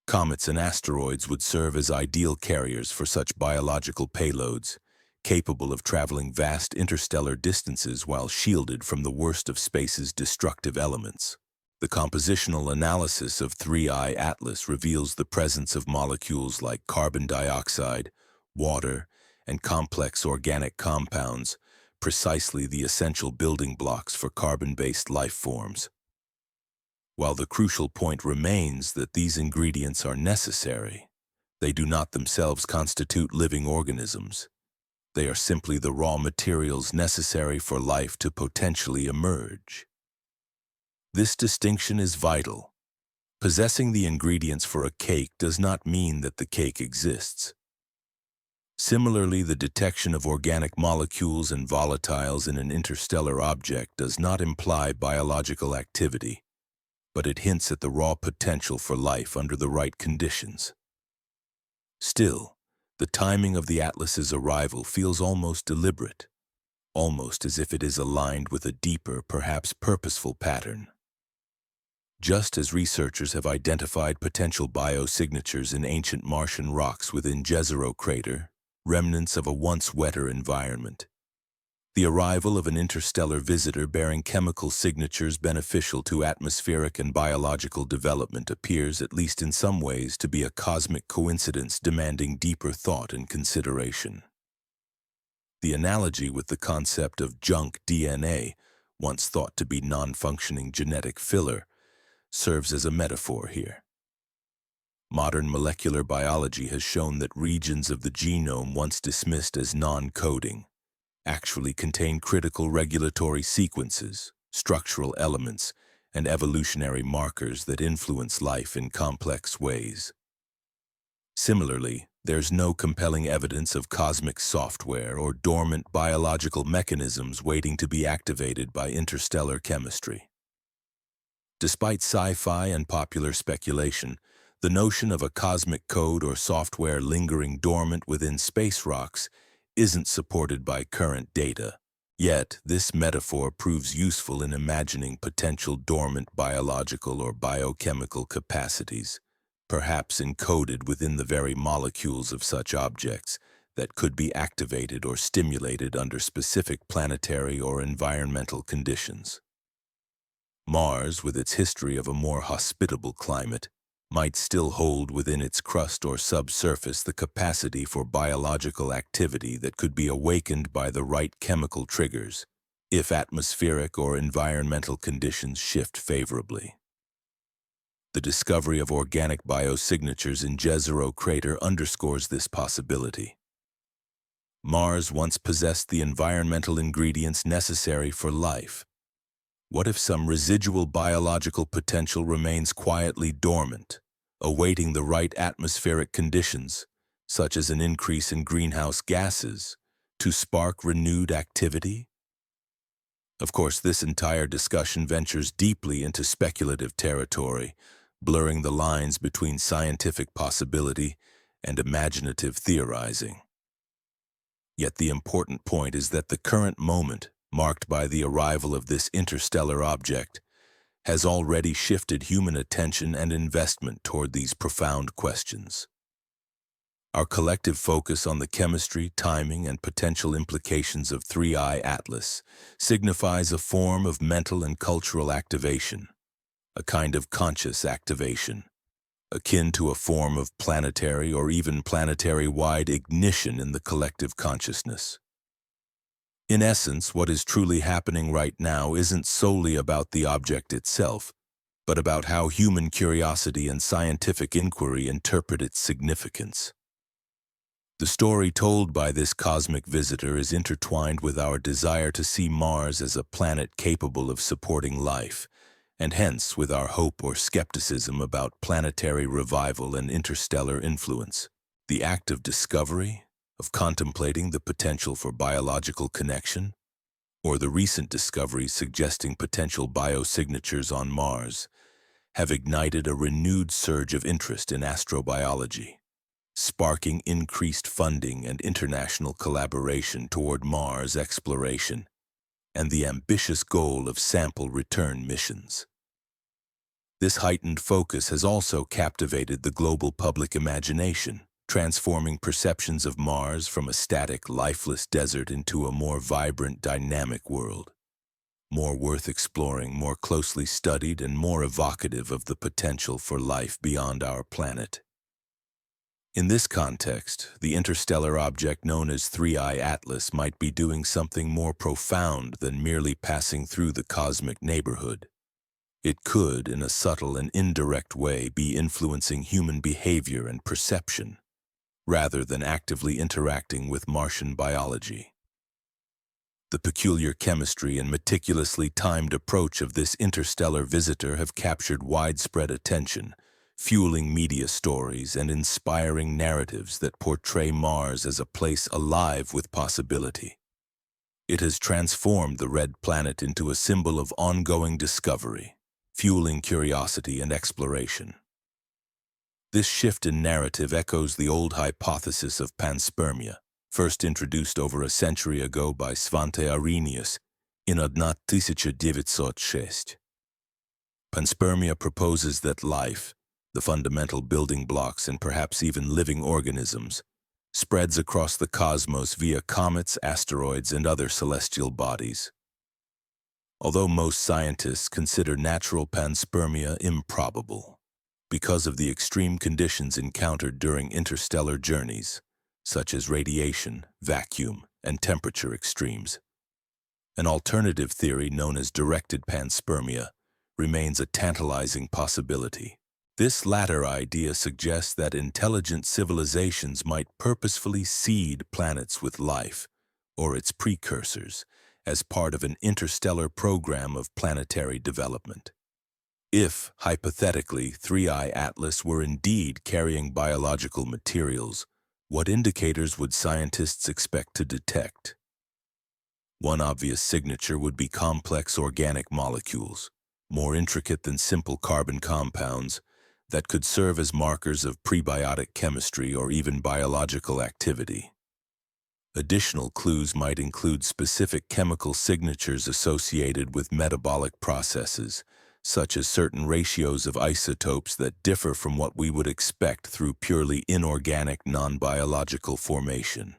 Comets and asteroids would serve as ideal carriers for such biological payloads, capable of traveling vast interstellar distances while shielded from the worst of space's destructive elements. The compositional analysis of 3I Atlas reveals the presence of molecules like carbon dioxide, water, and complex organic compounds, precisely the essential building blocks for carbon-based life forms. While the crucial point remains that these ingredients are necessary, they do not themselves constitute living organisms. They are simply the raw materials necessary for life to potentially emerge. This distinction is vital. Possessing the ingredients for a cake does not mean that the cake exists. Similarly, the detection of organic molecules and volatiles in an interstellar object does not imply biological activity, but it hints at the raw potential for life under the right conditions. Still, the timing of the Atlas's arrival feels almost deliberate, almost as if it is aligned with a deeper, perhaps purposeful pattern. Just as researchers have identified potential biosignatures in ancient Martian rocks within Jezero crater, remnants of a once wetter environment, the arrival of an interstellar visitor bearing chemical signatures beneficial to atmospheric and biological development appears, at least in some ways, to be a cosmic coincidence demanding deeper thought and consideration. The analogy with the concept of junk DNA, once thought to be non-functioning genetic filler, serves as a metaphor here. Modern molecular biology has shown that regions of the genome once dismissed as non-coding actually contain critical regulatory sequences, structural elements, and evolutionary markers that influence life in complex ways. Similarly, there's no compelling evidence of cosmic software or dormant biological mechanisms waiting to be activated by interstellar chemistry. Despite sci-fi and popular speculation, the notion of a cosmic code or software lingering dormant within space rocks isn't supported by current data. Yet, this metaphor proves useful in imagining potential dormant biological or biochemical capacities, perhaps encoded within the very molecules of such objects, that could be activated or stimulated under specific planetary or environmental conditions. Mars, with its history of a more hospitable climate, might still hold within its crust or subsurface the capacity for biological activity that could be awakened by the right chemical triggers, if atmospheric or environmental conditions shift favorably. The discovery of organic biosignatures in Jezero crater underscores this possibility. Mars once possessed the environmental ingredients necessary for life. What if some residual biological potential remains quietly dormant, awaiting the right atmospheric conditions, such as an increase in greenhouse gases, to spark renewed activity? Of course, this entire discussion ventures deeply into speculative territory, blurring the lines between scientific possibility and imaginative theorizing. Yet the important point is that the current moment, marked by the arrival of this interstellar object, has already shifted human attention and investment toward these profound questions. Our collective focus on the chemistry, timing, and potential implications of 3I Atlas signifies a form of mental and cultural activation, a kind of conscious activation, akin to a form of planetary or even planetary-wide ignition in the collective consciousness. In essence, what is truly happening right now isn't solely about the object itself, but about how human curiosity and scientific inquiry interpret its significance. The story told by this cosmic visitor is intertwined with our desire to see Mars as a planet capable of supporting life, and hence with our hope or skepticism about planetary revival and interstellar influence. The act of discovery, of contemplating the potential for biological connection, or the recent discoveries suggesting potential biosignatures on Mars, have ignited a renewed surge of interest in astrobiology, sparking increased funding and international collaboration toward Mars exploration and the ambitious goal of sample return missions. This heightened focus has also captivated the global public imagination, transforming perceptions of Mars from a static, lifeless desert into a more vibrant, dynamic world, more worth exploring, more closely studied, and more evocative of the potential for life beyond our planet. In this context, the interstellar object known as 3I Atlas might be doing something more profound than merely passing through the cosmic neighborhood. It could, in a subtle and indirect way, be influencing human behavior and perception, rather than actively interacting with Martian biology. The peculiar chemistry and meticulously timed approach of this interstellar visitor have captured widespread attention, fueling media stories and inspiring narratives that portray Mars as a place alive with possibility. It has transformed the red planet into a symbol of ongoing discovery, fueling curiosity and exploration. This shift in narrative echoes the old hypothesis of panspermia, first introduced over a century ago by Svante Arrhenius in 1906. Panspermia proposes that life, the fundamental building blocks and perhaps even living organisms, spreads across the cosmos via comets, asteroids, and other celestial bodies. Although most scientists consider natural panspermia improbable, because of the extreme conditions encountered during interstellar journeys, such as radiation, vacuum, and temperature extremes. An alternative theory known as directed panspermia remains a tantalizing possibility. This latter idea suggests that intelligent civilizations might purposefully seed planets with life, or its precursors, as part of an interstellar program of planetary development. If, hypothetically, 3I Atlas were indeed carrying biological materials, what indicators would scientists expect to detect? One obvious signature would be complex organic molecules, more intricate than simple carbon compounds, that could serve as markers of prebiotic chemistry or even biological activity. Additional clues might include specific chemical signatures associated with metabolic processes, such as certain ratios of isotopes that differ from what we would expect through purely inorganic, non-biological formation.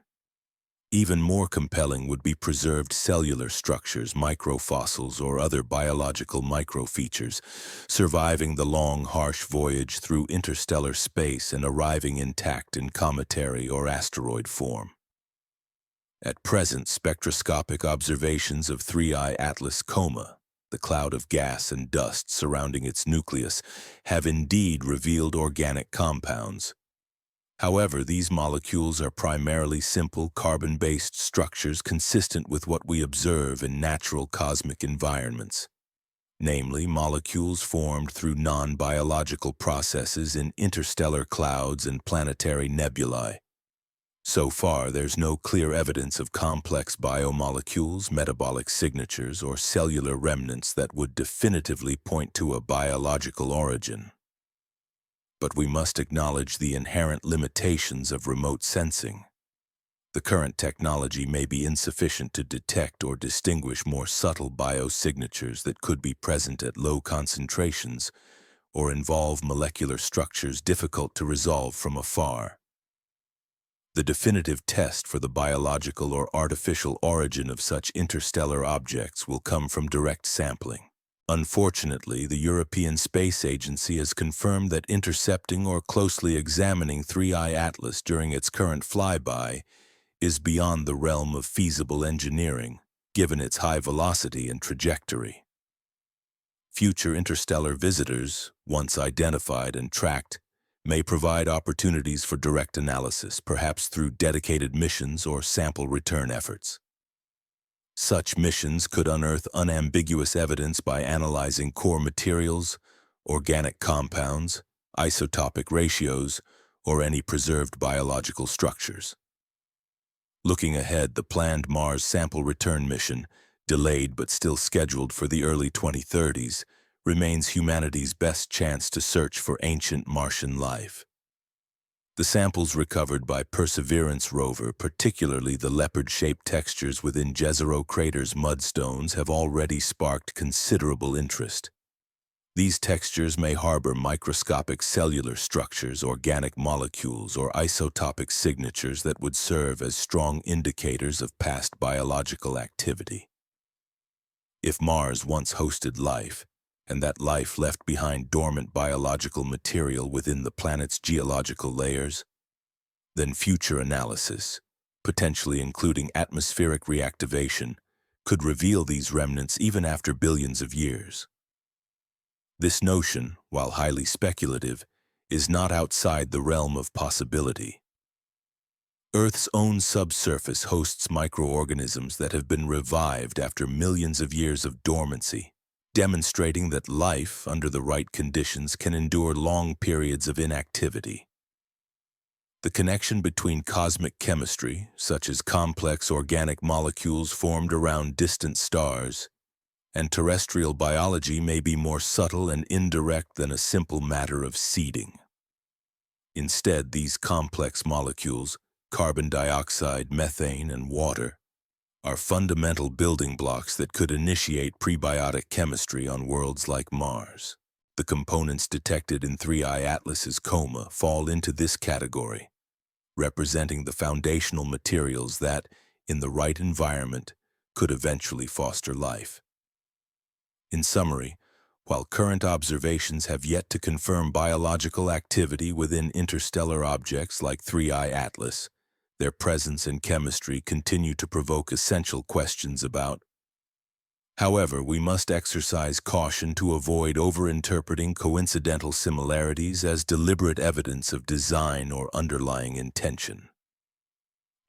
Even more compelling would be preserved cellular structures, microfossils, or other biological microfeatures, surviving the long, harsh voyage through interstellar space and arriving intact in cometary or asteroid form. At present, spectroscopic observations of 3I Atlas coma, the cloud of gas and dust surrounding its nucleus, have indeed revealed organic compounds. However, these molecules are primarily simple carbon-based structures consistent with what we observe in natural cosmic environments, namely molecules formed through non-biological processes in interstellar clouds and planetary nebulae. So far, there's no clear evidence of complex biomolecules, metabolic signatures, or cellular remnants that would definitively point to a biological origin. But we must acknowledge the inherent limitations of remote sensing. The current technology may be insufficient to detect or distinguish more subtle biosignatures that could be present at low concentrations or involve molecular structures difficult to resolve from afar. The definitive test for the biological or artificial origin of such interstellar objects will come from direct sampling. Unfortunately, the European Space Agency has confirmed that intercepting or closely examining 3I Atlas during its current flyby is beyond the realm of feasible engineering, given its high velocity and trajectory. Future interstellar visitors, once identified and tracked, may provide opportunities for direct analysis, perhaps through dedicated missions or sample return efforts. Such missions could unearth unambiguous evidence by analyzing core materials, organic compounds, isotopic ratios, or any preserved biological structures. Looking ahead, the planned Mars sample return mission, delayed but still scheduled for the early 2030s, remains humanity's best chance to search for ancient Martian life. The samples recovered by Perseverance rover, particularly the leopard-shaped textures within Jezero crater's mudstones, have already sparked considerable interest. These textures may harbor microscopic cellular structures, organic molecules, or isotopic signatures that would serve as strong indicators of past biological activity. If Mars once hosted life, and that life left behind dormant biological material within the planet's geological layers, then future analysis, potentially including atmospheric reactivation, could reveal these remnants even after billions of years. This notion, while highly speculative, is not outside the realm of possibility. Earth's own subsurface hosts microorganisms that have been revived after millions of years of dormancy, demonstrating that life, under the right conditions, can endure long periods of inactivity. The connection between cosmic chemistry, such as complex organic molecules formed around distant stars, and terrestrial biology may be more subtle and indirect than a simple matter of seeding. Instead, these complex molecules, carbon dioxide, methane, and water, are fundamental building blocks that could initiate prebiotic chemistry on worlds like Mars. The components detected in 3I Atlas's coma fall into this category, representing the foundational materials that, in the right environment, could eventually foster life. In summary, while current observations have yet to confirm biological activity within interstellar objects like 3I Atlas, their presence and chemistry continue to provoke essential questions about. However, we must exercise caution to avoid overinterpreting coincidental similarities as deliberate evidence of design or underlying intention.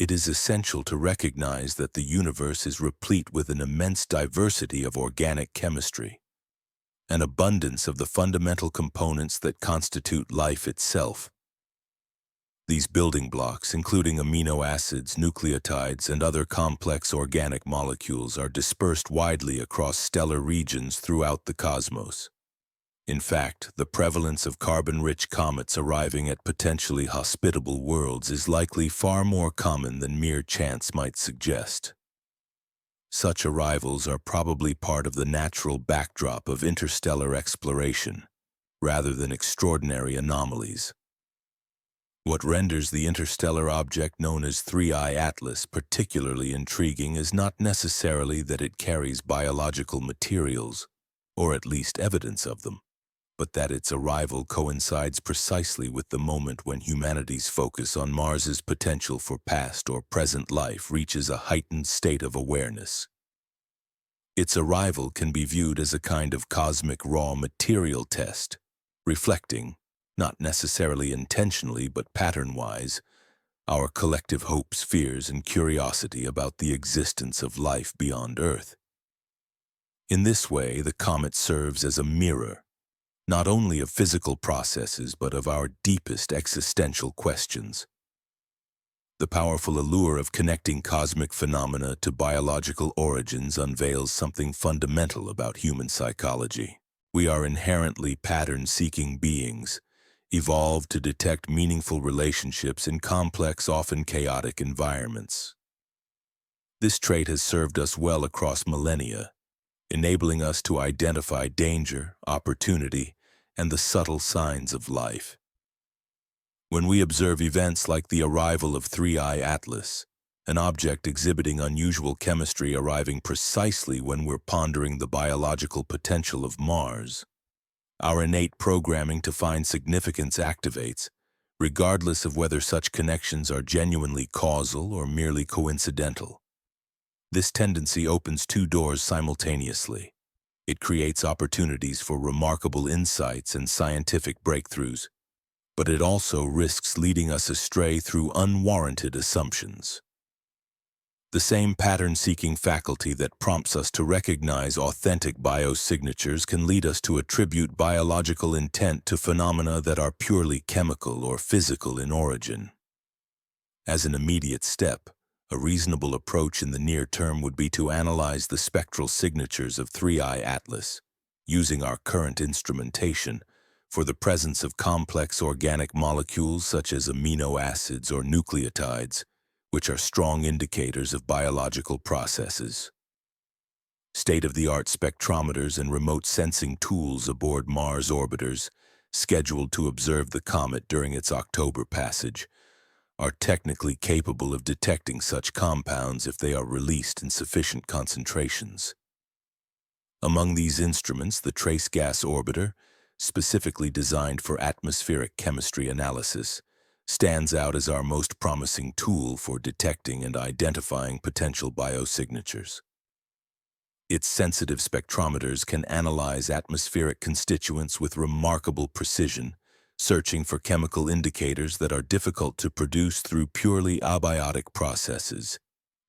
It is essential to recognize that the universe is replete with an immense diversity of organic chemistry, an abundance of the fundamental components that constitute life itself. These building blocks, including amino acids, nucleotides, and other complex organic molecules, are dispersed widely across stellar regions throughout the cosmos. In fact, the prevalence of carbon-rich comets arriving at potentially hospitable worlds is likely far more common than mere chance might suggest. Such arrivals are probably part of the natural backdrop of interstellar exploration, rather than extraordinary anomalies. What renders the interstellar object known as 3I Atlas particularly intriguing is not necessarily that it carries biological materials, or at least evidence of them, but that its arrival coincides precisely with the moment when humanity's focus on Mars's potential for past or present life reaches a heightened state of awareness. Its arrival can be viewed as a kind of cosmic raw material test, reflecting, not necessarily intentionally but pattern-wise, our collective hopes, fears, and curiosity about the existence of life beyond Earth. In this way, the comet serves as a mirror, not only of physical processes but of our deepest existential questions. The powerful allure of connecting cosmic phenomena to biological origins unveils something fundamental about human psychology. We are inherently pattern-seeking beings, evolved to detect meaningful relationships in complex, often chaotic environments. This trait has served us well across millennia, enabling us to identify danger, opportunity, and the subtle signs of life. When we observe events like the arrival of 3I Atlas, an object exhibiting unusual chemistry arriving precisely when we're pondering the biological potential of Mars, our innate programming to find significance activates, regardless of whether such connections are genuinely causal or merely coincidental. This tendency opens two doors simultaneously. It creates opportunities for remarkable insights and scientific breakthroughs, but it also risks leading us astray through unwarranted assumptions. The same pattern-seeking faculty that prompts us to recognize authentic biosignatures can lead us to attribute biological intent to phenomena that are purely chemical or physical in origin. As an immediate step, a reasonable approach in the near term would be to analyze the spectral signatures of 3I Atlas, using our current instrumentation, for the presence of complex organic molecules such as amino acids or nucleotides, which are strong indicators of biological processes. State-of-the-art spectrometers and remote sensing tools aboard Mars orbiters, scheduled to observe the comet during its October passage, are technically capable of detecting such compounds if they are released in sufficient concentrations. Among these instruments, the trace gas orbiter, specifically designed for atmospheric chemistry analysis, stands out as our most promising tool for detecting and identifying potential biosignatures. Its sensitive spectrometers can analyze atmospheric constituents with remarkable precision, searching for chemical indicators that are difficult to produce through purely abiotic processes,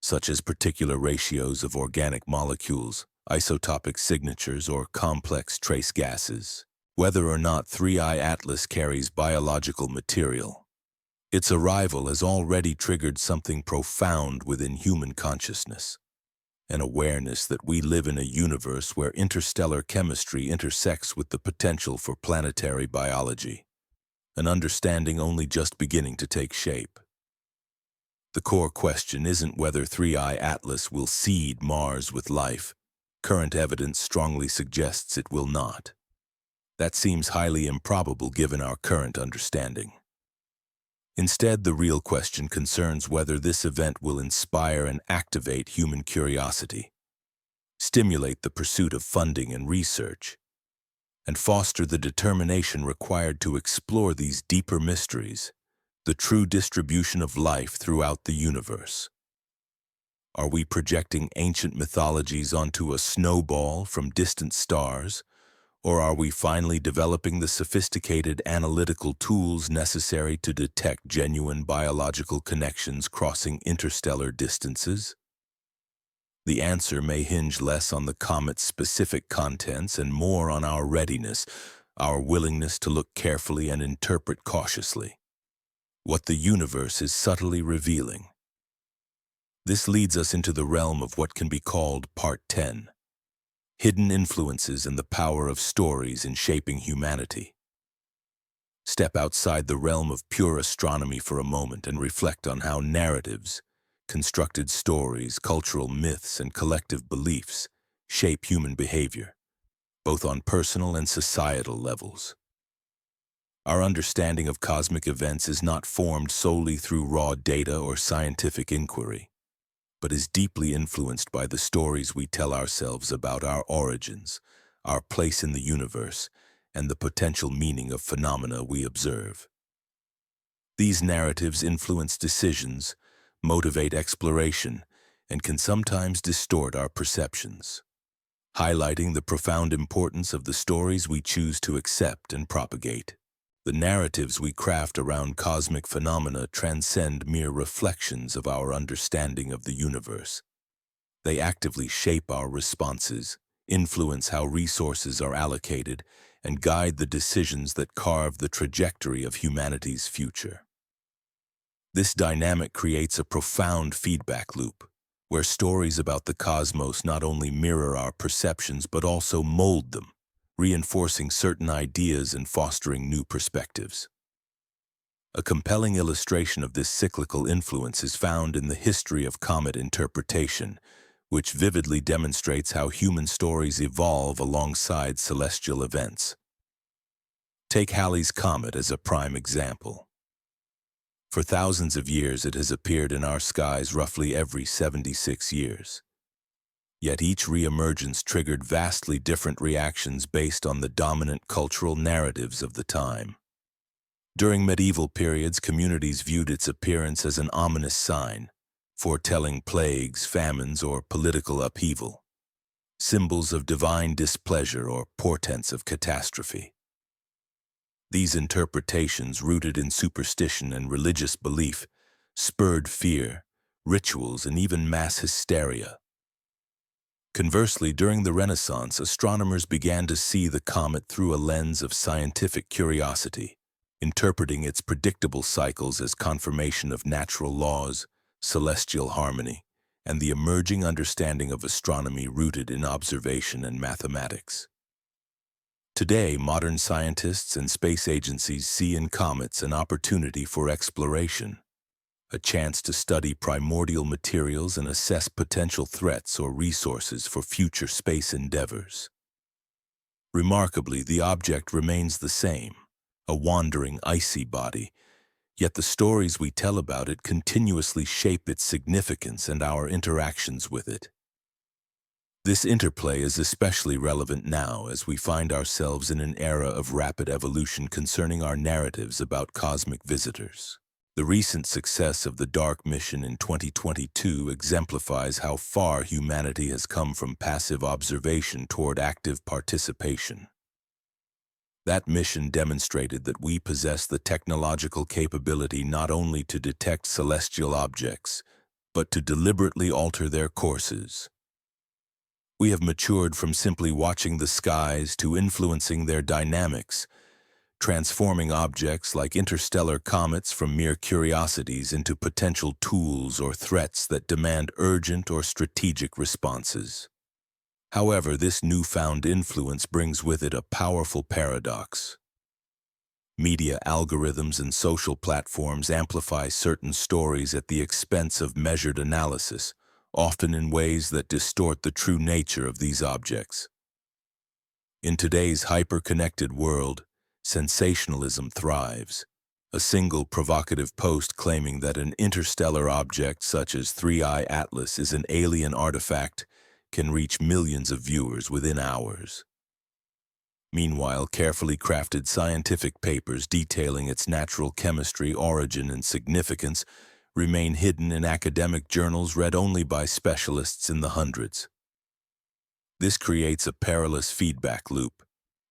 such as particular ratios of organic molecules, isotopic signatures, or complex trace gases. Whether or not 3I Atlas carries biological material, its arrival has already triggered something profound within human consciousness, an awareness that we live in a universe where interstellar chemistry intersects with the potential for planetary biology, an understanding only just beginning to take shape. The core question isn't whether 3I Atlas will seed Mars with life. Current evidence strongly suggests it will not. That seems highly improbable given our current understanding. Instead, the real question concerns whether this event will inspire and activate human curiosity, stimulate the pursuit of funding and research, and foster the determination required to explore these deeper mysteries, the true distribution of life throughout the universe. Are we projecting ancient mythologies onto a snowball from distant stars, or are we finally developing the sophisticated analytical tools necessary to detect genuine biological connections crossing interstellar distances? The answer may hinge less on the comet's specific contents and more on our readiness, our willingness to look carefully and interpret cautiously what the universe is subtly revealing. This leads us into the realm of what can be called Part 10, hidden influences and the power of stories in shaping humanity. Step outside the realm of pure astronomy for a moment and reflect on how narratives, constructed stories, cultural myths, and collective beliefs shape human behavior, both on personal and societal levels. Our understanding of cosmic events is not formed solely through raw data or scientific inquiry, but is deeply influenced by the stories we tell ourselves about our origins, our place in the universe, and the potential meaning of phenomena we observe. These narratives influence decisions, motivate exploration, and can sometimes distort our perceptions, highlighting the profound importance of the stories we choose to accept and propagate. The narratives we craft around cosmic phenomena transcend mere reflections of our understanding of the universe. They actively shape our responses, influence how resources are allocated, and guide the decisions that carve the trajectory of humanity's future. This dynamic creates a profound feedback loop, where stories about the cosmos not only mirror our perceptions but also mold them, reinforcing certain ideas and fostering new perspectives. A compelling illustration of this cyclical influence is found in the history of comet interpretation, which vividly demonstrates how human stories evolve alongside celestial events. Take Halley's Comet as a prime example. For thousands of years, it has appeared in our skies roughly every 76 years. Yet each reemergence triggered vastly different reactions based on the dominant cultural narratives of the time. During medieval periods, communities viewed its appearance as an ominous sign, foretelling plagues, famines, or political upheaval, symbols of divine displeasure or portents of catastrophe. These interpretations, rooted in superstition and religious belief, spurred fear, rituals, and even mass hysteria. Conversely, during the Renaissance, astronomers began to see the comet through a lens of scientific curiosity, interpreting its predictable cycles as confirmation of natural laws, celestial harmony, and the emerging understanding of astronomy rooted in observation and mathematics. Today, modern scientists and space agencies see in comets an opportunity for exploration, a chance to study primordial materials and assess potential threats or resources for future space endeavors. Remarkably, the object remains the same, a wandering icy body, yet the stories we tell about it continuously shape its significance and our interactions with it. This interplay is especially relevant now as we find ourselves in an era of rapid evolution concerning our narratives about cosmic visitors. The recent success of the DARK mission in 2022 exemplifies how far humanity has come from passive observation toward active participation. That mission demonstrated that we possess the technological capability not only to detect celestial objects, but to deliberately alter their courses. We have matured from simply watching the skies to influencing their dynamics, transforming objects like interstellar comets from mere curiosities into potential tools or threats that demand urgent or strategic responses. However, this newfound influence brings with it a powerful paradox. Media algorithms and social platforms amplify certain stories at the expense of measured analysis, often in ways that distort the true nature of these objects. In today's hyper-connected world, sensationalism thrives. A single provocative post claiming that an interstellar object such as 3I Atlas is an alien artifact can reach millions of viewers within hours. Meanwhile, carefully crafted scientific papers detailing its natural chemistry, origin, and significance remain hidden in academic journals read only by specialists in the hundreds. This creates a perilous feedback loop.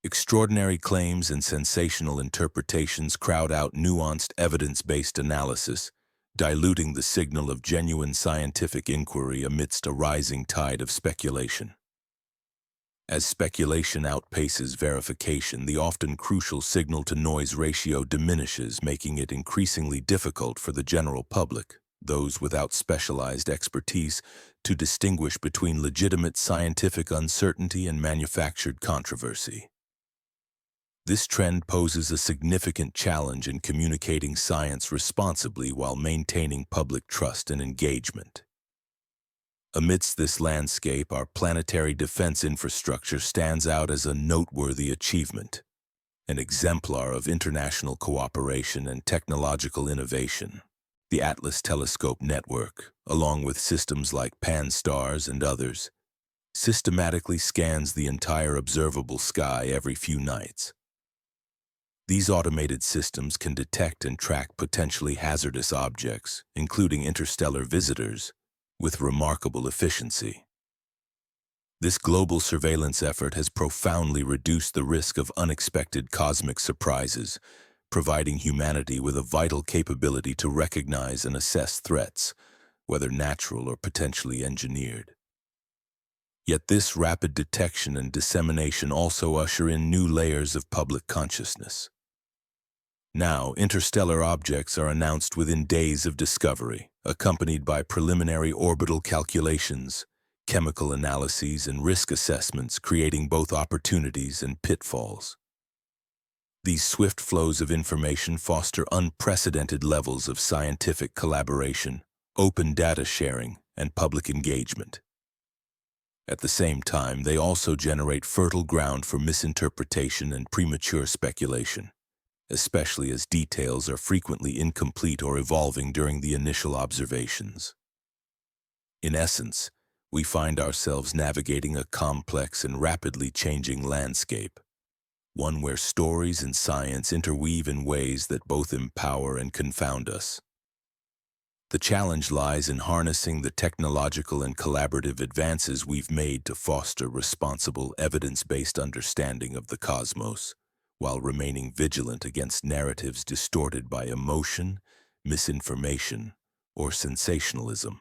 Extraordinary claims and sensational interpretations crowd out nuanced evidence-based analysis, diluting the signal of genuine scientific inquiry amidst a rising tide of speculation. As speculation outpaces verification, the often crucial signal-to-noise ratio diminishes, making it increasingly difficult for the general public those without specialized expertise, to distinguish between legitimate scientific uncertainty and manufactured controversy. This trend poses a significant challenge in communicating science responsibly while maintaining public trust and engagement. Amidst this landscape, our planetary defense infrastructure stands out as a noteworthy achievement, an exemplar of international cooperation and technological innovation. The Atlas Telescope Network, along with systems like Pan-STARRS and others, systematically scans the entire observable sky every few nights. These automated systems can detect and track potentially hazardous objects, including interstellar visitors, with remarkable efficiency. This global surveillance effort has profoundly reduced the risk of unexpected cosmic surprises, providing humanity with a vital capability to recognize and assess threats, whether natural or potentially engineered. Yet this rapid detection and dissemination also usher in new layers of public consciousness. Now, interstellar objects are announced within days of discovery, accompanied by preliminary orbital calculations, chemical analyses, and risk assessments, creating both opportunities and pitfalls. These swift flows of information foster unprecedented levels of scientific collaboration, open data sharing, and public engagement. At the same time, they also generate fertile ground for misinterpretation and premature speculation, especially as details are frequently incomplete or evolving during the initial observations. In essence, we find ourselves navigating a complex and rapidly changing landscape, one where stories and science interweave in ways that both empower and confound us. The challenge lies in harnessing the technological and collaborative advances we've made to foster responsible, evidence-based understanding of the cosmos, while remaining vigilant against narratives distorted by emotion, misinformation, or sensationalism.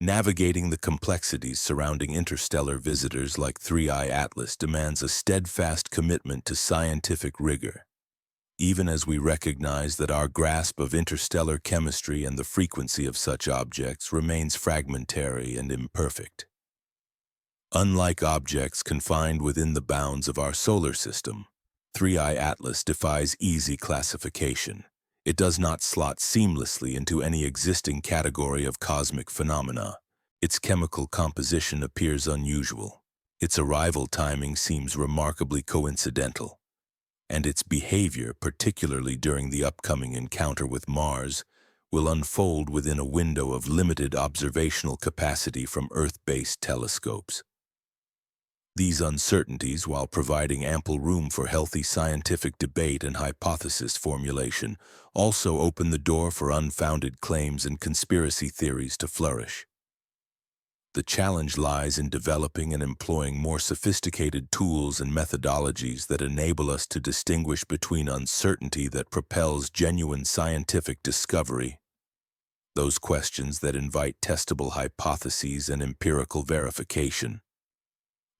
Navigating the complexities surrounding interstellar visitors like 3I Atlas demands a steadfast commitment to scientific rigor, even as we recognize that our grasp of interstellar chemistry and the frequency of such objects remains fragmentary and imperfect. Unlike objects confined within the bounds of our solar system, 3I Atlas defies easy classification. It does not slot seamlessly into any existing category of cosmic phenomena. Its chemical composition appears unusual. Its arrival timing seems remarkably coincidental, and its behavior, particularly during the upcoming encounter with Mars, will unfold within a window of limited observational capacity from Earth-based telescopes. These uncertainties, while providing ample room for healthy scientific debate and hypothesis formulation, also open the door for unfounded claims and conspiracy theories to flourish. The challenge lies in developing and employing more sophisticated tools and methodologies that enable us to distinguish between uncertainty that propels genuine scientific discovery, those questions that invite testable hypotheses and empirical verification,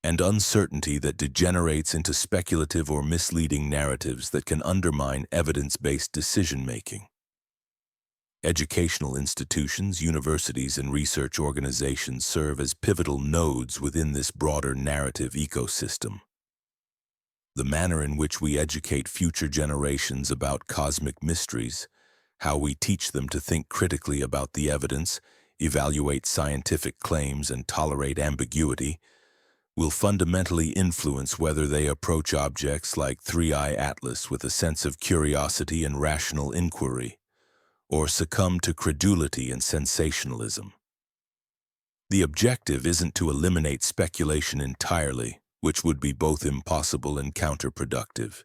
and uncertainty that degenerates into speculative or misleading narratives that can undermine evidence-based decision-making. Educational institutions, universities, and research organizations serve as pivotal nodes within this broader narrative ecosystem. The manner in which we educate future generations about cosmic mysteries, how we teach them to think critically about the evidence, evaluate scientific claims, and tolerate ambiguity, will fundamentally influence whether they approach objects like 3I Atlas with a sense of curiosity and rational inquiry, or succumb to credulity and sensationalism. The objective isn't to eliminate speculation entirely, which would be both impossible and counterproductive.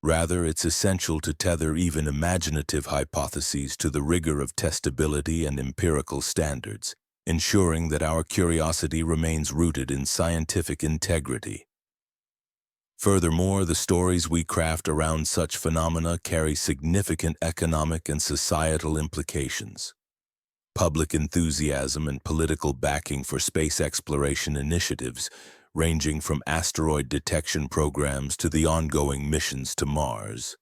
Rather, it's essential to tether even imaginative hypotheses to the rigor of testability and empirical standards, ensuring that our curiosity remains rooted in scientific integrity. Furthermore, the stories we craft around such phenomena carry significant economic and societal implications. Public enthusiasm and political backing for space exploration initiatives, ranging from asteroid detection programs to the ongoing missions to Mars,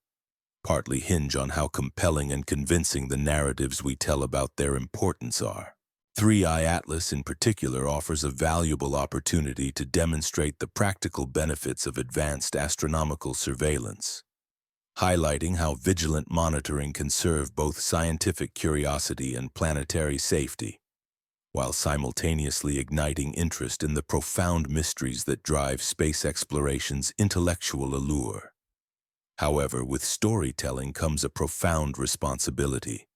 partly hinge on how compelling and convincing the narratives we tell about their importance are. 3i Atlas in particular offers a valuable opportunity to demonstrate the practical benefits of advanced astronomical surveillance, highlighting how vigilant monitoring can serve both scientific curiosity and planetary safety, while simultaneously igniting interest in the profound mysteries that drive space exploration's intellectual allure. However, with storytelling comes a profound responsibility.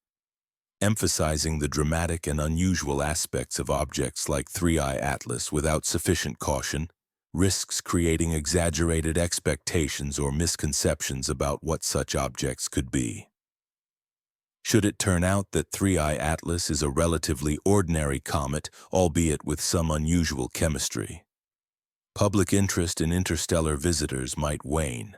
Emphasizing the dramatic and unusual aspects of objects like 3i Atlas without sufficient caution risks creating exaggerated expectations or misconceptions about what such objects could be. Should it turn out that 3i Atlas is a relatively ordinary comet, albeit with some unusual chemistry, public interest in interstellar visitors might wane,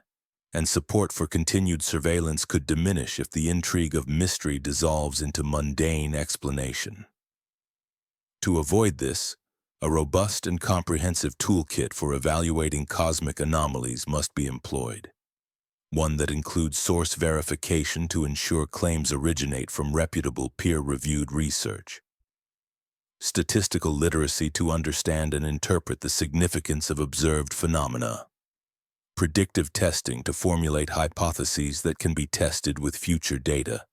and support for continued surveillance could diminish if the intrigue of mystery dissolves into mundane explanation. To avoid this, a robust and comprehensive toolkit for evaluating cosmic anomalies must be employed, one that includes source verification to ensure claims originate from reputable peer-reviewed research, statistical literacy to understand and interpret the significance of observed phenomena, predictive testing to formulate hypotheses that can be tested with future data,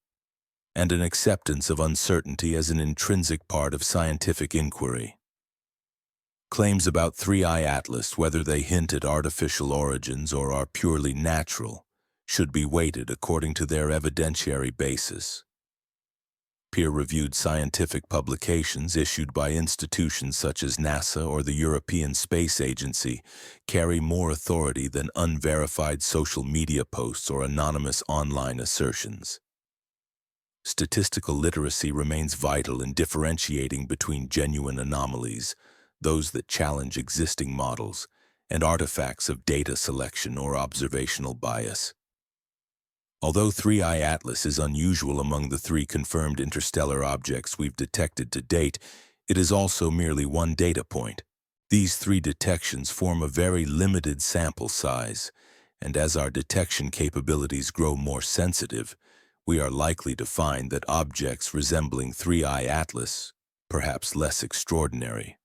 and an acceptance of uncertainty as an intrinsic part of scientific inquiry. Claims about 3i Atlas, whether they hint at artificial origins or are purely natural, should be weighted according to their evidentiary basis. Peer-reviewed scientific publications issued by institutions such as NASA or the European Space Agency carry more authority than unverified social media posts or anonymous online assertions. Statistical literacy remains vital in differentiating between genuine anomalies, those that challenge existing models, and artifacts of data selection or observational bias. Although 3i Atlas is unusual among the 3 confirmed interstellar objects we've detected to date, it is also merely one data point. These 3 detections form a very limited sample size, and as our detection capabilities grow more sensitive, we are likely to find that objects resembling 3i Atlas, perhaps less extraordinary,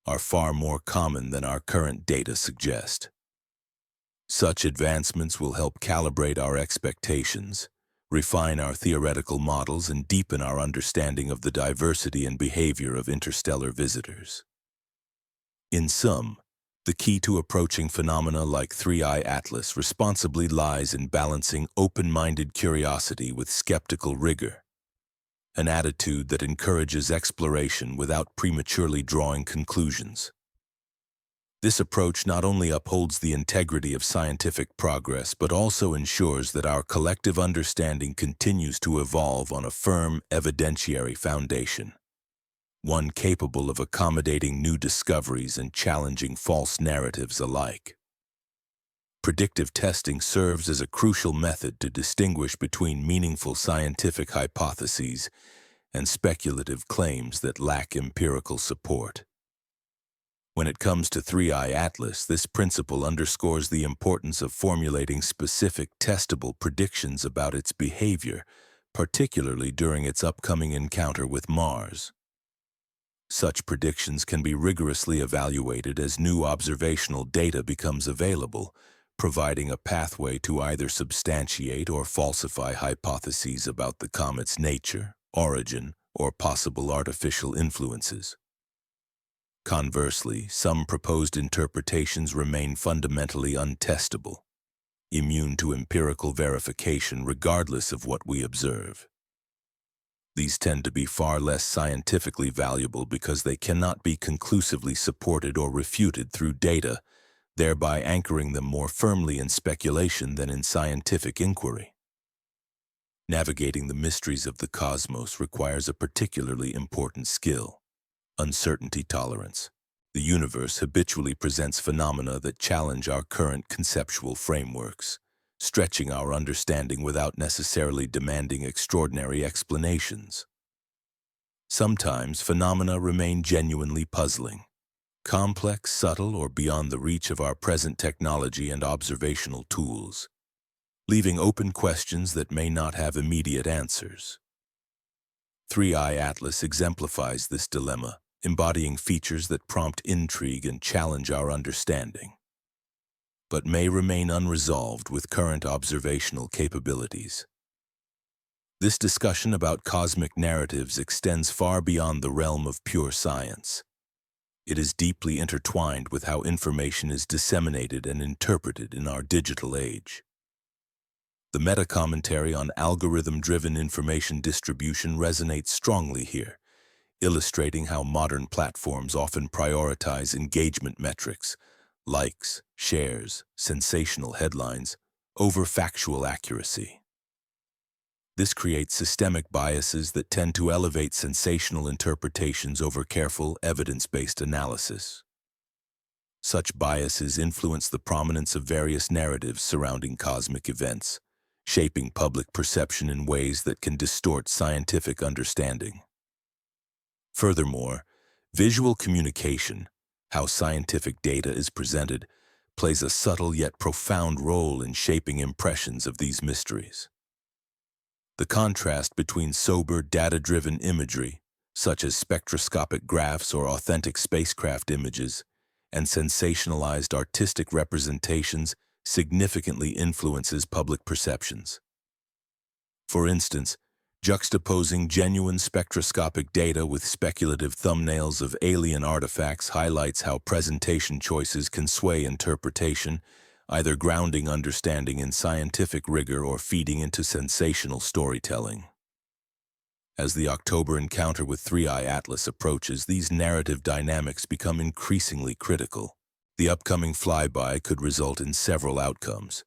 are far more common than our current data suggest. Such advancements will help calibrate our expectations, refine our theoretical models, and deepen our understanding of the diversity and behavior of interstellar visitors. In sum, the key to approaching phenomena like 3i Atlas responsibly lies in balancing open-minded curiosity with skeptical rigor, an attitude that encourages exploration without prematurely drawing conclusions. This approach not only upholds the integrity of scientific progress, but also ensures that our collective understanding continues to evolve on a firm evidentiary foundation, one capable of accommodating new discoveries and challenging false narratives alike. Predictive testing serves as a crucial method to distinguish between meaningful scientific hypotheses and speculative claims that lack empirical support. When it comes to 3i Atlas, this principle underscores the importance of formulating specific, testable predictions about its behavior, particularly during its upcoming encounter with Mars. Such predictions can be rigorously evaluated as new observational data becomes available, providing a pathway to either substantiate or falsify hypotheses about the comet's nature, origin, or possible artificial influences. Conversely, some proposed interpretations remain fundamentally untestable, immune to empirical verification regardless of what we observe. These tend to be far less scientifically valuable because they cannot be conclusively supported or refuted through data, thereby anchoring them more firmly in speculation than in scientific inquiry. Navigating the mysteries of the cosmos requires a particularly important skill: uncertainty tolerance. The universe habitually presents phenomena that challenge our current conceptual frameworks, stretching our understanding without necessarily demanding extraordinary explanations. Sometimes phenomena remain genuinely puzzling, complex, subtle, or beyond the reach of our present technology and observational tools. leaving open questions that may not have immediate answers. 3i Atlas exemplifies this dilemma, embodying features that prompt intrigue and challenge our understanding, but may remain unresolved with current observational capabilities. This discussion about cosmic narratives extends far beyond the realm of pure science. It is deeply intertwined with how information is disseminated and interpreted in our digital age. The meta-commentary on algorithm-driven information distribution resonates strongly here, illustrating how modern platforms often prioritize engagement metrics, likes, shares, sensational headlines, over factual accuracy. This creates systemic biases that tend to elevate sensational interpretations over careful, evidence-based analysis. Such biases influence the prominence of various narratives surrounding cosmic events, shaping public perception in ways that can distort scientific understanding. Furthermore, visual communication, how scientific data is presented, plays a subtle yet profound role in shaping impressions of these mysteries. The contrast between sober, data-driven imagery, such as spectroscopic graphs or authentic spacecraft images, and sensationalized artistic representations significantly influences public perceptions. For instance, juxtaposing genuine spectroscopic data with speculative thumbnails of alien artifacts highlights how presentation choices can sway interpretation, either grounding understanding in scientific rigor or feeding into sensational storytelling. As the October encounter with 3i Atlas approaches, these narrative dynamics become increasingly critical. The upcoming flyby could result in several outcomes.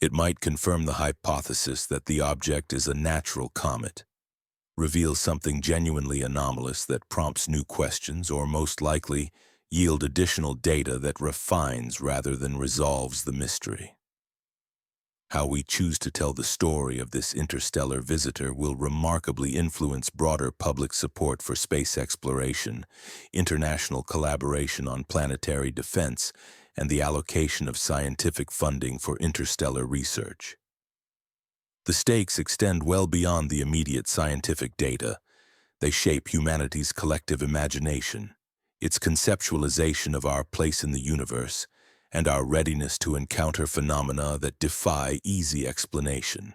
It might confirm the hypothesis that the object is a natural comet, reveal something genuinely anomalous that prompts new questions, or most likely, yield additional data that refines rather than resolves the mystery. How we choose to tell the story of this interstellar visitor will remarkably influence broader public support for space exploration, international collaboration on planetary defense, and the allocation of scientific funding for interstellar research. The stakes extend well beyond the immediate scientific data. They shape humanity's collective imagination, its conceptualization of our place in the universe, and our readiness to encounter phenomena that defy easy explanation.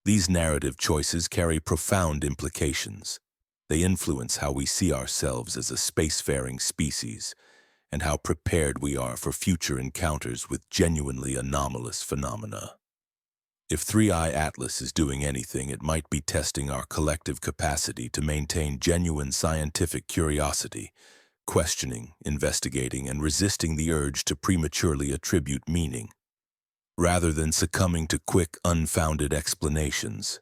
These narrative choices carry profound implications. They influence how we see ourselves as a spacefaring species, and how prepared we are for future encounters with genuinely anomalous phenomena. If 3i Atlas is doing anything, it might be testing our collective capacity to maintain genuine scientific curiosity, questioning, investigating, and resisting the urge to prematurely attribute meaning, rather than succumbing to quick, unfounded explanations.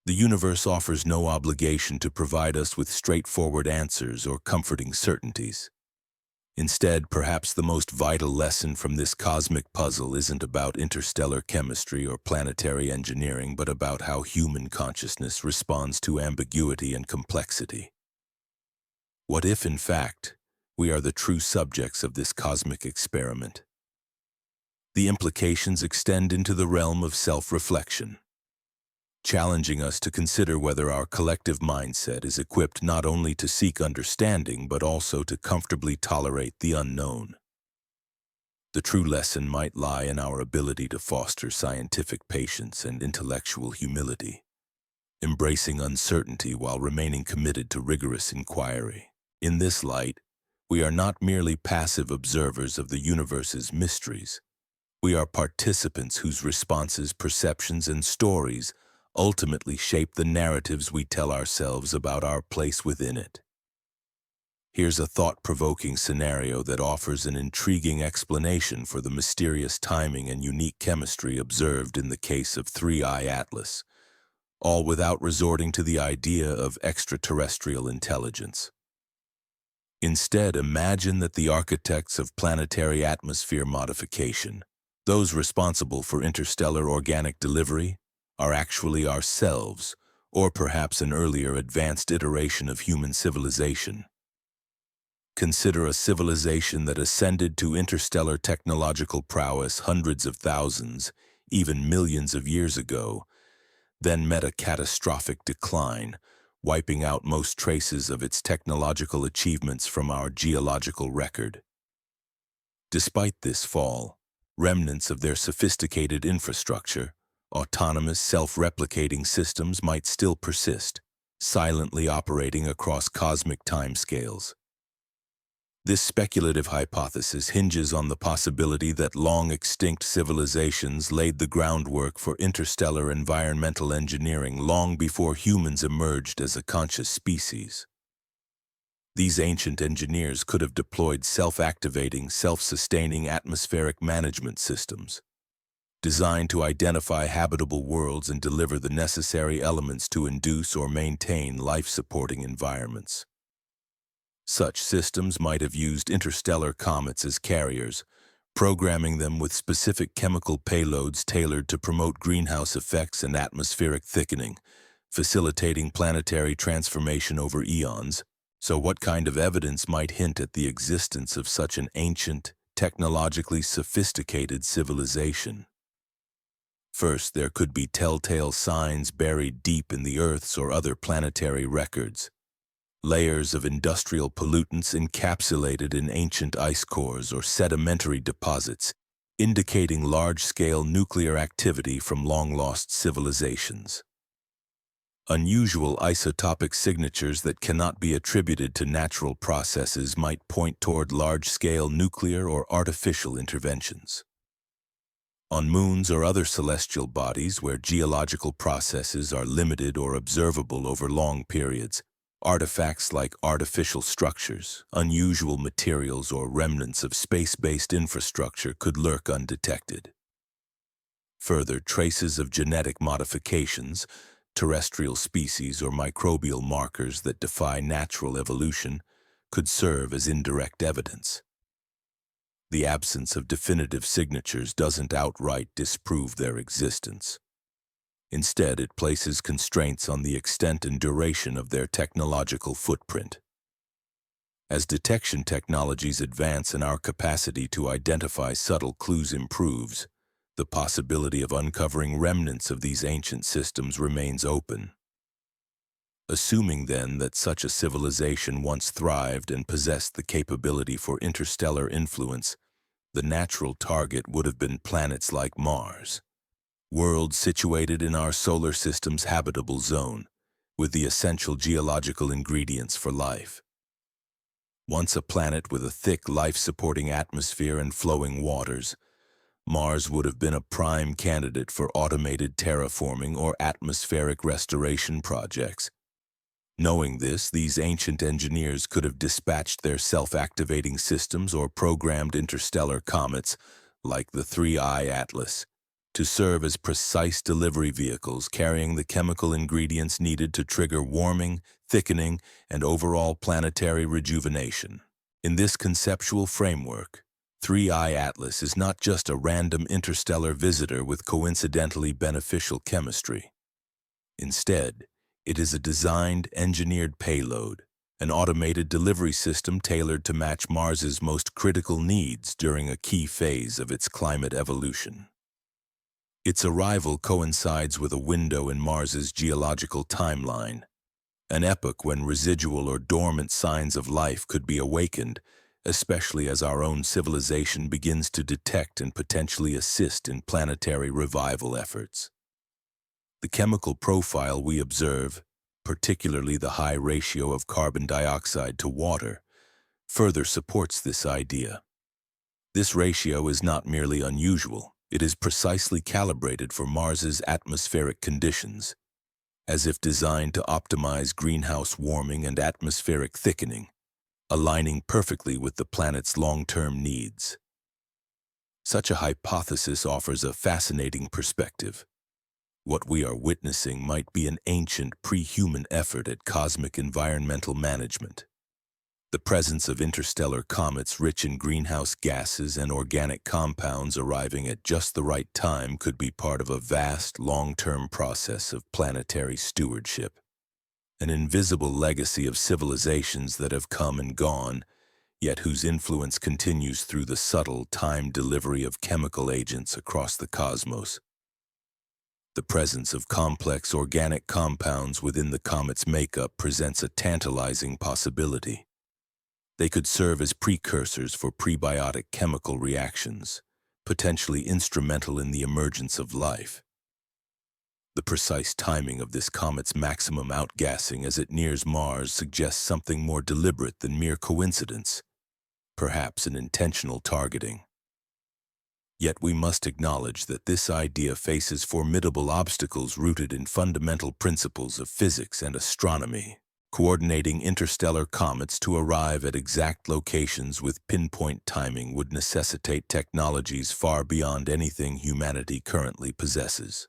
The universe offers no obligation to provide us with straightforward answers or comforting certainties. Instead, perhaps the most vital lesson from this cosmic puzzle isn't about interstellar chemistry or planetary engineering, but about how human consciousness responds to ambiguity and complexity. What if, in fact, we are the true subjects of this cosmic experiment? The implications extend into the realm of self-reflection, challenging us to consider whether our collective mindset is equipped not only to seek understanding but also to comfortably tolerate the unknown. The true lesson might lie in our ability to foster scientific patience and intellectual humility, embracing uncertainty while remaining committed to rigorous inquiry. In this light, we are not merely passive observers of the universe's mysteries. We are participants whose responses, perceptions, and stories ultimately shape the narratives we tell ourselves about our place within it. Here's a thought-provoking scenario that offers an intriguing explanation for the mysterious timing and unique chemistry observed in the case of 3i Atlas, all without resorting to the idea of extraterrestrial intelligence. Instead, imagine that the architects of planetary atmosphere modification, those responsible for interstellar organic delivery, are actually ourselves, or perhaps an earlier advanced iteration of human civilization. Consider a civilization that ascended to interstellar technological prowess hundreds of thousands, even millions of years ago, then met a catastrophic decline, wiping out most traces of its technological achievements from our geological record. Despite this fall, remnants of their sophisticated infrastructure, autonomous self-replicating systems might still persist, silently operating across cosmic timescales. This speculative hypothesis hinges on the possibility that long-extinct civilizations laid the groundwork for interstellar environmental engineering long before humans emerged as a conscious species. These ancient engineers could have deployed self-activating, self-sustaining atmospheric management systems, designed to identify habitable worlds and deliver the necessary elements to induce or maintain life-supporting environments. Such systems might have used interstellar comets as carriers, programming them with specific chemical payloads tailored to promote greenhouse effects and atmospheric thickening, facilitating planetary transformation over eons. So what kind of evidence might hint at the existence of such an ancient, technologically sophisticated civilization? First, there could be telltale signs buried deep in the Earth's or other planetary records. Layers of industrial pollutants encapsulated in ancient ice cores or sedimentary deposits, indicating large-scale nuclear activity from long-lost civilizations. Unusual isotopic signatures that cannot be attributed to natural processes might point toward large-scale nuclear or artificial interventions. On moons or other celestial bodies where geological processes are limited or observable over long periods, artifacts like artificial structures, unusual materials, or remnants of space-based infrastructure could lurk undetected. Further, traces of genetic modifications, terrestrial species, or microbial markers that defy natural evolution could serve as indirect evidence. The absence of definitive signatures doesn't outright disprove their existence. Instead, it places constraints on the extent and duration of their technological footprint. As detection technologies advance and our capacity to identify subtle clues improves, the possibility of uncovering remnants of these ancient systems remains open. Assuming, then, that such a civilization once thrived and possessed the capability for interstellar influence, the natural target would have been planets like Mars, worlds situated in our solar system's habitable zone, with the essential geological ingredients for life. Once a planet with a thick, life-supporting atmosphere and flowing waters, Mars would have been a prime candidate for automated terraforming or atmospheric restoration projects. Knowing this, these ancient engineers could have dispatched their self-activating systems or programmed interstellar comets, like the 3I Atlas, to serve as precise delivery vehicles carrying the chemical ingredients needed to trigger warming, thickening, and overall planetary rejuvenation. In this conceptual framework, 3I Atlas is not just a random interstellar visitor with coincidentally beneficial chemistry. Instead, it is a designed, engineered payload, an automated delivery system tailored to match Mars's most critical needs during a key phase of its climate evolution. Its arrival coincides with a window in Mars's geological timeline, an epoch when residual or dormant signs of life could be awakened, especially as our own civilization begins to detect and potentially assist in planetary revival efforts. The chemical profile we observe, particularly the high ratio of carbon dioxide to water, further supports this idea. This ratio is not merely unusual, it is precisely calibrated for Mars's atmospheric conditions, as if designed to optimize greenhouse warming and atmospheric thickening, aligning perfectly with the planet's long-term needs. Such a hypothesis offers a fascinating perspective. What we are witnessing might be an ancient pre-human effort at cosmic environmental management. The presence of interstellar comets rich in greenhouse gases and organic compounds arriving at just the right time could be part of a vast, long-term process of planetary stewardship. An invisible legacy of civilizations that have come and gone, yet whose influence continues through the subtle time delivery of chemical agents across the cosmos. The presence of complex organic compounds within the comet's makeup presents a tantalizing possibility. They could serve as precursors for prebiotic chemical reactions, potentially instrumental in the emergence of life. The precise timing of this comet's maximum outgassing as it nears Mars suggests something more deliberate than mere coincidence, perhaps an intentional targeting. Yet we must acknowledge that this idea faces formidable obstacles rooted in fundamental principles of physics and astronomy. Coordinating interstellar comets to arrive at exact locations with pinpoint timing would necessitate technologies far beyond anything humanity currently possesses.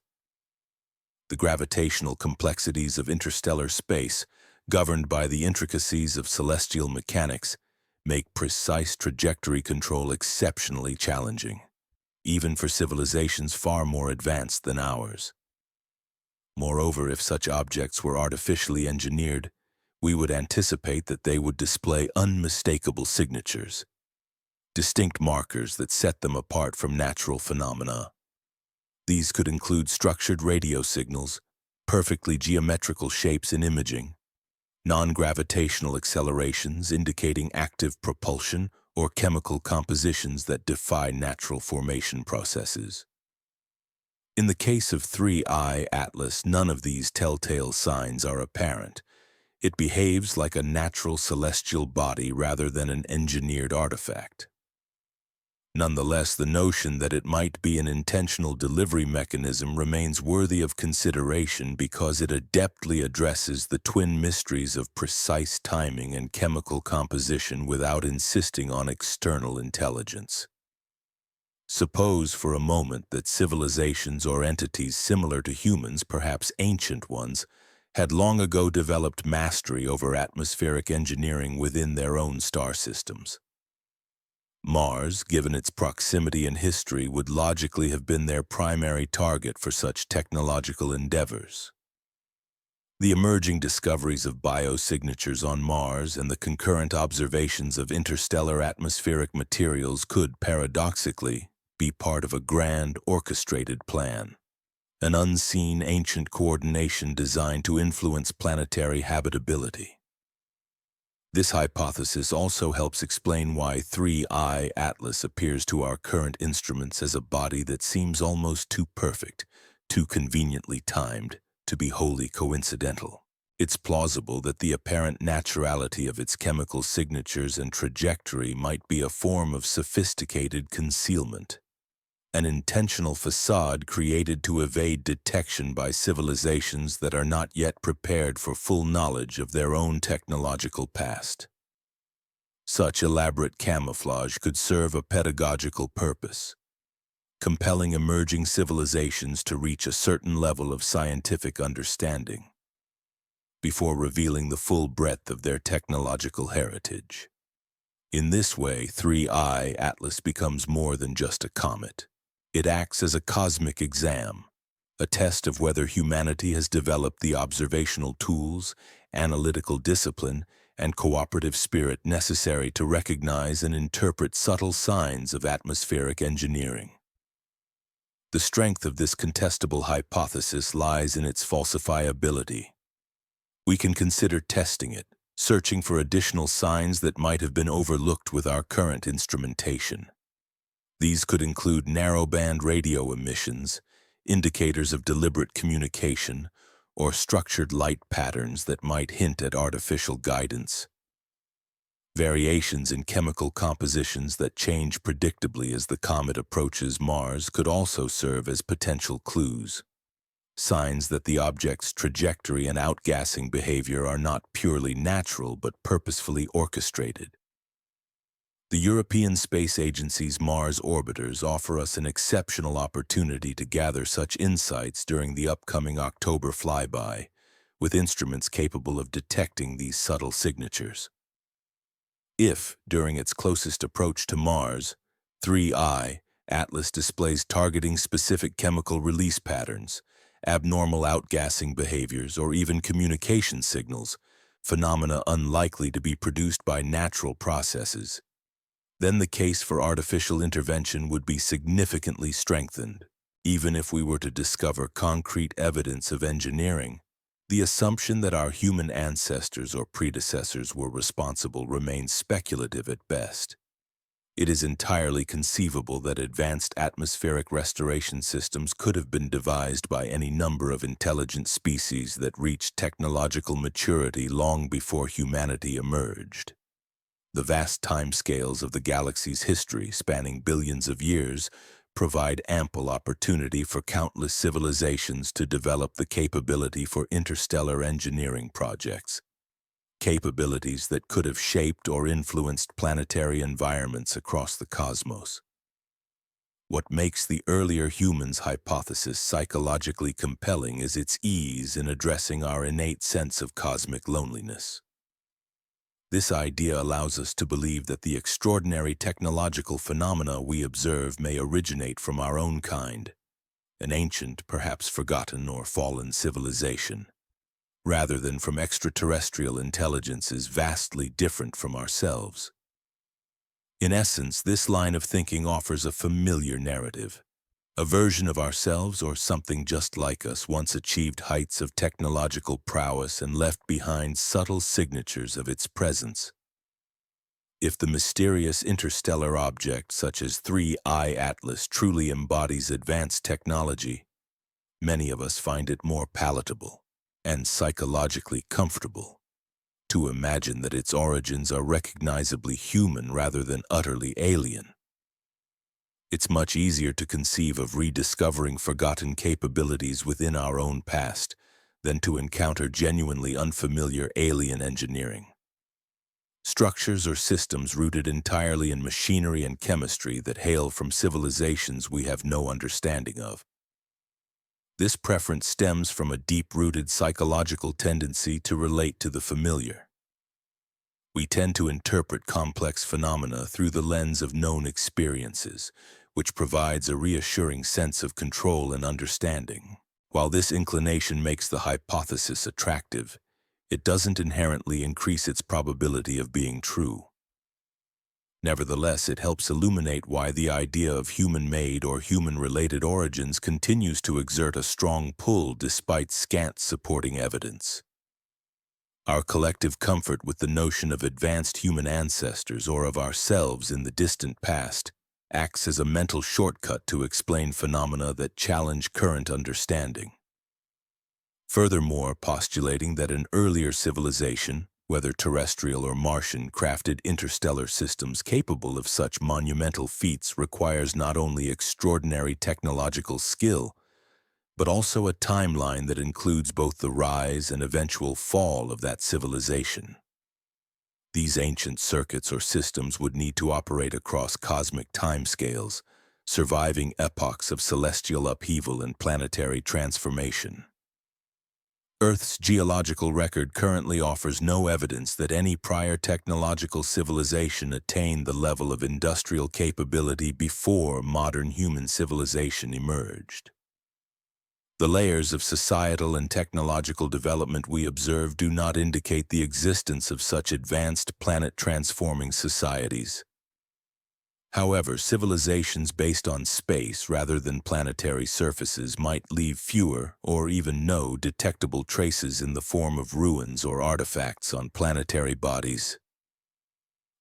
The gravitational complexities of interstellar space, governed by the intricacies of celestial mechanics, make precise trajectory control exceptionally challenging, even for civilizations far more advanced than ours. Moreover, if such objects were artificially engineered, we would anticipate that they would display unmistakable signatures, distinct markers that set them apart from natural phenomena. These could include structured radio signals, perfectly geometrical shapes in imaging, non-gravitational accelerations indicating active propulsion, or chemical compositions that defy natural formation processes. In the case of 3I Atlas, none of these telltale signs are apparent. It behaves like a natural celestial body rather than an engineered artifact. Nonetheless, the notion that it might be an intentional delivery mechanism remains worthy of consideration because it adeptly addresses the twin mysteries of precise timing and chemical composition without insisting on external intelligence. Suppose for a moment that civilizations or entities similar to humans, perhaps ancient ones, had long ago developed mastery over atmospheric engineering within their own star systems. Mars, given its proximity and history, would logically have been their primary target for such technological endeavors. The emerging discoveries of biosignatures on Mars and the concurrent observations of interstellar atmospheric materials could, paradoxically, be part of a grand, orchestrated plan. An unseen ancient coordination designed to influence planetary habitability. This hypothesis also helps explain why 3I Atlas appears to our current instruments as a body that seems almost too perfect, too conveniently timed, to be wholly coincidental. It's plausible that the apparent naturality of its chemical signatures and trajectory might be a form of sophisticated concealment. An intentional facade created to evade detection by civilizations that are not yet prepared for full knowledge of their own technological past. Such elaborate camouflage could serve a pedagogical purpose, compelling emerging civilizations to reach a certain level of scientific understanding before revealing the full breadth of their technological heritage. In this way, 3I Atlas becomes more than just a comet. It acts as a cosmic exam, a test of whether humanity has developed the observational tools, analytical discipline, and cooperative spirit necessary to recognize and interpret subtle signs of atmospheric engineering. The strength of this contestable hypothesis lies in its falsifiability. We can consider testing it, searching for additional signs that might have been overlooked with our current instrumentation. These could include narrowband radio emissions, indicators of deliberate communication, or structured light patterns that might hint at artificial guidance. Variations in chemical compositions that change predictably as the comet approaches Mars could also serve as potential clues, signs that the object's trajectory and outgassing behavior are not purely natural but purposefully orchestrated. The European Space Agency's Mars orbiters offer us an exceptional opportunity to gather such insights during the upcoming October flyby, with instruments capable of detecting these subtle signatures. If, during its closest approach to Mars, 3I Atlas displays targeting specific chemical release patterns, abnormal outgassing behaviors, or even communication signals, phenomena unlikely to be produced by natural processes, then the case for artificial intervention would be significantly strengthened. Even if we were to discover concrete evidence of engineering, the assumption that our human ancestors or predecessors were responsible remains speculative at best. It is entirely conceivable that advanced atmospheric restoration systems could have been devised by any number of intelligent species that reached technological maturity long before humanity emerged. The vast timescales of the galaxy's history, spanning billions of years, provide ample opportunity for countless civilizations to develop the capability for interstellar engineering projects, capabilities that could have shaped or influenced planetary environments across the cosmos. What makes the earlier humans hypothesis psychologically compelling is its ease in addressing our innate sense of cosmic loneliness. This idea allows us to believe that the extraordinary technological phenomena we observe may originate from our own kind, an ancient, perhaps forgotten or fallen civilization, rather than from extraterrestrial intelligences vastly different from ourselves. In essence, this line of thinking offers a familiar narrative. A version of ourselves or something just like us once achieved heights of technological prowess and left behind subtle signatures of its presence. If the mysterious interstellar object such as 3I Atlas truly embodies advanced technology, many of us find it more palatable and psychologically comfortable to imagine that its origins are recognizably human rather than utterly alien. It's much easier to conceive of rediscovering forgotten capabilities within our own past than to encounter genuinely unfamiliar alien engineering. Structures or systems rooted entirely in machinery and chemistry that hail from civilizations we have no understanding of. This preference stems from a deep-rooted psychological tendency to relate to the familiar. We tend to interpret complex phenomena through the lens of known experiences, which provides a reassuring sense of control and understanding. While this inclination makes the hypothesis attractive, it doesn't inherently increase its probability of being true. Nevertheless, it helps illuminate why the idea of human-made or human-related origins continues to exert a strong pull despite scant supporting evidence. Our collective comfort with the notion of advanced human ancestors or of ourselves in the distant past acts as a mental shortcut to explain phenomena that challenge current understanding. Furthermore, postulating that an earlier civilization, whether terrestrial or Martian, crafted interstellar systems capable of such monumental feats requires not only extraordinary technological skill, but also a timeline that includes both the rise and eventual fall of that civilization. These ancient circuits or systems would need to operate across cosmic timescales, surviving epochs of celestial upheaval and planetary transformation. Earth's geological record currently offers no evidence that any prior technological civilization attained the level of industrial capability before modern human civilization emerged. The layers of societal and technological development we observe do not indicate the existence of such advanced planet-transforming societies. However, civilizations based on space rather than planetary surfaces might leave fewer or even no detectable traces in the form of ruins or artifacts on planetary bodies.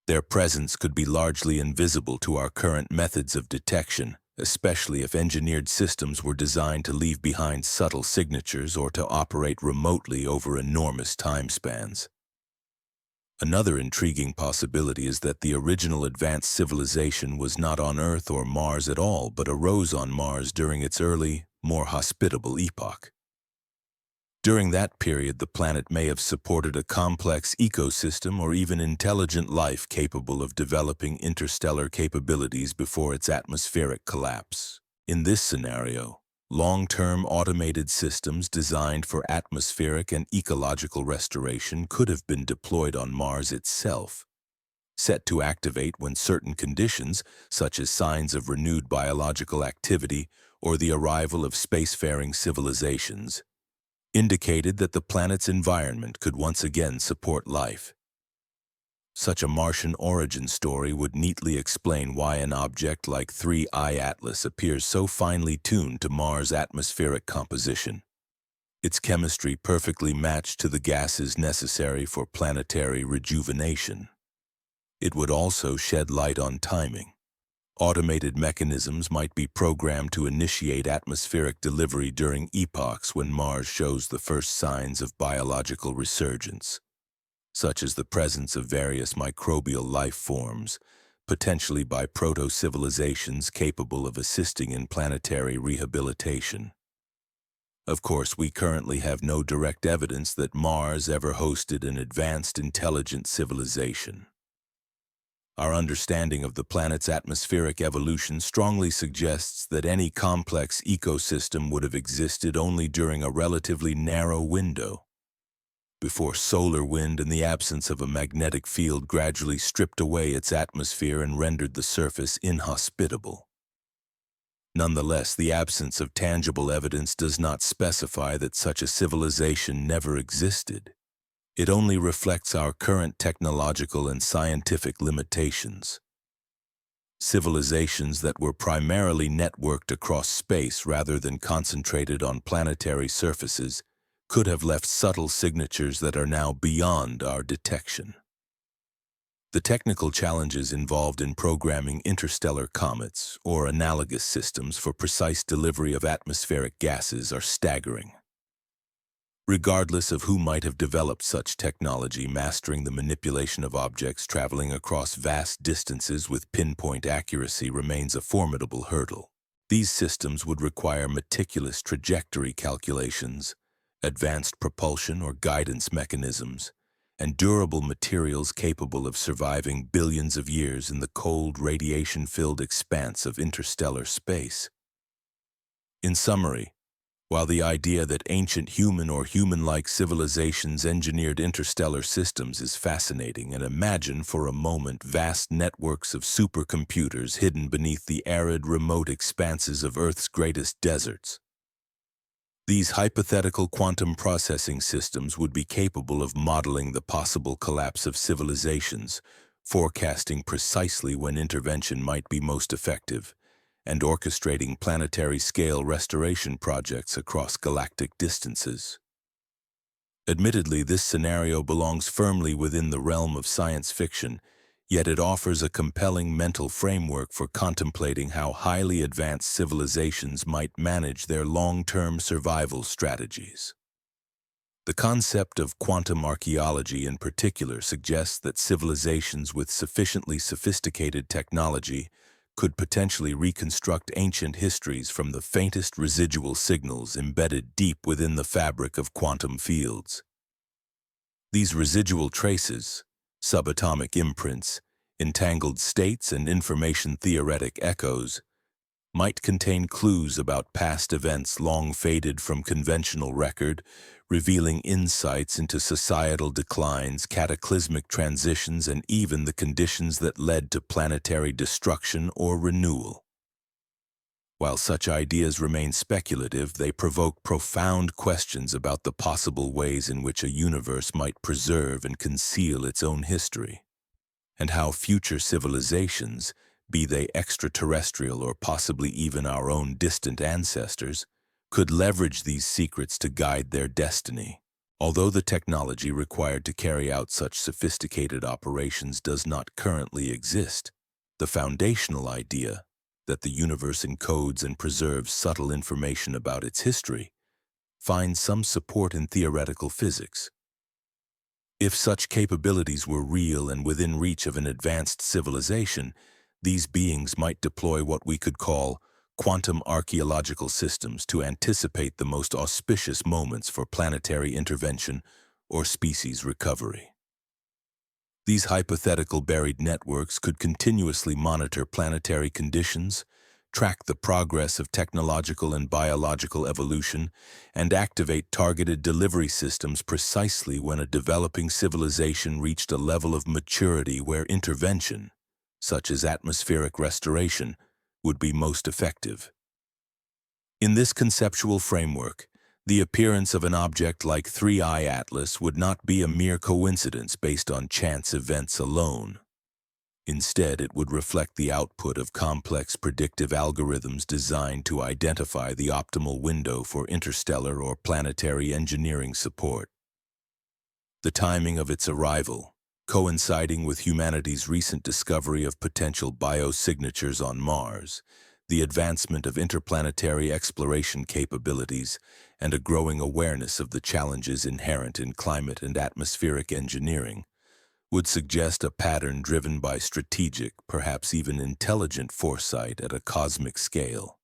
Their presence could be largely invisible to our current methods of detection, especially if engineered systems were designed to leave behind subtle signatures or to operate remotely over enormous timespans. Another intriguing possibility is that the original advanced civilization was not on Earth or Mars at all, but arose on Mars during its early, more hospitable epoch. During that period, the planet may have supported a complex ecosystem or even intelligent life capable of developing interstellar capabilities before its atmospheric collapse. In this scenario, long-term automated systems designed for atmospheric and ecological restoration could have been deployed on Mars itself, set to activate when certain conditions, such as signs of renewed biological activity or the arrival of spacefaring civilizations, indicated that the planet's environment could once again support life. Such a Martian origin story would neatly explain why an object like 3I Atlas appears so finely tuned to Mars' atmospheric composition. Its chemistry perfectly matched to the gases necessary for planetary rejuvenation. It would also shed light on timing. Automated mechanisms might be programmed to initiate atmospheric delivery during epochs when Mars shows the first signs of biological resurgence, such as the presence of various microbial life forms, potentially by proto-civilizations capable of assisting in planetary rehabilitation. Of course, we currently have no direct evidence that Mars ever hosted an advanced intelligent civilization. Our understanding of the planet's atmospheric evolution strongly suggests that any complex ecosystem would have existed only during a relatively narrow window, before solar wind and the absence of a magnetic field gradually stripped away its atmosphere and rendered the surface inhospitable. Nonetheless, the absence of tangible evidence does not specify that such a civilization never existed. It only reflects our current technological and scientific limitations. Civilizations that were primarily networked across space rather than concentrated on planetary surfaces could have left subtle signatures that are now beyond our detection. The technical challenges involved in programming interstellar comets or analogous systems for precise delivery of atmospheric gases are staggering. Regardless of who might have developed such technology, mastering the manipulation of objects traveling across vast distances with pinpoint accuracy remains a formidable hurdle. These systems would require meticulous trajectory calculations, advanced propulsion or guidance mechanisms, and durable materials capable of surviving billions of years in the cold, radiation-filled expanse of interstellar space. In summary, while the idea that ancient human or human-like civilizations engineered interstellar systems is fascinating, and imagine for a moment vast networks of supercomputers hidden beneath the arid, remote expanses of Earth's greatest deserts. These hypothetical quantum processing systems would be capable of modeling the possible collapse of civilizations, forecasting precisely when intervention might be most effective, and orchestrating planetary-scale restoration projects across galactic distances. Admittedly, this scenario belongs firmly within the realm of science fiction, yet it offers a compelling mental framework for contemplating how highly advanced civilizations might manage their long-term survival strategies. The concept of quantum archaeology in particular suggests that civilizations with sufficiently sophisticated technology could potentially reconstruct ancient histories from the faintest residual signals embedded deep within the fabric of quantum fields. These residual traces, subatomic imprints, entangled states, and information-theoretic echoes, might contain clues about past events long faded from conventional record, revealing insights into societal declines, cataclysmic transitions, and even the conditions that led to planetary destruction or renewal. While such ideas remain speculative, they provoke profound questions about the possible ways in which a universe might preserve and conceal its own history, and how future civilizations, be they extraterrestrial or possibly even our own distant ancestors, could leverage these secrets to guide their destiny. Although the technology required to carry out such sophisticated operations does not currently exist, the foundational idea that the universe encodes and preserves subtle information about its history finds some support in theoretical physics. If such capabilities were real and within reach of an advanced civilization, these beings might deploy what we could call quantum archaeological systems to anticipate the most auspicious moments for planetary intervention or species recovery. These hypothetical buried networks could continuously monitor planetary conditions, track the progress of technological and biological evolution, and activate targeted delivery systems precisely when a developing civilization reached a level of maturity where intervention, such as atmospheric restoration, would be most effective. In this conceptual framework, The appearance of an object like 3I Atlas would not be a mere coincidence based on chance events alone. Instead, it would reflect the output of complex predictive algorithms designed to identify the optimal window for interstellar or planetary engineering support. The timing of its arrival, coinciding with humanity's recent discovery of potential biosignatures on Mars, the advancement of interplanetary exploration capabilities, and a growing awareness of the challenges inherent in climate and atmospheric engineering, would suggest a pattern driven by strategic, perhaps even intelligent foresight at a cosmic scale.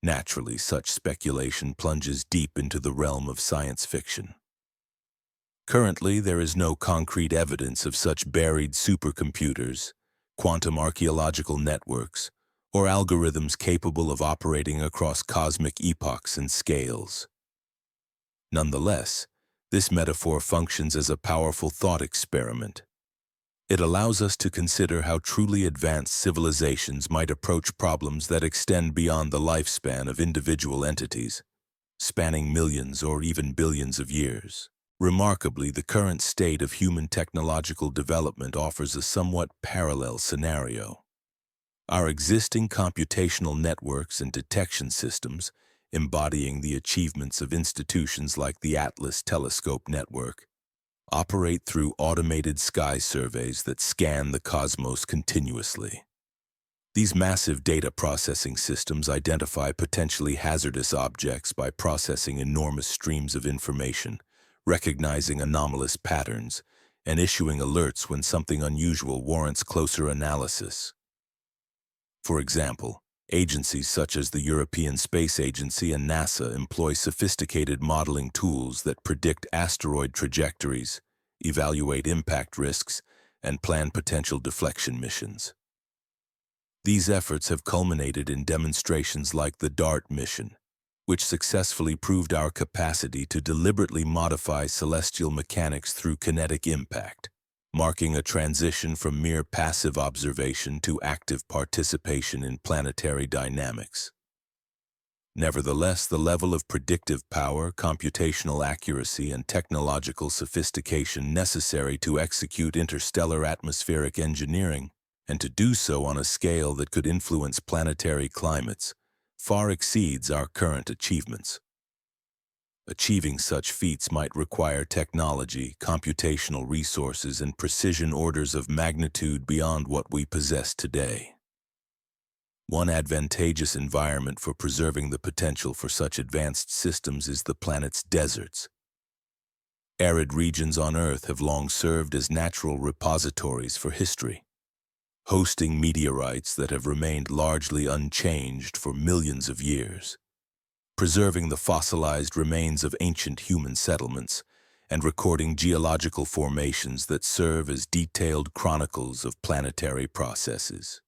Naturally, such speculation plunges deep into the realm of science fiction. Currently, there is no concrete evidence of such buried supercomputers, quantum archaeological networks, or algorithms capable of operating across cosmic epochs and scales. Nonetheless, this metaphor functions as a powerful thought experiment. It allows us to consider how truly advanced civilizations might approach problems that extend beyond the lifespan of individual entities, spanning millions or even billions of years. Remarkably, the current state of human technological development offers a somewhat parallel scenario. Our existing computational networks and detection systems, embodying the achievements of institutions like the Atlas Telescope Network, operate through automated sky surveys that scan the cosmos continuously. These massive data processing systems identify potentially hazardous objects by processing enormous streams of information, recognizing anomalous patterns, and issuing alerts when something unusual warrants closer analysis. For example, agencies such as the European Space Agency and NASA employ sophisticated modeling tools that predict asteroid trajectories, evaluate impact risks, and plan potential deflection missions. These efforts have culminated in demonstrations like the DART mission, which successfully proved our capacity to deliberately modify celestial mechanics through kinetic impact, marking a transition from mere passive observation to active participation in planetary dynamics. Nevertheless, the level of predictive power, computational accuracy, and technological sophistication necessary to execute interstellar atmospheric engineering, and to do so on a scale that could influence planetary climates, far exceeds our current achievements. Achieving such feats might require technology, computational resources, and precision orders of magnitude beyond what we possess today. One advantageous environment for preserving the potential for such advanced systems is the planet's deserts. Arid regions on Earth have long served as natural repositories for history, hosting meteorites that have remained largely unchanged for millions of years, preserving the fossilized remains of ancient human settlements, and recording geological formations that serve as detailed chronicles of planetary processes.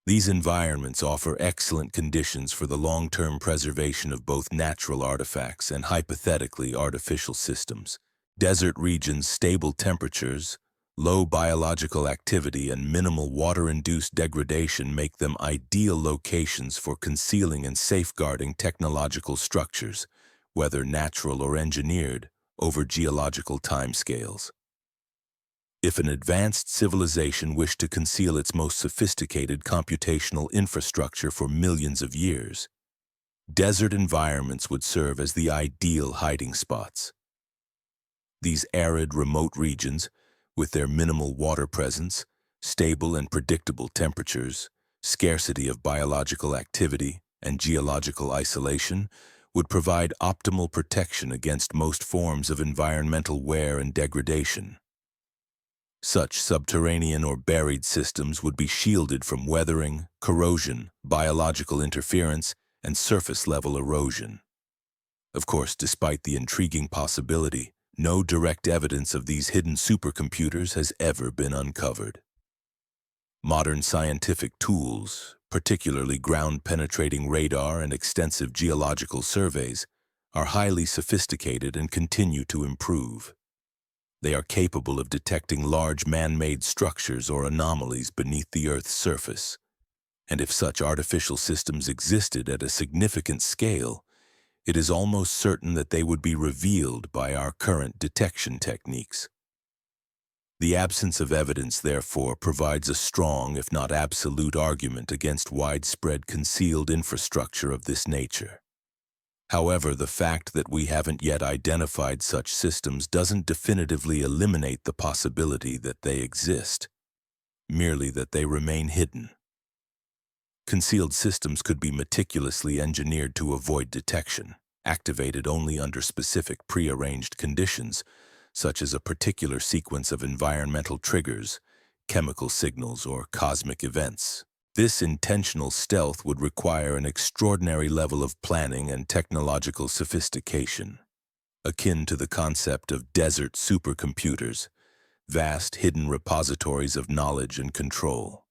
These environments offer excellent conditions for the long-term preservation of both natural artifacts and hypothetically artificial systems. Desert regions' stable temperatures, low biological activity, and minimal water-induced degradation make them ideal locations for concealing and safeguarding technological structures, whether natural or engineered, over geological timescales. If an advanced civilization wished to conceal its most sophisticated computational infrastructure for millions of years, desert environments would serve as the ideal hiding spots. These arid, remote regions, with their minimal water presence, stable and predictable temperatures, scarcity of biological activity, and geological isolation, would provide optimal protection against most forms of environmental wear and degradation. Such subterranean or buried systems would be shielded from weathering, corrosion, biological interference, and surface-level erosion. Of course, despite the intriguing possibility, no direct evidence of these hidden supercomputers has ever been uncovered. Modern scientific tools, particularly ground-penetrating radar and extensive geological surveys, are highly sophisticated and continue to improve. They are capable of detecting large man-made structures or anomalies beneath the Earth's surface. And if such artificial systems existed at a significant scale, it is almost certain that they would be revealed by our current detection techniques. The absence of evidence, therefore, provides a strong, if not absolute, argument against widespread concealed infrastructure of this nature. However, the fact that we haven't yet identified such systems doesn't definitively eliminate the possibility that they exist, merely that they remain hidden. Concealed systems could be meticulously engineered to avoid detection, activated only under specific prearranged conditions, such as a particular sequence of environmental triggers, chemical signals, or cosmic events. This intentional stealth would require an extraordinary level of planning and technological sophistication, akin to the concept of desert supercomputers, vast hidden repositories of knowledge and control,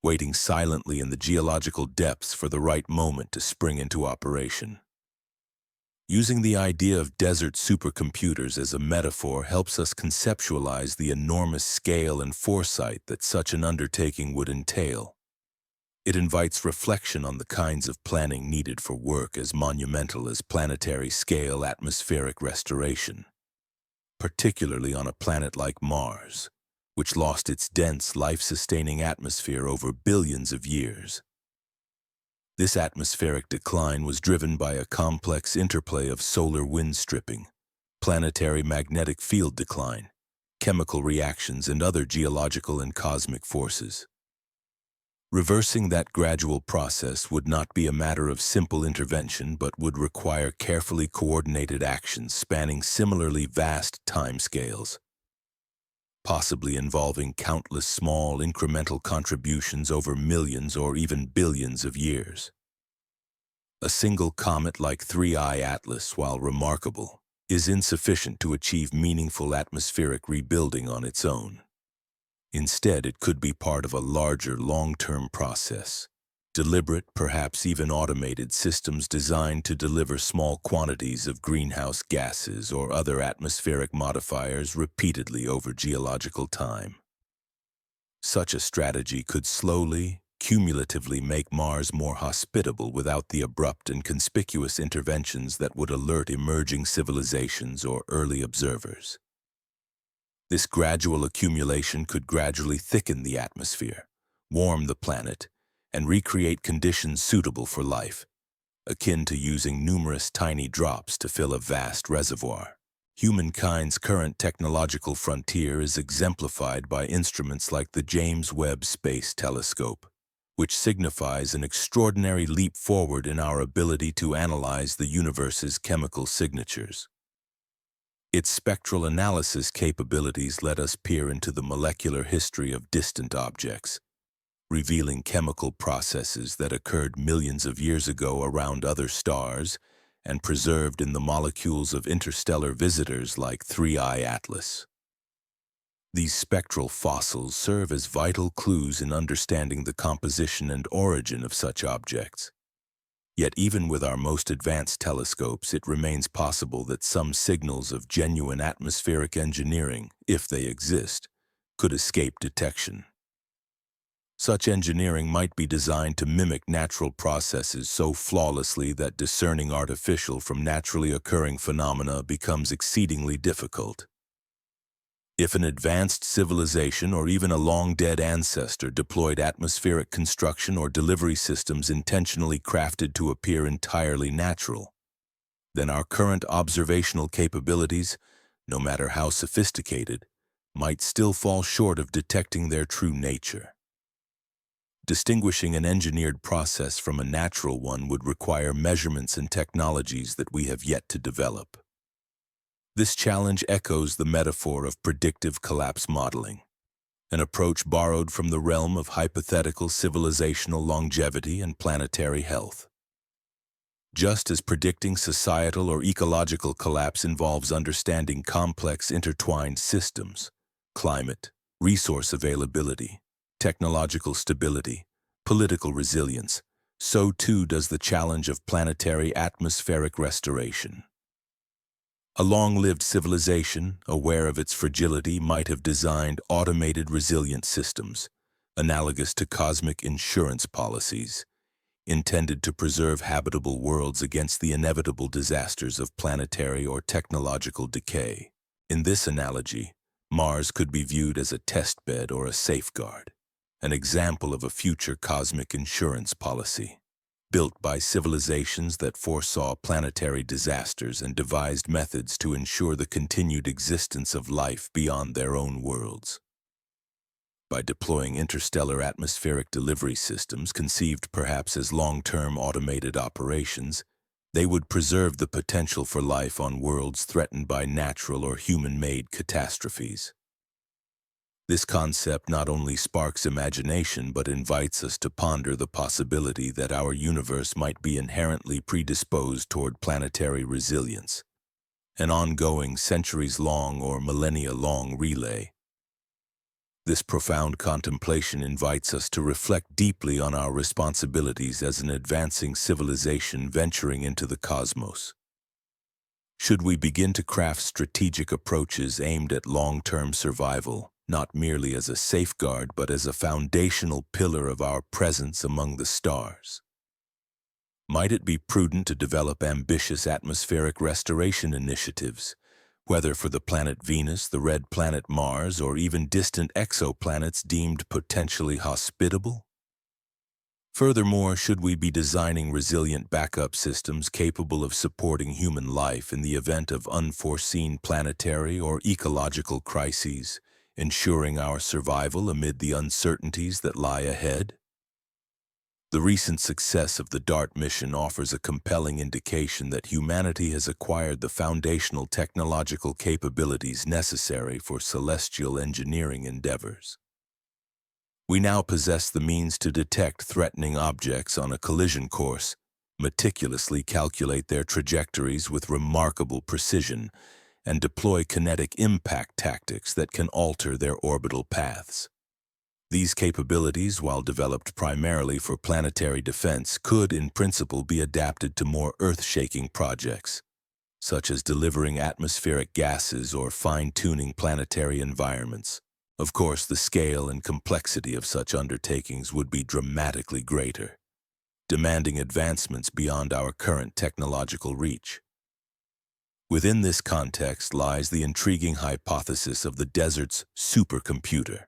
waiting silently in the geological depths for the right moment to spring into operation. Using the idea of desert supercomputers as a metaphor helps us conceptualize the enormous scale and foresight that such an undertaking would entail. It invites reflection on the kinds of planning needed for work as monumental as planetary-scale atmospheric restoration, particularly on a planet like Mars, which lost its dense, life-sustaining atmosphere over billions of years. This atmospheric decline was driven by a complex interplay of solar wind stripping, planetary magnetic field decline, chemical reactions, and other geological and cosmic forces. Reversing that gradual process would not be a matter of simple intervention, but would require carefully coordinated actions spanning similarly vast timescales, possibly involving countless small incremental contributions over millions or even billions of years. A single comet like 3I Atlas, while remarkable, is insufficient to achieve meaningful atmospheric rebuilding on its own. Instead, it could be part of a larger, long-term process, deliberate, perhaps even automated systems designed to deliver small quantities of greenhouse gases or other atmospheric modifiers repeatedly over geological time. Such a strategy could slowly, cumulatively make Mars more hospitable without the abrupt and conspicuous interventions that would alert emerging civilizations or early observers. This gradual accumulation could gradually thicken the atmosphere, warm the planet, and recreate conditions suitable for life, akin to using numerous tiny drops to fill a vast reservoir. Humankind's current technological frontier is exemplified by instruments like the James Webb Space Telescope, which signifies an extraordinary leap forward in our ability to analyze the universe's chemical signatures. Its spectral analysis capabilities let us peer into the molecular history of distant objects, revealing chemical processes that occurred millions of years ago around other stars and preserved in the molecules of interstellar visitors like 3I Atlas. These spectral fossils serve as vital clues in understanding the composition and origin of such objects. Yet even with our most advanced telescopes, it remains possible that some signals of genuine atmospheric engineering, if they exist, could escape detection. Such engineering might be designed to mimic natural processes so flawlessly that discerning artificial from naturally occurring phenomena becomes exceedingly difficult. If an advanced civilization or even a long-dead ancestor deployed atmospheric construction or delivery systems intentionally crafted to appear entirely natural, then our current observational capabilities, no matter how sophisticated, might still fall short of detecting their true nature. Distinguishing an engineered process from a natural one would require measurements and technologies that we have yet to develop. This challenge echoes the metaphor of predictive collapse modeling, an approach borrowed from the realm of hypothetical civilizational longevity and planetary health. Just as predicting societal or ecological collapse involves understanding complex intertwined systems, climate, resource availability, technological stability, political resilience, so too does the challenge of planetary atmospheric restoration. A long-lived civilization, aware of its fragility, might have designed automated resilient systems, analogous to cosmic insurance policies, intended to preserve habitable worlds against the inevitable disasters of planetary or technological decay. In this analogy, Mars could be viewed as a test bed or a safeguard, an example of a future cosmic insurance policy, built by civilizations that foresaw planetary disasters and devised methods to ensure the continued existence of life beyond their own worlds. By deploying interstellar atmospheric delivery systems conceived perhaps as long-term automated operations, they would preserve the potential for life on worlds threatened by natural or human-made catastrophes. This concept not only sparks imagination but invites us to ponder the possibility that our universe might be inherently predisposed toward planetary resilience, an ongoing centuries-long or millennia-long relay. This profound contemplation invites us to reflect deeply on our responsibilities as an advancing civilization venturing into the cosmos. Should we begin to craft strategic approaches aimed at long-term survival, not merely as a safeguard but as a foundational pillar of our presence among the stars? Might it be prudent to develop ambitious atmospheric restoration initiatives, whether for the planet Venus, the red planet Mars, or even distant exoplanets deemed potentially hospitable? Furthermore, should we be designing resilient backup systems capable of supporting human life in the event of unforeseen planetary or ecological crises, ensuring our survival amid the uncertainties that lie ahead? The recent success of the DART mission offers a compelling indication that humanity has acquired the foundational technological capabilities necessary for celestial engineering endeavors. We now possess the means to detect threatening objects on a collision course, meticulously calculate their trajectories with remarkable precision, and deploy kinetic impact tactics that can alter their orbital paths. These capabilities, while developed primarily for planetary defense, could, in principle, be adapted to more earth-shaking projects, such as delivering atmospheric gases or fine-tuning planetary environments. Of course, the scale and complexity of such undertakings would be dramatically greater, demanding advancements beyond our current technological reach. Within this context lies the intriguing hypothesis of the desert's supercomputer,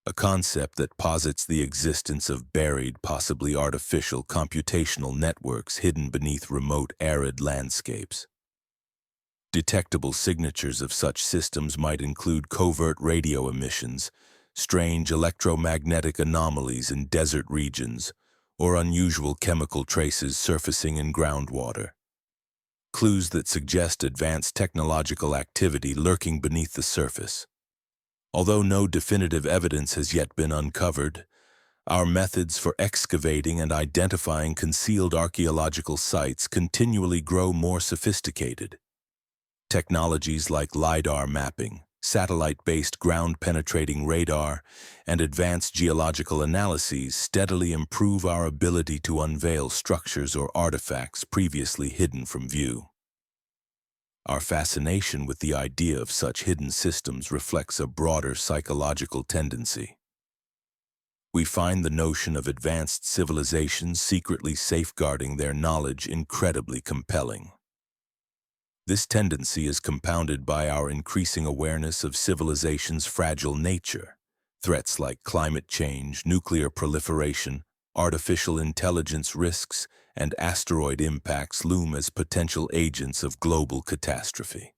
a concept that posits the existence of buried, possibly artificial computational networks hidden beneath remote, arid landscapes. Detectable signatures of such systems might include covert radio emissions, strange electromagnetic anomalies in desert regions, or unusual chemical traces surfacing in groundwater. Clues that suggest advanced technological activity lurking beneath the surface. Although no definitive evidence has yet been uncovered, our methods for excavating and identifying concealed archaeological sites continually grow more sophisticated. Technologies like LiDAR mapping, satellite-based ground-penetrating radar, and advanced geological analyses steadily improve our ability to unveil structures or artifacts previously hidden from view. Our fascination with the idea of such hidden systems reflects a broader psychological tendency. We find the notion of advanced civilizations secretly safeguarding their knowledge incredibly compelling. This tendency is compounded by our increasing awareness of civilization's fragile nature. Threats like climate change, nuclear proliferation, artificial intelligence risks, and asteroid impacts loom as potential agents of global catastrophe.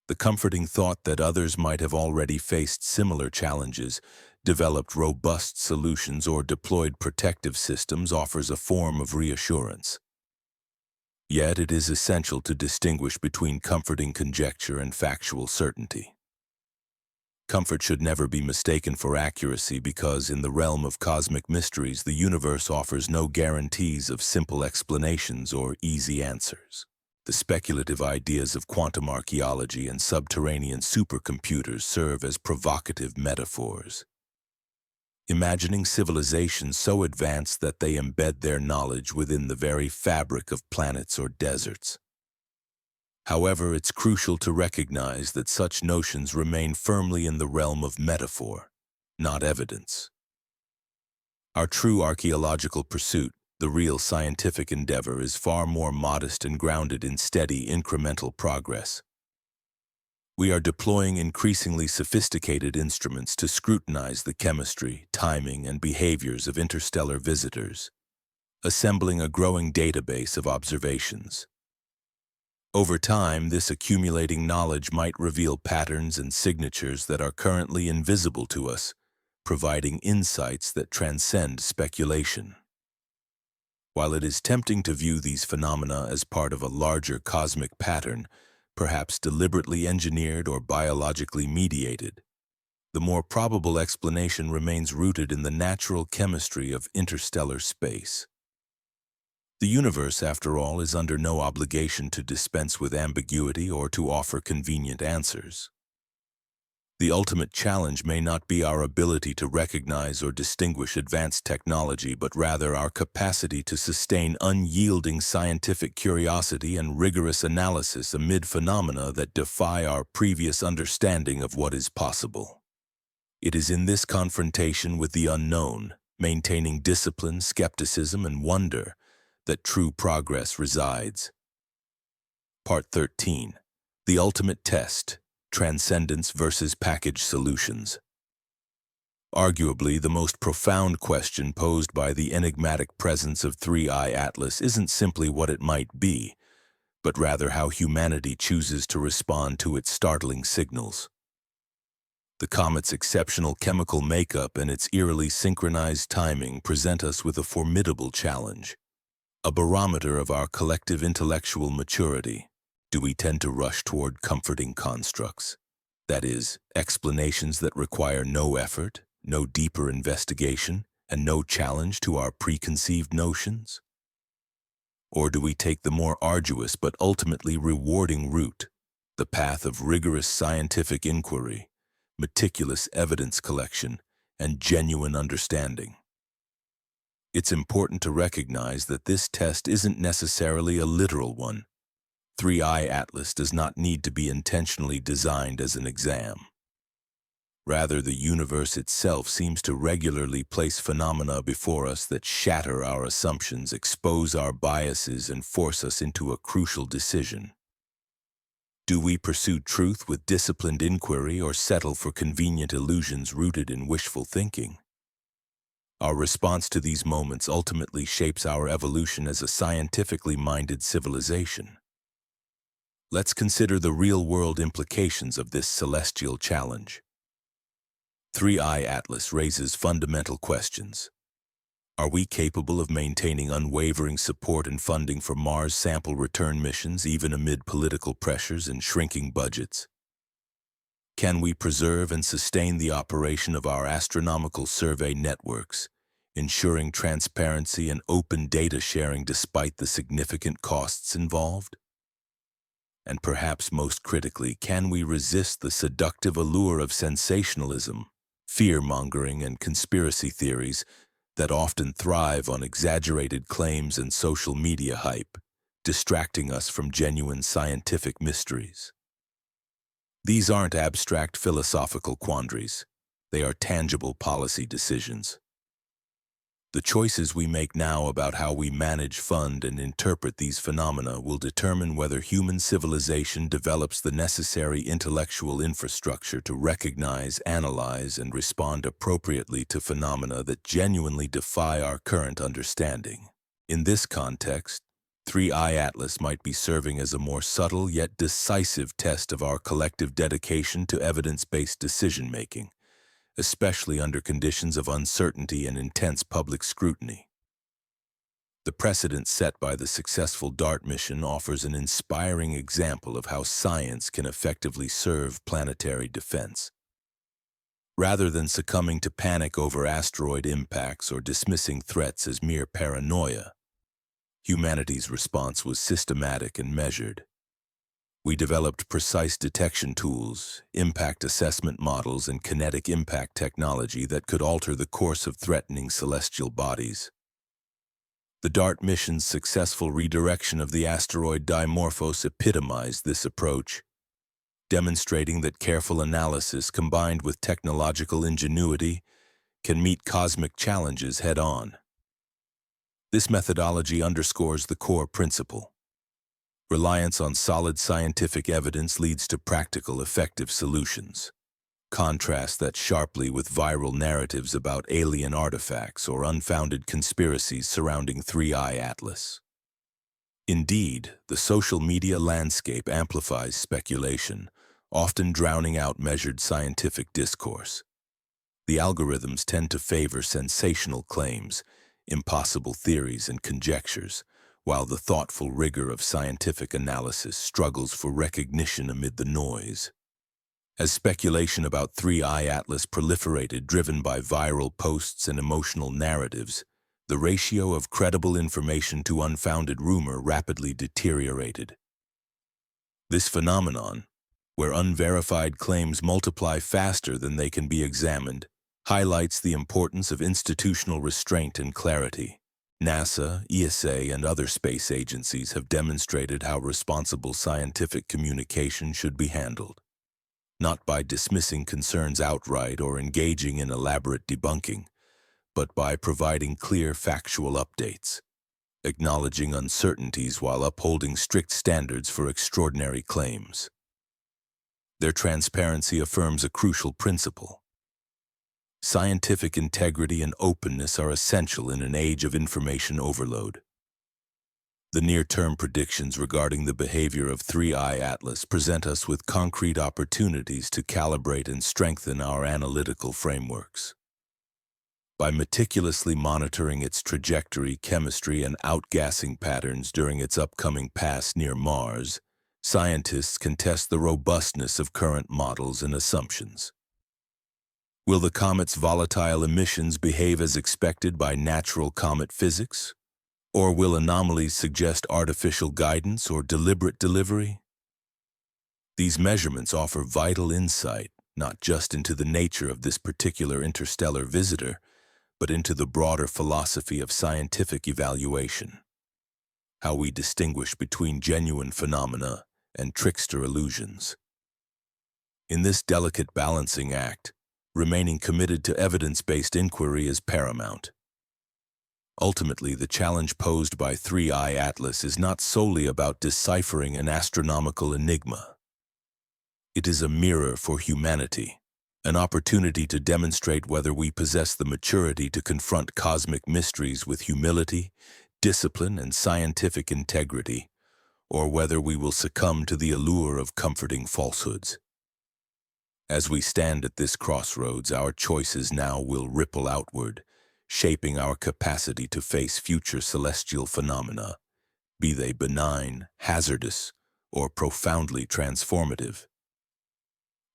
The comforting thought that others might have already faced similar challenges, developed robust solutions, or deployed protective systems offers a form of reassurance. Yet it is essential to distinguish between comforting conjecture and factual certainty. Comfort should never be mistaken for accuracy because in the realm of cosmic mysteries, the universe offers no guarantees of simple explanations or easy answers. The speculative ideas of quantum archaeology and subterranean supercomputers serve as provocative metaphors, imagining civilizations so advanced that they embed their knowledge within the very fabric of planets or deserts. However, it's crucial to recognize that such notions remain firmly in the realm of metaphor, not evidence. Our true archaeological pursuit, the real scientific endeavor, is far more modest and grounded in steady, incremental progress. We are deploying increasingly sophisticated instruments to scrutinize the chemistry, timing, and behaviors of interstellar visitors, assembling a growing database of observations. Over time, this accumulating knowledge might reveal patterns and signatures that are currently invisible to us, providing insights that transcend speculation. While it is tempting to view these phenomena as part of a larger cosmic pattern, perhaps deliberately engineered or biologically mediated, the more probable explanation remains rooted in the natural chemistry of interstellar space. The universe, after all, is under no obligation to dispense with ambiguity or to offer convenient answers. The ultimate challenge may not be our ability to recognize or distinguish advanced technology, but rather our capacity to sustain unyielding scientific curiosity and rigorous analysis amid phenomena that defy our previous understanding of what is possible. It is in this confrontation with the unknown, maintaining discipline, skepticism, and wonder, that true progress resides. Part 13. The Ultimate Test. Transcendence versus package solutions. Arguably, the most profound question posed by the enigmatic presence of 3I Atlas isn't simply what it might be, but rather how humanity chooses to respond to its startling signals. The comet's exceptional chemical makeup and its eerily synchronized timing present us with a formidable challenge, a barometer of our collective intellectual maturity. Do we tend to rush toward comforting constructs? That is, explanations that require no effort, no deeper investigation, and no challenge to our preconceived notions? Or do we take the more arduous but ultimately rewarding route, the path of rigorous scientific inquiry, meticulous evidence collection, and genuine understanding? It's important to recognize that this test isn't necessarily a literal one. 3I Atlas does not need to be intentionally designed as an exam. Rather, the universe itself seems to regularly place phenomena before us that shatter our assumptions, expose our biases, and force us into a crucial decision. Do we pursue truth with disciplined inquiry or settle for convenient illusions rooted in wishful thinking? Our response to these moments ultimately shapes our evolution as a scientifically minded civilization. Let's consider the real-world implications of this celestial challenge. 3I Atlas raises fundamental questions. Are we capable of maintaining unwavering support and funding for Mars sample return missions even amid political pressures and shrinking budgets? Can we preserve and sustain the operation of our astronomical survey networks, ensuring transparency and open data sharing despite the significant costs involved? And perhaps most critically, can we resist the seductive allure of sensationalism, fear-mongering, and conspiracy theories that often thrive on exaggerated claims and social media hype, distracting us from genuine scientific mysteries? These aren't abstract philosophical quandaries. They are tangible policy decisions. The choices we make now about how we manage, fund, and interpret these phenomena will determine whether human civilization develops the necessary intellectual infrastructure to recognize, analyze, and respond appropriately to phenomena that genuinely defy our current understanding. In this context, 3I Atlas might be serving as a more subtle yet decisive test of our collective dedication to evidence-based decision-making, especially under conditions of uncertainty and intense public scrutiny. The precedent set by the successful DART mission offers an inspiring example of how science can effectively serve planetary defense. Rather than succumbing to panic over asteroid impacts or dismissing threats as mere paranoia, humanity's response was systematic and measured. We developed precise detection tools, impact assessment models, and kinetic impact technology that could alter the course of threatening celestial bodies. The DART mission's successful redirection of the asteroid Dimorphos epitomized this approach, demonstrating that careful analysis combined with technological ingenuity can meet cosmic challenges head-on. This methodology underscores the core principle. Reliance on solid scientific evidence leads to practical, effective solutions. Contrast that sharply with viral narratives about alien artifacts or unfounded conspiracies surrounding 3I Atlas. Indeed, the social media landscape amplifies speculation, often drowning out measured scientific discourse. The algorithms tend to favor sensational claims, impossible theories and conjectures, while the thoughtful rigor of scientific analysis struggles for recognition amid the noise. As speculation about 3I Atlas proliferated, driven by viral posts and emotional narratives, the ratio of credible information to unfounded rumor rapidly deteriorated. This phenomenon, where unverified claims multiply faster than they can be examined, highlights the importance of institutional restraint and clarity. NASA, ESA, and other space agencies have demonstrated how responsible scientific communication should be handled. Not by dismissing concerns outright or engaging in elaborate debunking, but by providing clear factual updates, acknowledging uncertainties while upholding strict standards for extraordinary claims. Their transparency affirms a crucial principle. Scientific integrity and openness are essential in an age of information overload. The near-term predictions regarding the behavior of 3I Atlas present us with concrete opportunities to calibrate and strengthen our analytical frameworks. By meticulously monitoring its trajectory, chemistry, and outgassing patterns during its upcoming pass near Mars, scientists can test the robustness of current models and assumptions. Will the comet's volatile emissions behave as expected by natural comet physics? Or will anomalies suggest artificial guidance or deliberate delivery? These measurements offer vital insight, not just into the nature of this particular interstellar visitor, but into the broader philosophy of scientific evaluation. How we distinguish between genuine phenomena and trickster illusions. In this delicate balancing act, remaining committed to evidence-based inquiry is paramount. Ultimately, the challenge posed by 3I Atlas is not solely about deciphering an astronomical enigma. It is a mirror for humanity, an opportunity to demonstrate whether we possess the maturity to confront cosmic mysteries with humility, discipline, and scientific integrity, or whether we will succumb to the allure of comforting falsehoods. As we stand at this crossroads, our choices now will ripple outward, shaping our capacity to face future celestial phenomena, be they benign, hazardous, or profoundly transformative.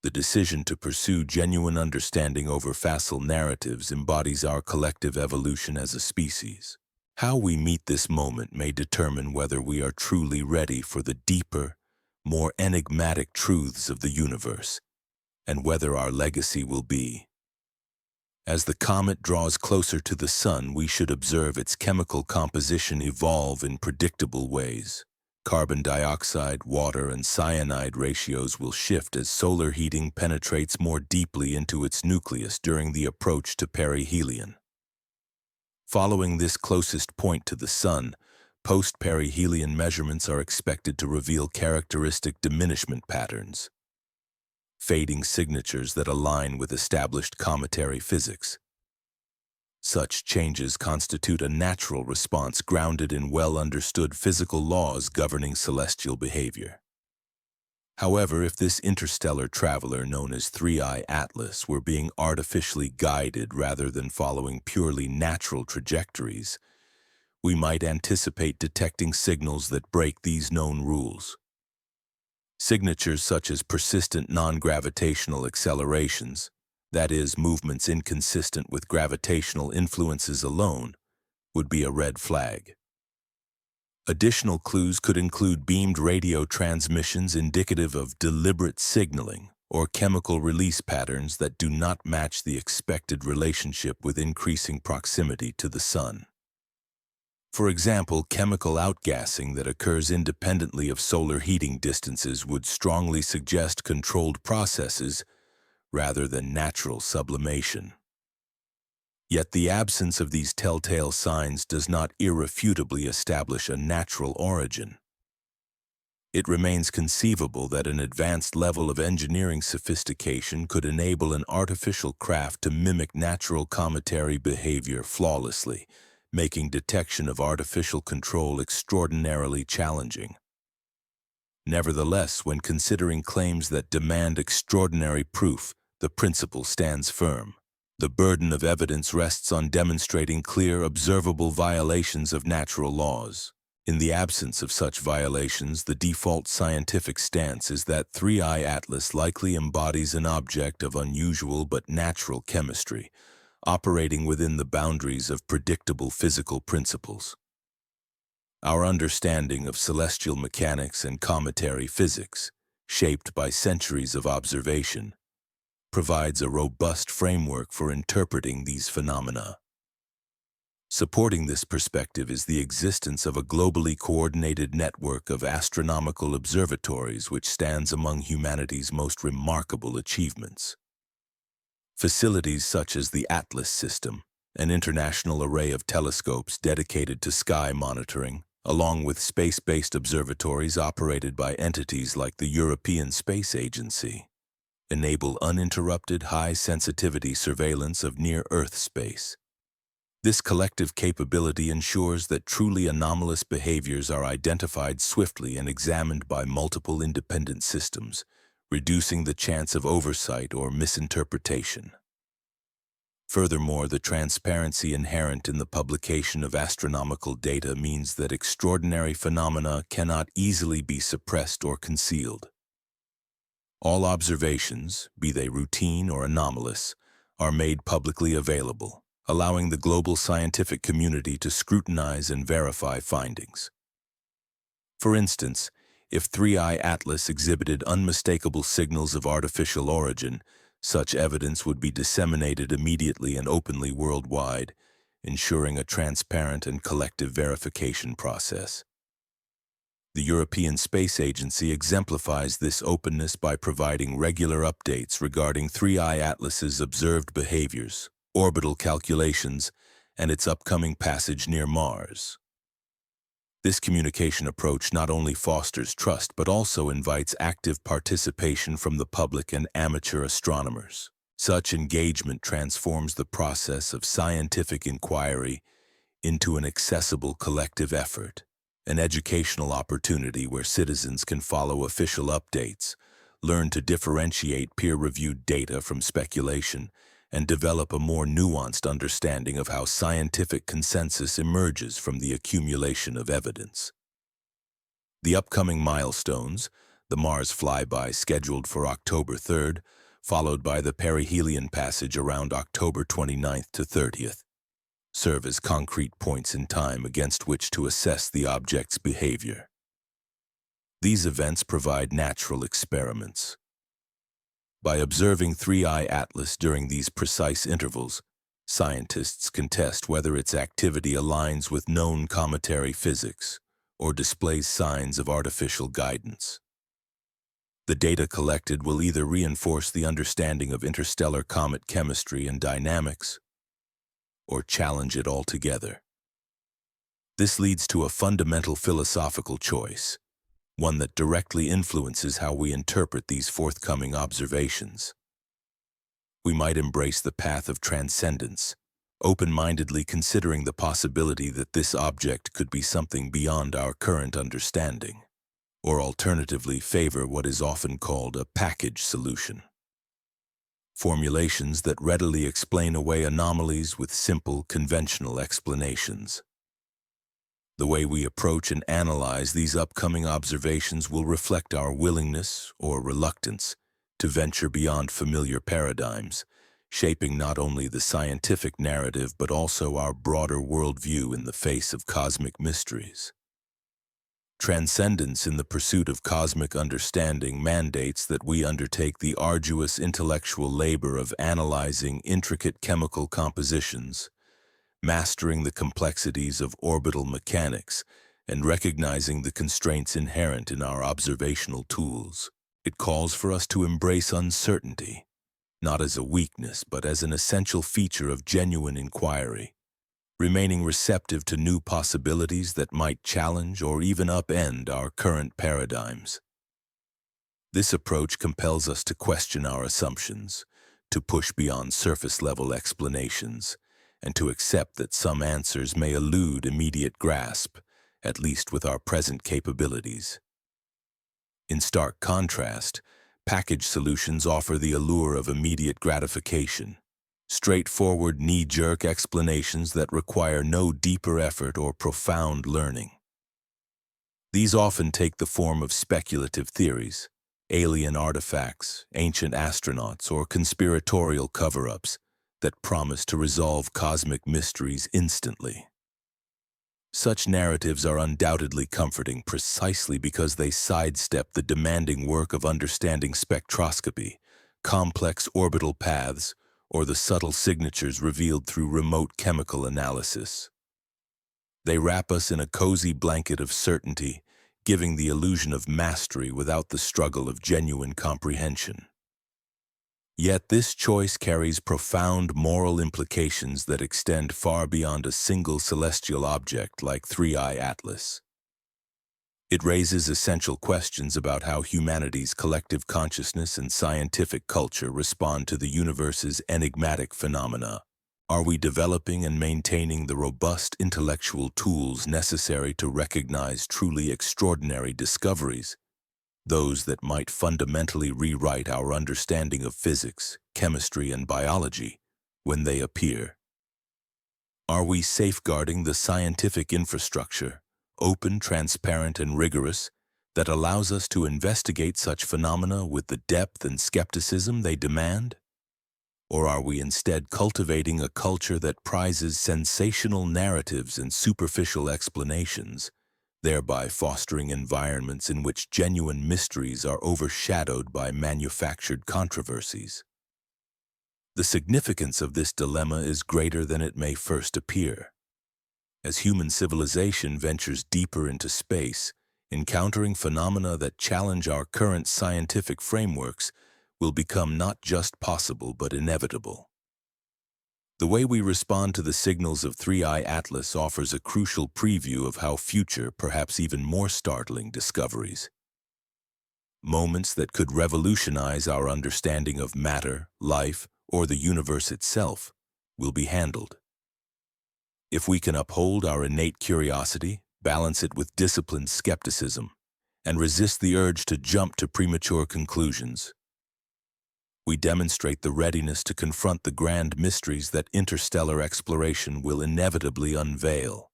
The decision to pursue genuine understanding over facile narratives embodies our collective evolution as a species. How we meet this moment may determine whether we are truly ready for the deeper, more enigmatic truths of the universe, and whether our legacy will be. As the comet draws closer to the sun, we should observe its chemical composition evolve in predictable ways. Carbon dioxide, water, and cyanide ratios will shift as solar heating penetrates more deeply into its nucleus during the approach to perihelion. Following this closest point to the sun, post-perihelion measurements are expected to reveal characteristic diminishment patterns, fading signatures that align with established cometary physics. Such changes constitute a natural response grounded in well-understood physical laws governing celestial behavior. However, if this interstellar traveler known as 3I Atlas were being artificially guided rather than following purely natural trajectories, we might anticipate detecting signals that break these known rules. Signatures such as persistent non-gravitational accelerations, that is, movements inconsistent with gravitational influences alone, would be a red flag. Additional clues could include beamed radio transmissions indicative of deliberate signaling or chemical release patterns that do not match the expected relationship with increasing proximity to the sun. For example, chemical outgassing that occurs independently of solar heating distances would strongly suggest controlled processes rather than natural sublimation. Yet the absence of these telltale signs does not irrefutably establish a natural origin. It remains conceivable that an advanced level of engineering sophistication could enable an artificial craft to mimic natural cometary behavior flawlessly, making detection of artificial control extraordinarily challenging. Nevertheless, when considering claims that demand extraordinary proof, the principle stands firm. The burden of evidence rests on demonstrating clear, observable violations of natural laws. In the absence of such violations, the default scientific stance is that 3I Atlas likely embodies an object of unusual but natural chemistry, operating within the boundaries of predictable physical principles. Our understanding of celestial mechanics and cometary physics, shaped by centuries of observation, provides a robust framework for interpreting these phenomena. Supporting this perspective is the existence of a globally coordinated network of astronomical observatories which stands among humanity's most remarkable achievements. Facilities such as the Atlas system, an international array of telescopes dedicated to sky monitoring, along with space-based observatories operated by entities like the European Space Agency, enable uninterrupted high-sensitivity surveillance of near-Earth space. This collective capability ensures that truly anomalous behaviors are identified swiftly and examined by multiple independent systems, reducing the chance of oversight or misinterpretation. Furthermore, the transparency inherent in the publication of astronomical data means that extraordinary phenomena cannot easily be suppressed or concealed. All observations, be they routine or anomalous, are made publicly available, allowing the global scientific community to scrutinize and verify findings. For instance, if 3I Atlas exhibited unmistakable signals of artificial origin, such evidence would be disseminated immediately and openly worldwide, ensuring a transparent and collective verification process. The European Space Agency exemplifies this openness by providing regular updates regarding 3I Atlas's observed behaviors, orbital calculations, and its upcoming passage near Mars. This communication approach not only fosters trust but also invites active participation from the public and amateur astronomers. Such engagement transforms the process of scientific inquiry into an accessible collective effort, an educational opportunity where citizens can follow official updates, learn to differentiate peer-reviewed data from speculation, and develop a more nuanced understanding of how scientific consensus emerges from the accumulation of evidence. The upcoming milestones, the Mars flyby scheduled for October 3rd, followed by the perihelion passage around October 29th to 30th, serve as concrete points in time against which to assess the object's behavior. These events provide natural experiments. By observing 3I Atlas during these precise intervals, scientists can test whether its activity aligns with known cometary physics or displays signs of artificial guidance. The data collected will either reinforce the understanding of interstellar comet chemistry and dynamics or challenge it altogether. This leads to a fundamental philosophical choice, one that directly influences how we interpret these forthcoming observations. We might embrace the path of transcendence, open-mindedly considering the possibility that this object could be something beyond our current understanding, or alternatively favor what is often called a package solution. Formulations that readily explain away anomalies with simple, conventional explanations. The way we approach and analyze these upcoming observations will reflect our willingness, or reluctance, to venture beyond familiar paradigms, shaping not only the scientific narrative but also our broader worldview in the face of cosmic mysteries. Transcendence in the pursuit of cosmic understanding mandates that we undertake the arduous intellectual labor of analyzing intricate chemical compositions, mastering the complexities of orbital mechanics, and recognizing the constraints inherent in our observational tools. It calls for us to embrace uncertainty, not as a weakness but as an essential feature of genuine inquiry, remaining receptive to new possibilities that might challenge or even upend our current paradigms. This approach compels us to question our assumptions, to push beyond surface-level explanations, and to accept that some answers may elude immediate grasp, at least with our present capabilities. In stark contrast, packaged solutions offer the allure of immediate gratification, straightforward knee-jerk explanations that require no deeper effort or profound learning. These often take the form of speculative theories, alien artifacts, ancient astronauts, or conspiratorial cover-ups that promise to resolve cosmic mysteries instantly. Such narratives are undoubtedly comforting precisely because they sidestep the demanding work of understanding spectroscopy, complex orbital paths, or the subtle signatures revealed through remote chemical analysis. They wrap us in a cozy blanket of certainty, giving the illusion of mastery without the struggle of genuine comprehension. Yet this choice carries profound moral implications that extend far beyond a single celestial object like 3i Atlas. It raises essential questions about how humanity's collective consciousness and scientific culture respond to the universe's enigmatic phenomena. Are we developing and maintaining the robust intellectual tools necessary to recognize truly extraordinary discoveries, those that might fundamentally rewrite our understanding of physics, chemistry, and biology when they appear? Are we safeguarding the scientific infrastructure, open, transparent, and rigorous, that allows us to investigate such phenomena with the depth and skepticism they demand? Or are we instead cultivating a culture that prizes sensational narratives and superficial explanations, thereby fostering environments in which genuine mysteries are overshadowed by manufactured controversies? The significance of this dilemma is greater than it may first appear. As human civilization ventures deeper into space, encountering phenomena that challenge our current scientific frameworks will become not just possible but inevitable. The way we respond to the signals of 3i Atlas offers a crucial preview of how future, perhaps even more startling, discoveries, moments that could revolutionize our understanding of matter, life, or the universe itself, will be handled. If we can uphold our innate curiosity, balance it with disciplined skepticism, and resist the urge to jump to premature conclusions, we demonstrate the readiness to confront the grand mysteries that interstellar exploration will inevitably unveil.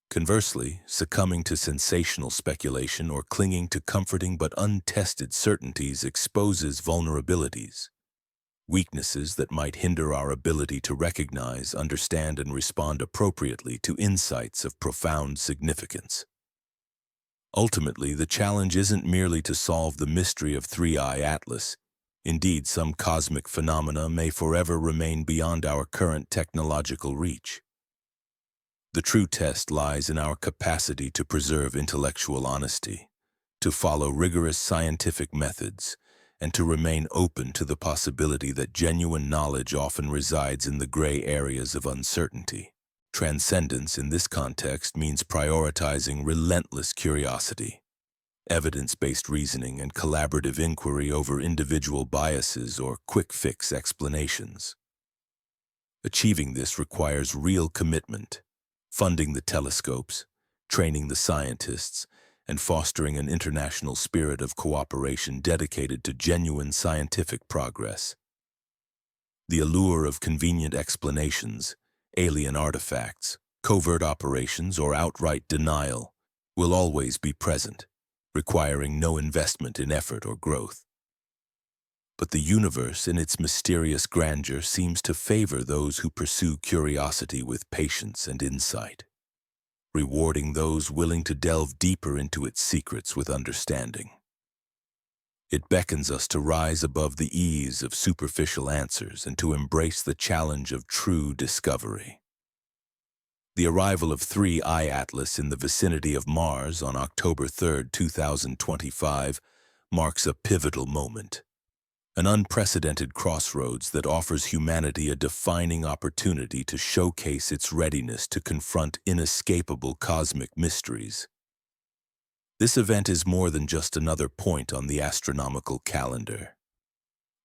Conversely, succumbing to sensational speculation or clinging to comforting but untested certainties exposes vulnerabilities, weaknesses that might hinder our ability to recognize, understand, and respond appropriately to insights of profound significance. Ultimately, the challenge isn't merely to solve the mystery of 3i Atlas. Indeed, some cosmic phenomena may forever remain beyond our current technological reach. The true test lies in our capacity to preserve intellectual honesty, to follow rigorous scientific methods, and to remain open to the possibility that genuine knowledge often resides in the gray areas of uncertainty. Transcendence in this context means prioritizing relentless curiosity, evidence-based reasoning, and collaborative inquiry over individual biases or quick-fix explanations. Achieving this requires real commitment, funding the telescopes, training the scientists, and fostering an international spirit of cooperation dedicated to genuine scientific progress. The allure of convenient explanations, alien artifacts, covert operations, or outright denial will always be present, requiring no investment in effort or growth. But the universe, in its mysterious grandeur, seems to favor those who pursue curiosity with patience and insight, rewarding those willing to delve deeper into its secrets with understanding. It beckons us to rise above the ease of superficial answers and to embrace the challenge of true discovery. The arrival of 3i Atlas in the vicinity of Mars on October 3, 2025, marks a pivotal moment. An unprecedented crossroads that offers humanity a defining opportunity to showcase its readiness to confront inescapable cosmic mysteries. This event is more than just another point on the astronomical calendar.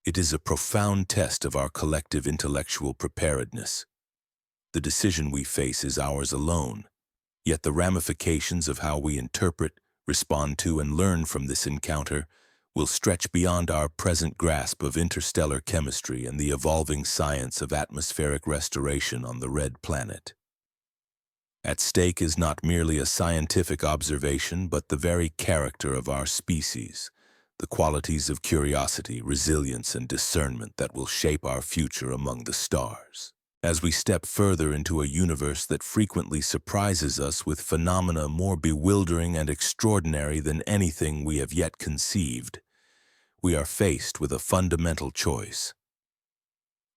It is a profound test of our collective intellectual preparedness. The decision we face is ours alone, yet the ramifications of how we interpret, respond to, and learn from this encounter will stretch beyond our present grasp of interstellar chemistry and the evolving science of atmospheric restoration on the red planet. At stake is not merely a scientific observation, but the very character of our species, the qualities of curiosity, resilience, and discernment that will shape our future among the stars. As we step further into a universe that frequently surprises us with phenomena more bewildering and extraordinary than anything we have yet conceived, we are faced with a fundamental choice.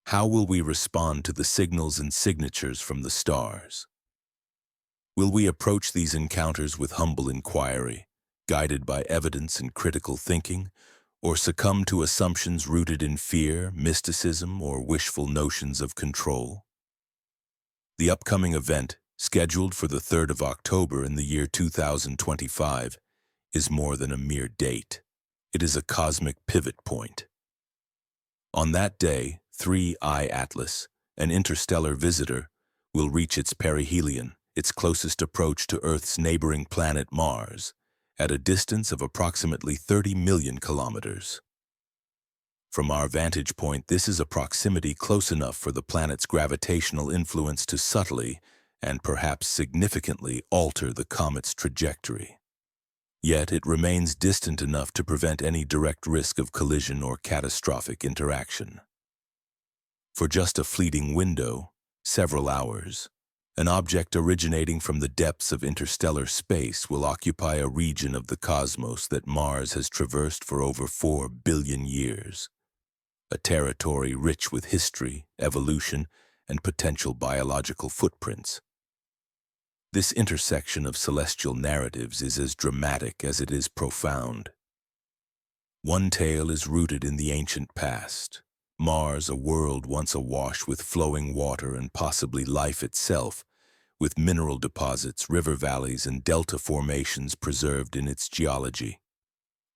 How will we respond to the signals and signatures from the stars? Will we approach these encounters with humble inquiry, guided by evidence and critical thinking, or succumb to assumptions rooted in fear, mysticism, or wishful notions of control? The upcoming event, scheduled for the 3rd of October in the year 2025, is more than a mere date. It is a cosmic pivot point. On that day, 3I Atlas, an interstellar visitor, will reach its perihelion, its closest approach to Earth's neighboring planet Mars, at a distance of approximately 30 million kilometers. From our vantage point, this is a proximity close enough for the planet's gravitational influence to subtly and perhaps significantly alter the comet's trajectory. Yet it remains distant enough to prevent any direct risk of collision or catastrophic interaction. For just a fleeting window, several hours, an object originating from the depths of interstellar space will occupy a region of the cosmos that Mars has traversed for over 4 billion years, a territory rich with history, evolution, and potential biological footprints. This intersection of celestial narratives is as dramatic as it is profound. One tale is rooted in the ancient past. Mars, a world once awash with flowing water and possibly life itself, with mineral deposits, river valleys, and delta formations preserved in its geology.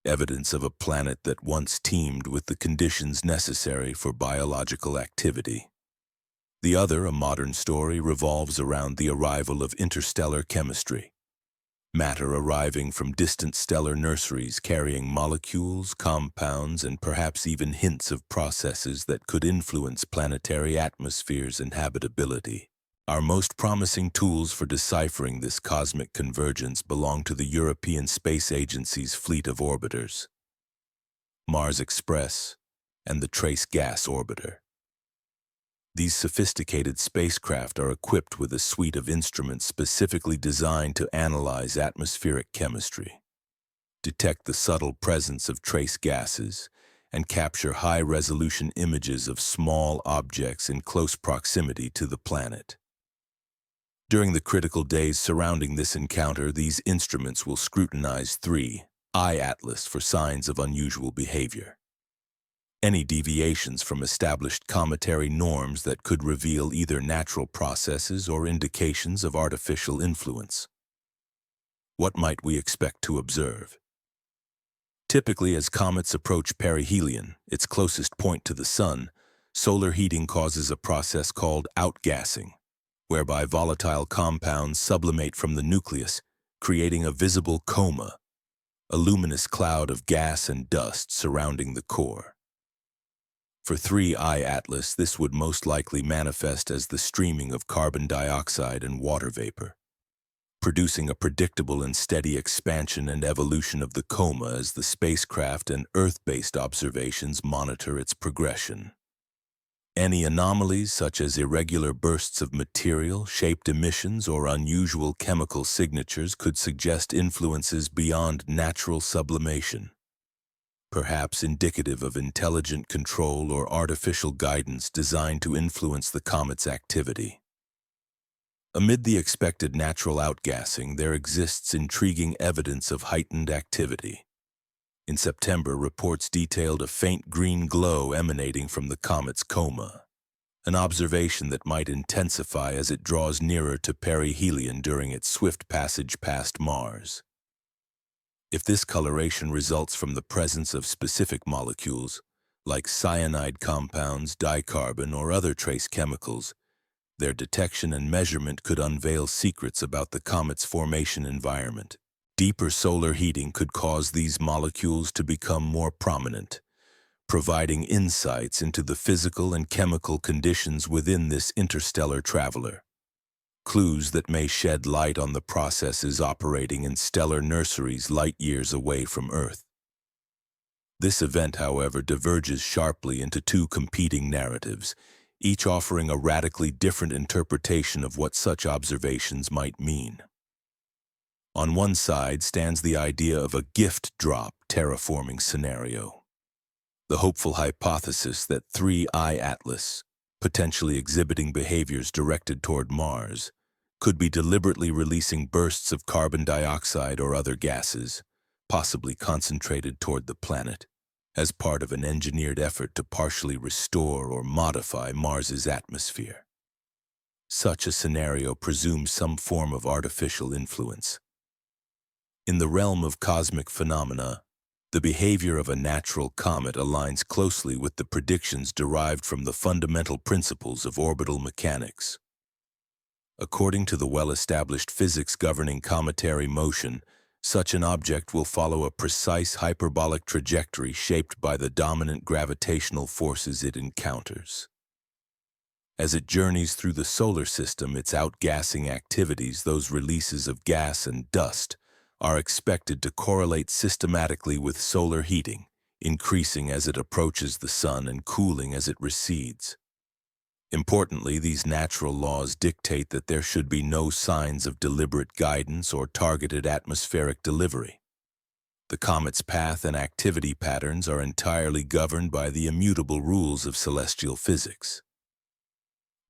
Evidence of a planet that once teemed with the conditions necessary for biological activity. The other, a modern story, revolves around the arrival of interstellar chemistry. Matter arriving from distant stellar nurseries carrying molecules, compounds, and perhaps even hints of processes that could influence planetary atmospheres and habitability. Our most promising tools for deciphering this cosmic convergence belong to the European Space Agency's fleet of orbiters, Mars Express and the Trace Gas Orbiter. These sophisticated spacecraft are equipped with a suite of instruments specifically designed to analyze atmospheric chemistry, detect the subtle presence of trace gases, and capture high-resolution images of small objects in close proximity to the planet. During the critical days surrounding this encounter, these instruments will scrutinize 3I Atlas for signs of unusual behavior. Any deviations from established cometary norms that could reveal either natural processes or indications of artificial influence. What might we expect to observe? Typically, as comets approach perihelion, its closest point to the Sun, solar heating causes a process called outgassing, whereby volatile compounds sublimate from the nucleus, creating a visible coma, a luminous cloud of gas and dust surrounding the core. For 3I Atlas, this would most likely manifest as the streaming of carbon dioxide and water vapor, producing a predictable and steady expansion and evolution of the coma as the spacecraft and Earth-based observations monitor its progression. Any anomalies, such as irregular bursts of material, shaped emissions, or unusual chemical signatures, could suggest influences beyond natural sublimation, perhaps indicative of intelligent control or artificial guidance designed to influence the comet's activity. Amid the expected natural outgassing, there exists intriguing evidence of heightened activity. In September, reports detailed a faint green glow emanating from the comet's coma, an observation that might intensify as it draws nearer to perihelion during its swift passage past Mars. If this coloration results from the presence of specific molecules, like cyanide compounds, dicarbon, or other trace chemicals, their detection and measurement could unveil secrets about the comet's formation environment. Deeper solar heating could cause these molecules to become more prominent, providing insights into the physical and chemical conditions within this interstellar traveler. Clues that may shed light on the processes operating in stellar nurseries light years away from Earth. This event, however, diverges sharply into two competing narratives, each offering a radically different interpretation of what such observations might mean. On one side stands the idea of a gift drop terraforming scenario. The hopeful hypothesis that 3I Atlas, potentially exhibiting behaviors directed toward Mars, could be deliberately releasing bursts of carbon dioxide or other gases, possibly concentrated toward the planet, as part of an engineered effort to partially restore or modify Mars's atmosphere. Such a scenario presumes some form of artificial influence. In the realm of cosmic phenomena, the behavior of a natural comet aligns closely with the predictions derived from the fundamental principles of orbital mechanics. According to the well-established physics governing cometary motion, such an object will follow a precise hyperbolic trajectory shaped by the dominant gravitational forces it encounters. As it journeys through the solar system, its outgassing activities, those releases of gas and dust, are expected to correlate systematically with solar heating, increasing as it approaches the sun and cooling as it recedes. Importantly, these natural laws dictate that there should be no signs of deliberate guidance or targeted atmospheric delivery. The comet's path and activity patterns are entirely governed by the immutable rules of celestial physics.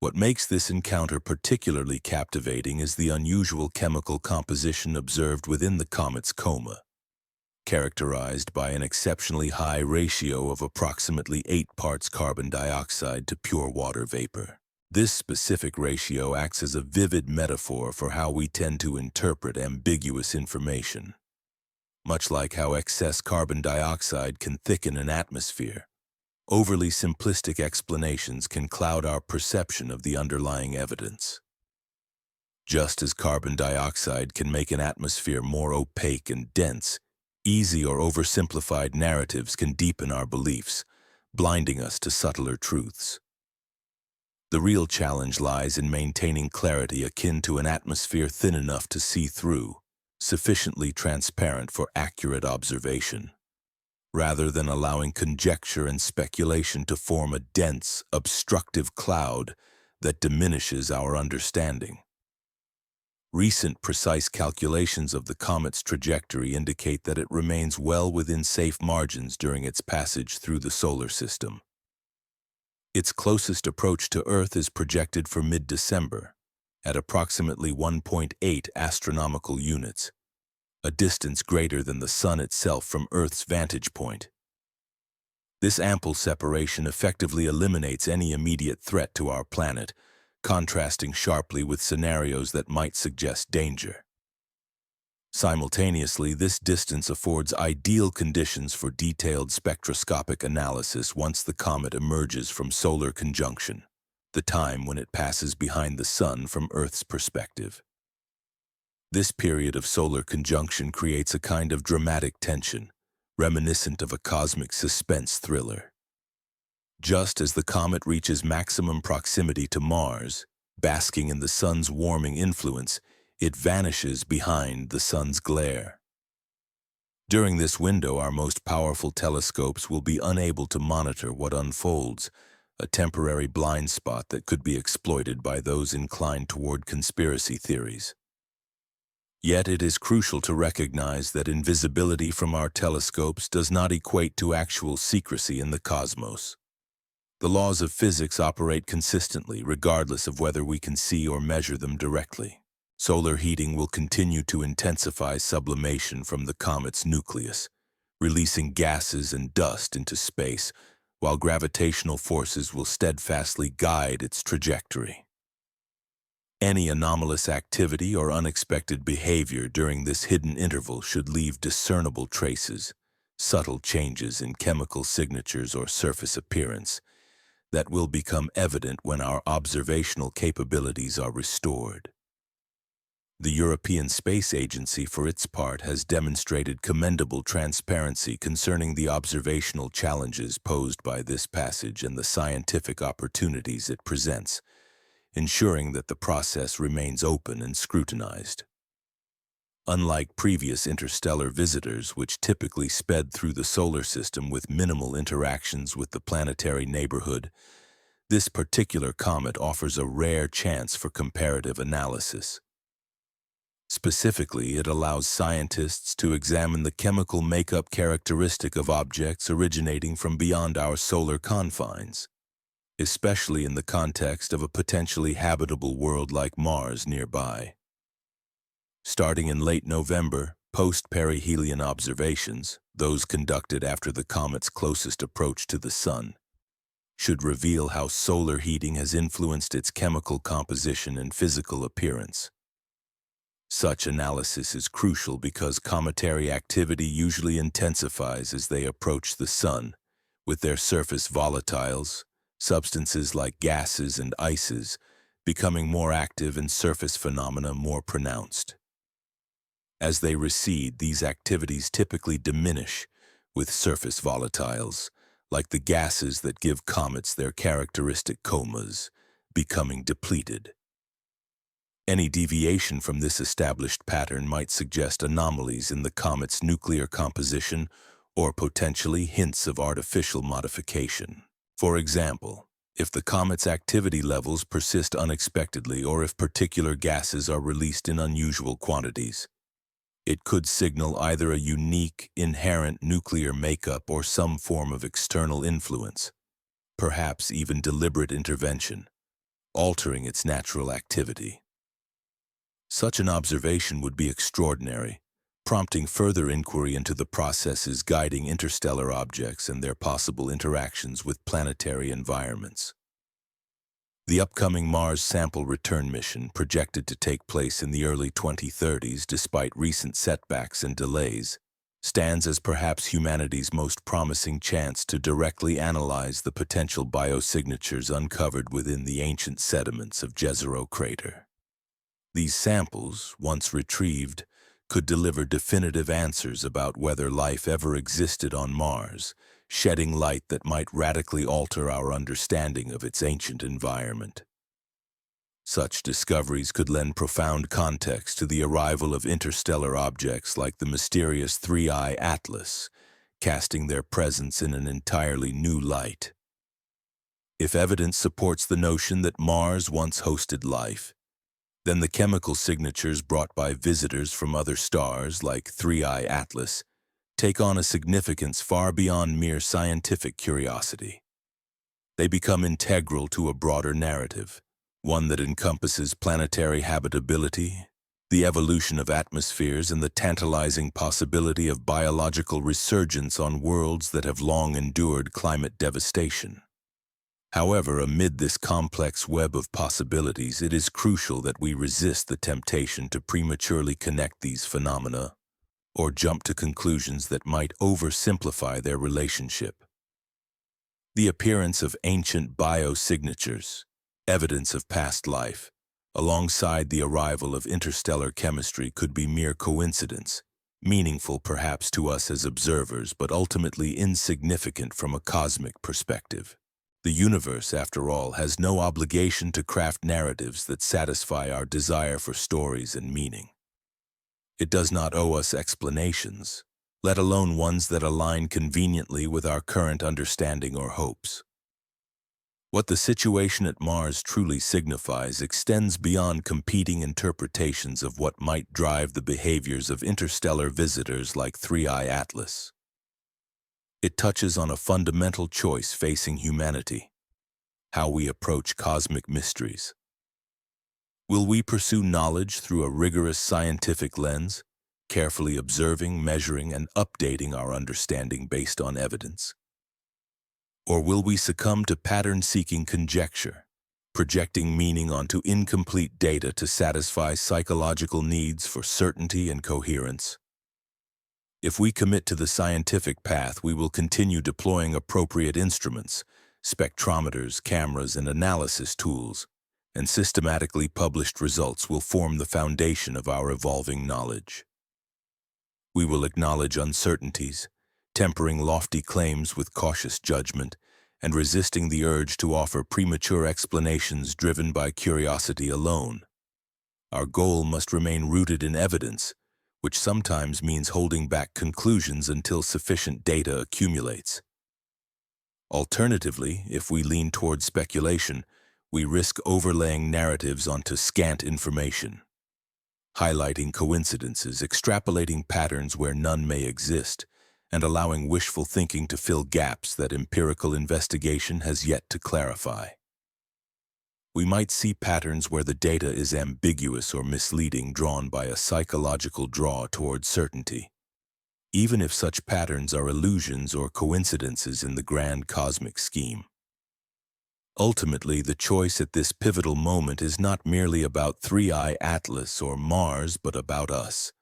What makes this encounter particularly captivating is the unusual chemical composition observed within the comet's coma, characterized by an exceptionally high ratio of approximately 8 parts carbon dioxide to pure water vapor. This specific ratio acts as a vivid metaphor for how we tend to interpret ambiguous information. Much like how excess carbon dioxide can thicken an atmosphere, overly simplistic explanations can cloud our perception of the underlying evidence. Just as carbon dioxide can make an atmosphere more opaque and dense, easy or oversimplified narratives can deepen our beliefs, blinding us to subtler truths. The real challenge lies in maintaining clarity akin to an atmosphere thin enough to see through, sufficiently transparent for accurate observation, rather than allowing conjecture and speculation to form a dense, obstructive cloud that diminishes our understanding. Recent precise calculations of the comet's trajectory indicate that it remains well within safe margins during its passage through the solar system. Its closest approach to Earth is projected for mid-December, at approximately 1.8 astronomical units, a distance greater than the Sun itself from Earth's vantage point. This ample separation effectively eliminates any immediate threat to our planet, contrasting sharply with scenarios that might suggest danger. Simultaneously, this distance affords ideal conditions for detailed spectroscopic analysis once the comet emerges from solar conjunction, the time when it passes behind the Sun from Earth's perspective. This period of solar conjunction creates a kind of dramatic tension, reminiscent of a cosmic suspense thriller. Just as the comet reaches maximum proximity to Mars, basking in the Sun's warming influence, it vanishes behind the Sun's glare. During this window, our most powerful telescopes will be unable to monitor what unfolds, a temporary blind spot that could be exploited by those inclined toward conspiracy theories. Yet it is crucial to recognize that invisibility from our telescopes does not equate to actual secrecy in the cosmos. The laws of physics operate consistently, regardless of whether we can see or measure them directly. Solar heating will continue to intensify sublimation from the comet's nucleus, releasing gases and dust into space, while gravitational forces will steadfastly guide its trajectory. Any anomalous activity or unexpected behavior during this hidden interval should leave discernible traces, subtle changes in chemical signatures or surface appearance, that will become evident when our observational capabilities are restored. The European Space Agency, for its part, has demonstrated commendable transparency concerning the observational challenges posed by this passage and the scientific opportunities it presents, ensuring that the process remains open and scrutinized. Unlike previous interstellar visitors, which typically sped through the solar system with minimal interactions with the planetary neighborhood, this particular comet offers a rare chance for comparative analysis. Specifically, it allows scientists to examine the chemical makeup characteristic of objects originating from beyond our solar confines, especially in the context of a potentially habitable world like Mars nearby. Starting in late November, post-perihelion observations, those conducted after the comet's closest approach to the Sun, should reveal how solar heating has influenced its chemical composition and physical appearance. Such analysis is crucial because cometary activity usually intensifies as they approach the Sun, with their surface volatiles, substances like gases and ices, becoming more active and surface phenomena more pronounced. As they recede, these activities typically diminish, with surface volatiles, like the gases that give comets their characteristic comas, becoming depleted. Any deviation from this established pattern might suggest anomalies in the comet's nuclear composition or potentially hints of artificial modification. For example, if the comet's activity levels persist unexpectedly or if particular gases are released in unusual quantities, it could signal either a unique, inherent nuclear makeup or some form of external influence, perhaps even deliberate intervention, altering its natural activity. Such an observation would be extraordinary, prompting further inquiry into the processes guiding interstellar objects and their possible interactions with planetary environments. The upcoming Mars sample return mission, projected to take place in the early 2030s despite recent setbacks and delays, stands as perhaps humanity's most promising chance to directly analyze the potential biosignatures uncovered within the ancient sediments of Jezero Crater. These samples, once retrieved, could deliver definitive answers about whether life ever existed on Mars, shedding light that might radically alter our understanding of its ancient environment. Such discoveries could lend profound context to the arrival of interstellar objects like the mysterious Three-Eye Atlas, casting their presence in an entirely new light. If evidence supports the notion that Mars once hosted life, then the chemical signatures brought by visitors from other stars like Three-Eye Atlas take on a significance far beyond mere scientific curiosity. They become integral to a broader narrative, one that encompasses planetary habitability, the evolution of atmospheres, and the tantalizing possibility of biological resurgence on worlds that have long endured climate devastation. However, amid this complex web of possibilities, it is crucial that we resist the temptation to prematurely connect these phenomena or jump to conclusions that might oversimplify their relationship. The appearance of ancient biosignatures, evidence of past life, alongside the arrival of interstellar chemistry could be mere coincidence, meaningful perhaps to us as observers, but ultimately insignificant from a cosmic perspective. The universe, after all, has no obligation to craft narratives that satisfy our desire for stories and meaning. It does not owe us explanations, let alone ones that align conveniently with our current understanding or hopes. What the situation at Mars truly signifies extends beyond competing interpretations of what might drive the behaviors of interstellar visitors like Three-Eye Atlas. It touches on a fundamental choice facing humanity: how we approach cosmic mysteries. Will we pursue knowledge through a rigorous scientific lens, carefully observing, measuring, and updating our understanding based on evidence? Or will we succumb to pattern-seeking conjecture, projecting meaning onto incomplete data to satisfy psychological needs for certainty and coherence? If we commit to the scientific path, we will continue deploying appropriate instruments, spectrometers, cameras, and analysis tools, and systematically published results will form the foundation of our evolving knowledge. We will acknowledge uncertainties, tempering lofty claims with cautious judgment, and resisting the urge to offer premature explanations driven by curiosity alone. Our goal must remain rooted in evidence, which sometimes means holding back conclusions until sufficient data accumulates. Alternatively, if we lean toward speculation, we risk overlaying narratives onto scant information, highlighting coincidences, extrapolating patterns where none may exist, and allowing wishful thinking to fill gaps that empirical investigation has yet to clarify. We might see patterns where the data is ambiguous or misleading, drawn by a psychological draw toward certainty, even if such patterns are illusions or coincidences in the grand cosmic scheme. Ultimately, the choice at this pivotal moment is not merely about 3i Atlas or Mars, but about us.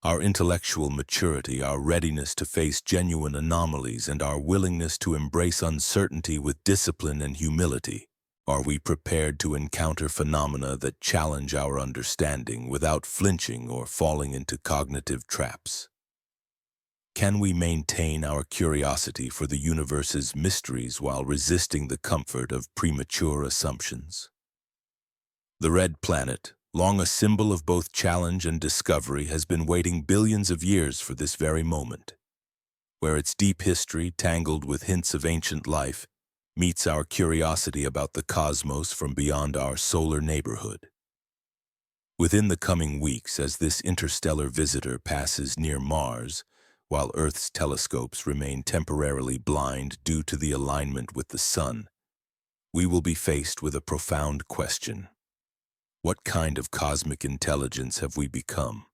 Our intellectual maturity, our readiness to face genuine anomalies, and our willingness to embrace uncertainty with discipline and humility. Are we prepared to encounter phenomena that challenge our understanding without flinching or falling into cognitive traps? Can we maintain our curiosity for the universe's mysteries while resisting the comfort of premature assumptions? The red planet, long a symbol of both challenge and discovery, has been waiting billions of years for this very moment, where its deep history, tangled with hints of ancient life, meets our curiosity about the cosmos from beyond our solar neighborhood. Within the coming weeks, as this interstellar visitor passes near Mars, while Earth's telescopes remain temporarily blind due to the alignment with the Sun, we will be faced with a profound question. What kind of cosmic intelligence have we become?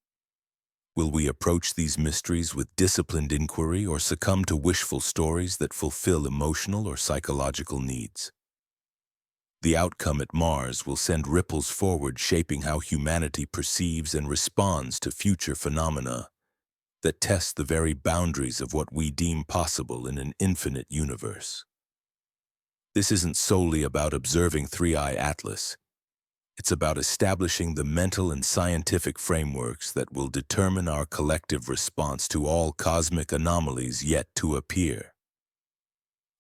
Will we approach these mysteries with disciplined inquiry or succumb to wishful stories that fulfill emotional or psychological needs? The outcome at Mars will send ripples forward, shaping how humanity perceives and responds to future phenomena that test the very boundaries of what we deem possible in an infinite universe. This isn't solely about observing 3i Atlas. It's about establishing the mental and scientific frameworks that will determine our collective response to all cosmic anomalies yet to appear.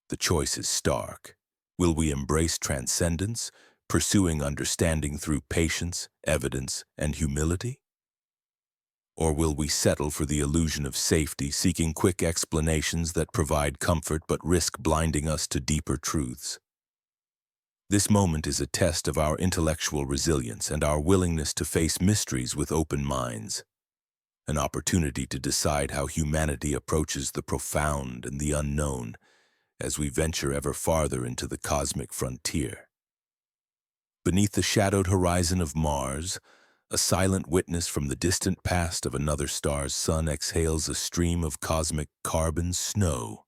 The choice is stark. Will we embrace transcendence, pursuing understanding through patience, evidence, and humility? Or will we settle for the illusion of safety, seeking quick explanations that provide comfort but risk blinding us to deeper truths? This moment is a test of our intellectual resilience and our willingness to face mysteries with open minds, an opportunity to decide how humanity approaches the profound and the unknown as we venture ever farther into the cosmic frontier. Beneath the shadowed horizon of Mars, a silent witness from the distant past of another star's sun exhales a stream of cosmic carbon snow,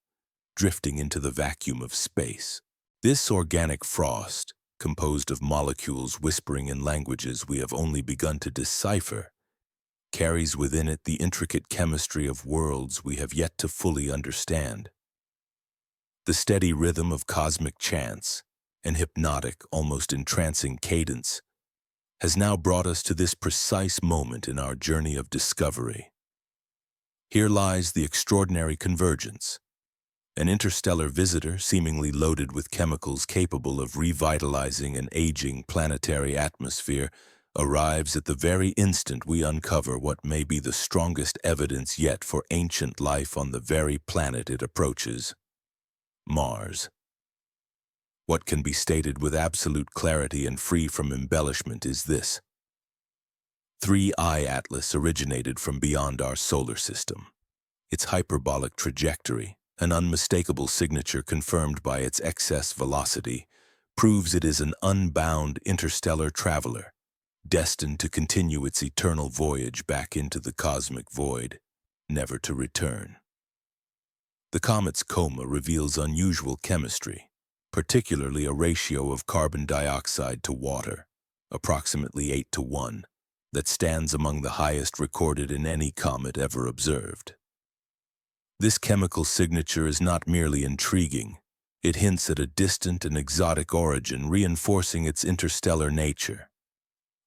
drifting into the vacuum of space. This organic frost, composed of molecules whispering in languages we have only begun to decipher, carries within it the intricate chemistry of worlds we have yet to fully understand. The steady rhythm of cosmic chants, an hypnotic, almost entrancing cadence, has now brought us to this precise moment in our journey of discovery. Here lies the extraordinary convergence. An interstellar visitor, seemingly loaded with chemicals capable of revitalizing an aging planetary atmosphere, arrives at the very instant we uncover what may be the strongest evidence yet for ancient life on the very planet it approaches: Mars. What can be stated with absolute clarity and free from embellishment is this: 3i Atlas originated from beyond our solar system. Its hyperbolic trajectory, an unmistakable signature confirmed by its excess velocity, proves it is an unbound interstellar traveler, destined to continue its eternal voyage back into the cosmic void, never to return. The comet's coma reveals unusual chemistry, particularly a ratio of carbon dioxide to water, approximately 8:1, that stands among the highest recorded in any comet ever observed. This chemical signature is not merely intriguing, it hints at a distant and exotic origin, reinforcing its interstellar nature.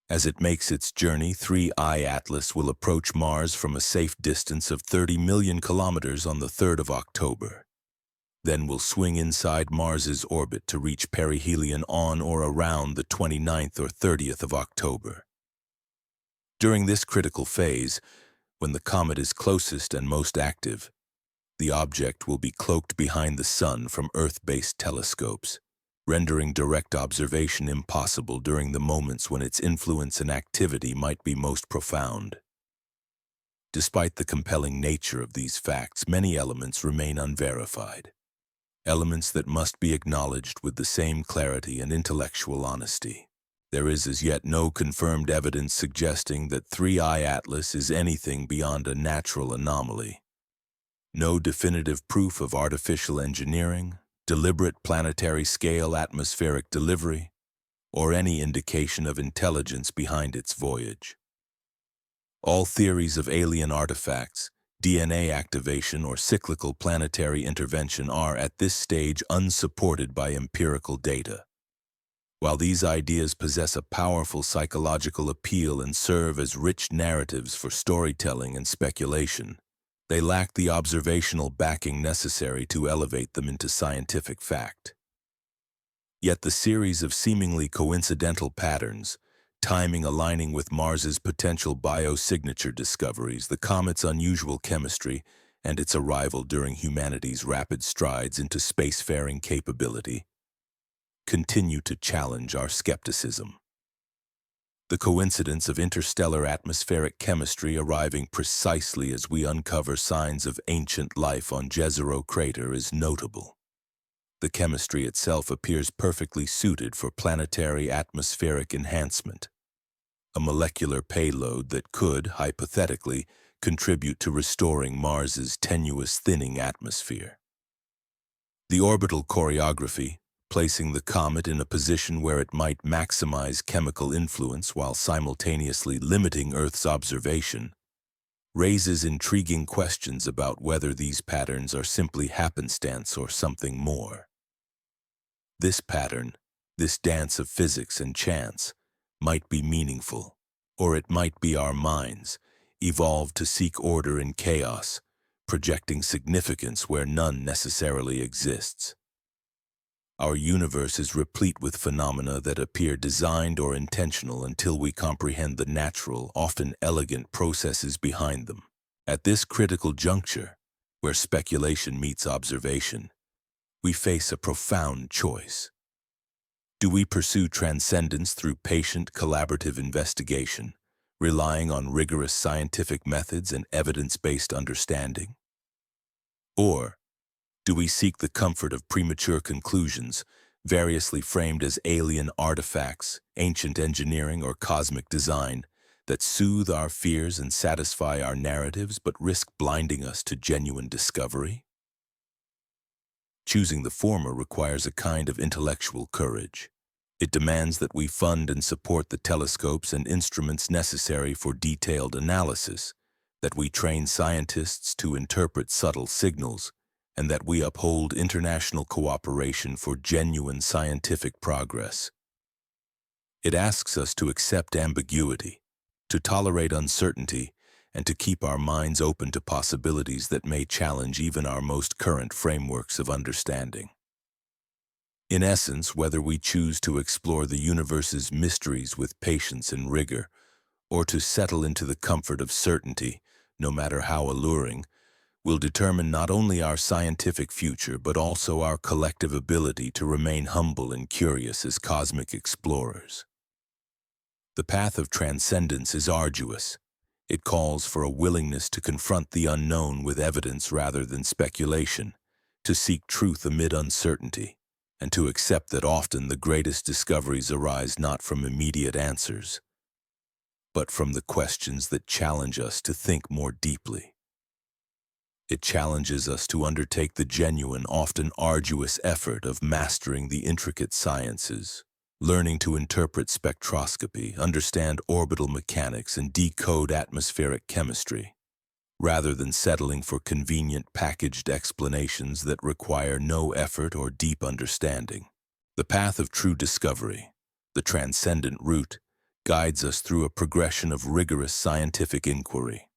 As it makes its journey, 3I Atlas will approach Mars from a safe distance of 30 million kilometers on the 3rd of October. Then will swing inside Mars's orbit to reach perihelion on or around the 29th or 30th of October. During this critical phase, when the comet is closest and most active, the object will be cloaked behind the Sun from Earth-based telescopes, rendering direct observation impossible during the moments when its influence and activity might be most profound. Despite the compelling nature of these facts, many elements remain unverified, elements that must be acknowledged with the same clarity and intellectual honesty. There is as yet no confirmed evidence suggesting that 3I Atlas is anything beyond a natural anomaly. No definitive proof of artificial engineering, deliberate planetary-scale atmospheric delivery, or any indication of intelligence behind its voyage. All theories of alien artifacts, DNA activation, or cyclical planetary intervention are, at this stage, unsupported by empirical data. While these ideas possess a powerful psychological appeal and serve as rich narratives for storytelling and speculation, they lack the observational backing necessary to elevate them into scientific fact. Yet the series of seemingly coincidental patterns, timing aligning with Mars's potential biosignature discoveries, the comet's unusual chemistry, and its arrival during humanity's rapid strides into spacefaring capability, continue to challenge our skepticism. The coincidence of interstellar atmospheric chemistry arriving precisely as we uncover signs of ancient life on Jezero crater is notable. The chemistry itself appears perfectly suited for planetary atmospheric enhancement, a molecular payload that could, hypothetically, contribute to restoring Mars's tenuous thinning atmosphere. The orbital choreography, placing the comet in a position where it might maximize chemical influence while simultaneously limiting Earth's observation, raises intriguing questions about whether these patterns are simply happenstance or something more. This pattern, this dance of physics and chance, might be meaningful, or it might be our minds, evolved to seek order in chaos, projecting significance where none necessarily exists. Our universe is replete with phenomena that appear designed or intentional until we comprehend the natural, often elegant processes behind them. At this critical juncture, where speculation meets observation, we face a profound choice. Do we pursue transcendence through patient, collaborative investigation, relying on rigorous scientific methods and evidence-based understanding? Or do we seek the comfort of premature conclusions, variously framed as alien artifacts, ancient engineering, or cosmic design, that soothe our fears and satisfy our narratives but risk blinding us to genuine discovery? Choosing the former requires a kind of intellectual courage. It demands that we fund and support the telescopes and instruments necessary for detailed analysis, that we train scientists to interpret subtle signals, and that we uphold international cooperation for genuine scientific progress. It asks us to accept ambiguity, to tolerate uncertainty, and to keep our minds open to possibilities that may challenge even our most current frameworks of understanding. In essence, whether we choose to explore the universe's mysteries with patience and rigor, or to settle into the comfort of certainty, no matter how alluring, will determine not only our scientific future but also our collective ability to remain humble and curious as cosmic explorers. The path of transcendence is arduous. It calls for a willingness to confront the unknown with evidence rather than speculation, to seek truth amid uncertainty, and to accept that often the greatest discoveries arise not from immediate answers, but from the questions that challenge us to think more deeply. It challenges us to undertake the genuine, often arduous effort of mastering the intricate sciences, learning to interpret spectroscopy, understand orbital mechanics, and decode atmospheric chemistry, rather than settling for convenient packaged explanations that require no effort or deep understanding. The path of true discovery, the transcendent route, guides us through a progression of rigorous scientific inquiry.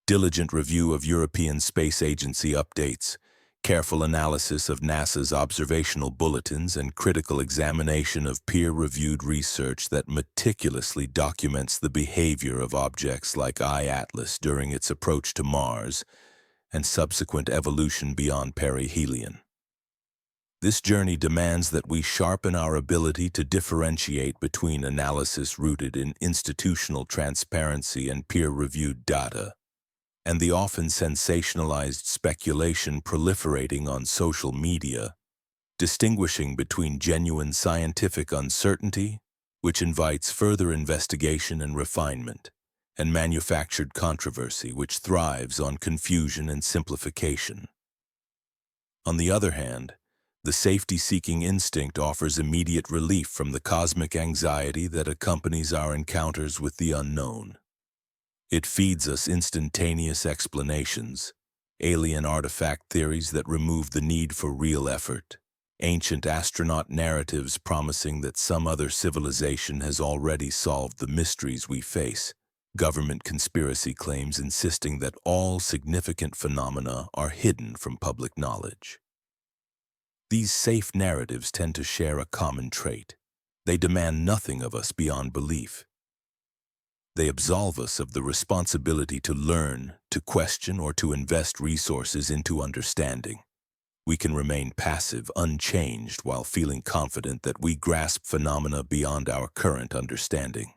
Diligent review of European Space Agency updates, careful analysis of NASA's observational bulletins, and critical examination of peer-reviewed research that meticulously documents the behavior of objects like Atlas during its approach to Mars and subsequent evolution beyond perihelion. This journey demands that we sharpen our ability to differentiate between analysis rooted in institutional transparency and peer-reviewed data, and the often sensationalized speculation proliferating on social media, distinguishing between genuine scientific uncertainty, which invites further investigation and refinement, and manufactured controversy, which thrives on confusion and simplification. On the other hand, the safety-seeking instinct offers immediate relief from the cosmic anxiety that accompanies our encounters with the unknown. It feeds us instantaneous explanations, alien artifact theories that remove the need for real effort, ancient astronaut narratives promising that some other civilization has already solved the mysteries we face, government conspiracy claims insisting that all significant phenomena are hidden from public knowledge. These safe narratives tend to share a common trait. They demand nothing of us beyond belief. They absolve us of the responsibility to learn, to question, or to invest resources into understanding. We can remain passive, unchanged, while feeling confident that we grasp phenomena beyond our current understanding.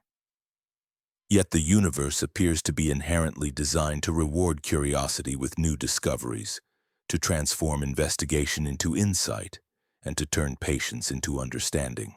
Yet the universe appears to be inherently designed to reward curiosity with new discoveries, to transform investigation into insight, and to turn patience into understanding.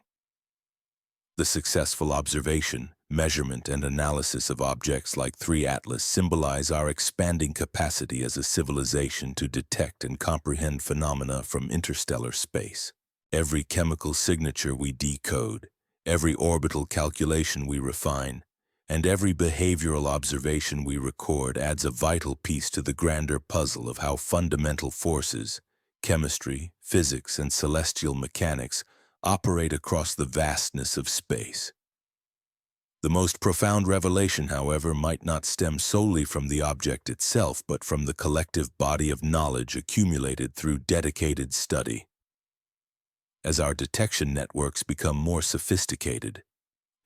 The successful observation, measurement, and analysis of objects like Atlas symbolize our expanding capacity as a civilization to detect and comprehend phenomena from interstellar space. Every chemical signature we decode, every orbital calculation we refine, and every behavioral observation we record adds a vital piece to the grander puzzle of how fundamental forces, chemistry, physics, and celestial mechanics operate across the vastness of space. The most profound revelation, however, might not stem solely from the object itself, but from the collective body of knowledge accumulated through dedicated study. As our detection networks become more sophisticated,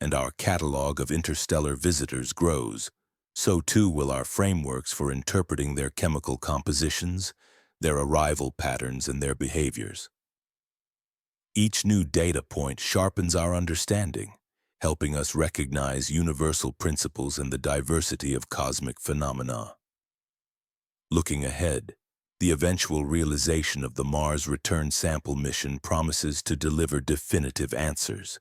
and our catalog of interstellar visitors grows, so too will our frameworks for interpreting their chemical compositions, their arrival patterns, and their behaviors. Each new data point sharpens our understanding, helping us recognize universal principles and the diversity of cosmic phenomena. Looking ahead, the eventual realization of the Mars Return Sample mission promises to deliver definitive answers,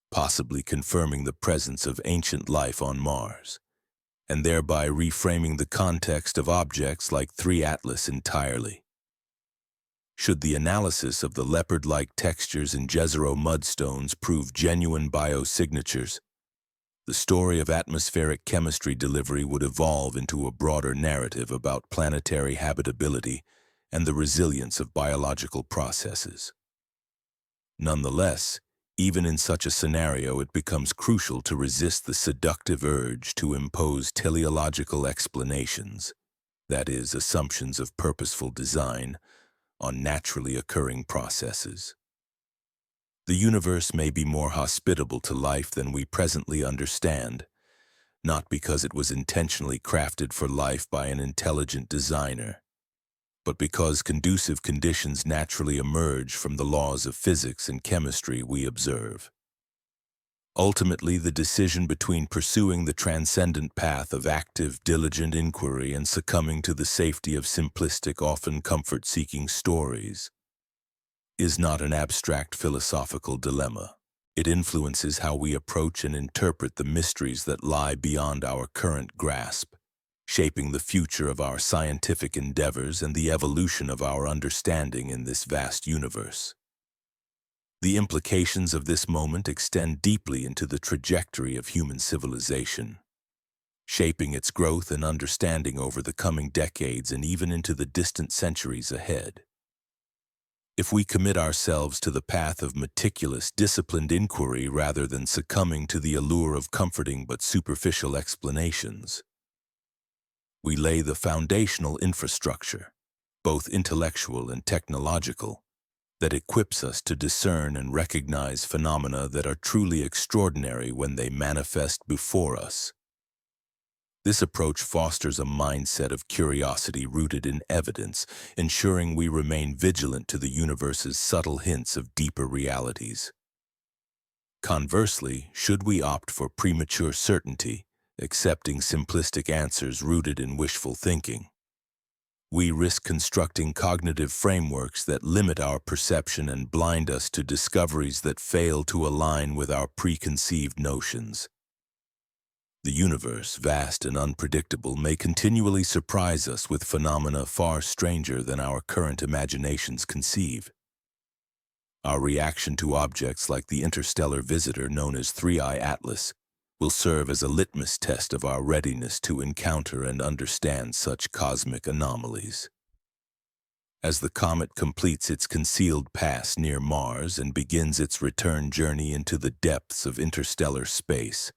possibly confirming the presence of ancient life on Mars, and thereby reframing the context of objects like Atlas entirely. Should the analysis of the leopard-like textures in Jezero mudstones prove genuine biosignatures, the story of atmospheric chemistry delivery would evolve into a broader narrative about planetary habitability and the resilience of biological processes. Nonetheless, even in such a scenario, it becomes crucial to resist the seductive urge to impose teleological explanations, that is, assumptions of purposeful design, on naturally occurring processes. The universe may be more hospitable to life than we presently understand, not because it was intentionally crafted for life by an intelligent designer, but because conducive conditions naturally emerge from the laws of physics and chemistry we observe. Ultimately, the decision between pursuing the transcendent path of active, diligent inquiry and succumbing to the safety of simplistic, often comfort-seeking stories is not an abstract philosophical dilemma. It influences how we approach and interpret the mysteries that lie beyond our current grasp, shaping the future of our scientific endeavors and the evolution of our understanding in this vast universe. The implications of this moment extend deeply into the trajectory of human civilization, shaping its growth and understanding over the coming decades and even into the distant centuries ahead. If we commit ourselves to the path of meticulous, disciplined inquiry rather than succumbing to the allure of comforting but superficial explanations, we lay the foundational infrastructure, both intellectual and technological, that equips us to discern and recognize phenomena that are truly extraordinary when they manifest before us. This approach fosters a mindset of curiosity rooted in evidence, ensuring we remain vigilant to the universe's subtle hints of deeper realities. Conversely, should we opt for premature certainty, accepting simplistic answers rooted in wishful thinking, we risk constructing cognitive frameworks that limit our perception and blind us to discoveries that fail to align with our preconceived notions. The universe, vast and unpredictable, may continually surprise us with phenomena far stranger than our current imaginations conceive. Our reaction to objects like the interstellar visitor known as 3-Eye Atlas will serve as a litmus test of our readiness to encounter and understand such cosmic anomalies. As the comet completes its concealed pass near Mars and begins its return journey into the depths of interstellar space,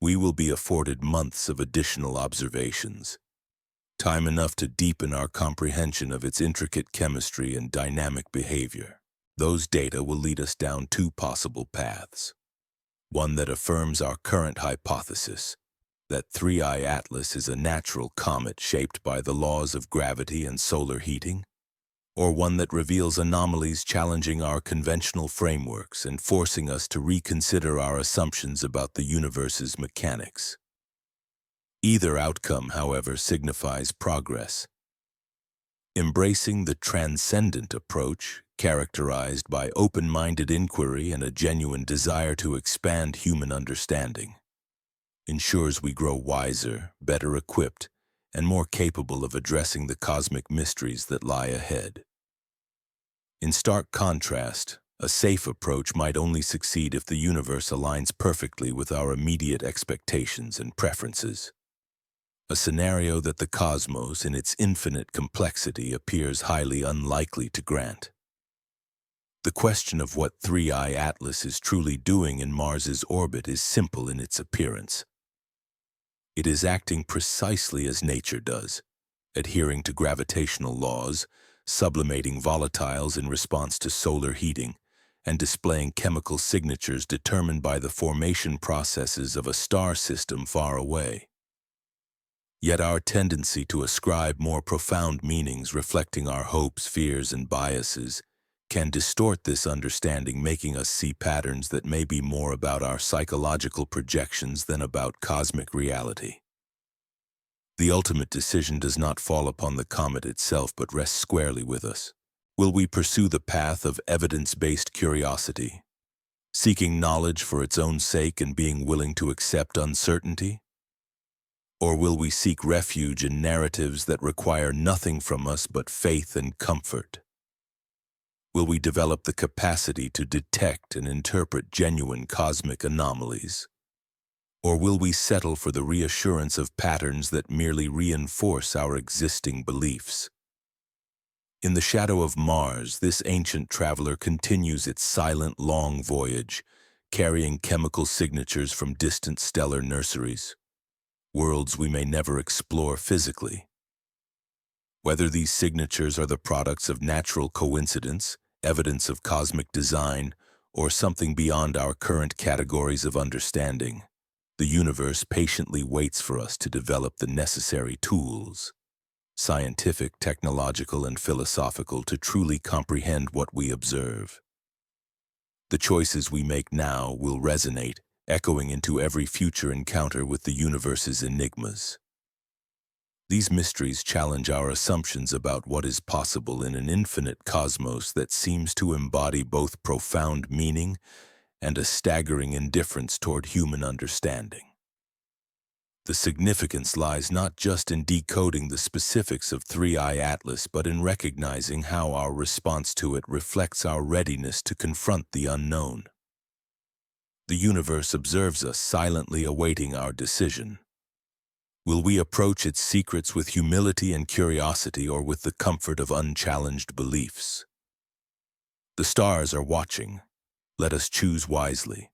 we will be afforded months of additional observations, time enough to deepen our comprehension of its intricate chemistry and dynamic behavior. Those data will lead us down two possible paths. One that affirms our current hypothesis, that 3-Eye Atlas is a natural comet shaped by the laws of gravity and solar heating, or one that reveals anomalies challenging our conventional frameworks and forcing us to reconsider our assumptions about the universe's mechanics. Either outcome, however, signifies progress. Embracing the transcendent approach, characterized by open-minded inquiry and a genuine desire to expand human understanding, ensures we grow wiser, better equipped, and more capable of addressing the cosmic mysteries that lie ahead. In stark contrast, a safe approach might only succeed if the universe aligns perfectly with our immediate expectations and preferences, a scenario that the cosmos, in its infinite complexity, appears highly unlikely to grant. The question of what 3-Eye Atlas is truly doing in Mars's orbit is simple in its appearance. It is acting precisely as nature does, adhering to gravitational laws, sublimating volatiles in response to solar heating, and displaying chemical signatures determined by the formation processes of a star system far away. Yet our tendency to ascribe more profound meanings reflecting our hopes, fears, and biases can distort this understanding, making us see patterns that may be more about our psychological projections than about cosmic reality. The ultimate decision does not fall upon the comet itself, but rests squarely with us. Will we pursue the path of evidence-based curiosity, seeking knowledge for its own sake and being willing to accept uncertainty? Or will we seek refuge in narratives that require nothing from us but faith and comfort? Will we develop the capacity to detect and interpret genuine cosmic anomalies? Or will we settle for the reassurance of patterns that merely reinforce our existing beliefs? In the shadow of Mars, this ancient traveler continues its silent, long voyage, carrying chemical signatures from distant stellar nurseries, worlds we may never explore physically. Whether these signatures are the products of natural coincidence, evidence of cosmic design, or something beyond our current categories of understanding, the universe patiently waits for us to develop the necessary tools, scientific, technological, and philosophical, to truly comprehend what we observe. The choices we make now will resonate, echoing into every future encounter with the universe's enigmas. These mysteries challenge our assumptions about what is possible in an infinite cosmos that seems to embody both profound meaning and a staggering indifference toward human understanding. The significance lies not just in decoding the specifics of 3I Atlas, but in recognizing how our response to it reflects our readiness to confront the unknown. The universe observes us, silently awaiting our decision. Will we approach its secrets with humility and curiosity, or with the comfort of unchallenged beliefs? The stars are watching. Let us choose wisely.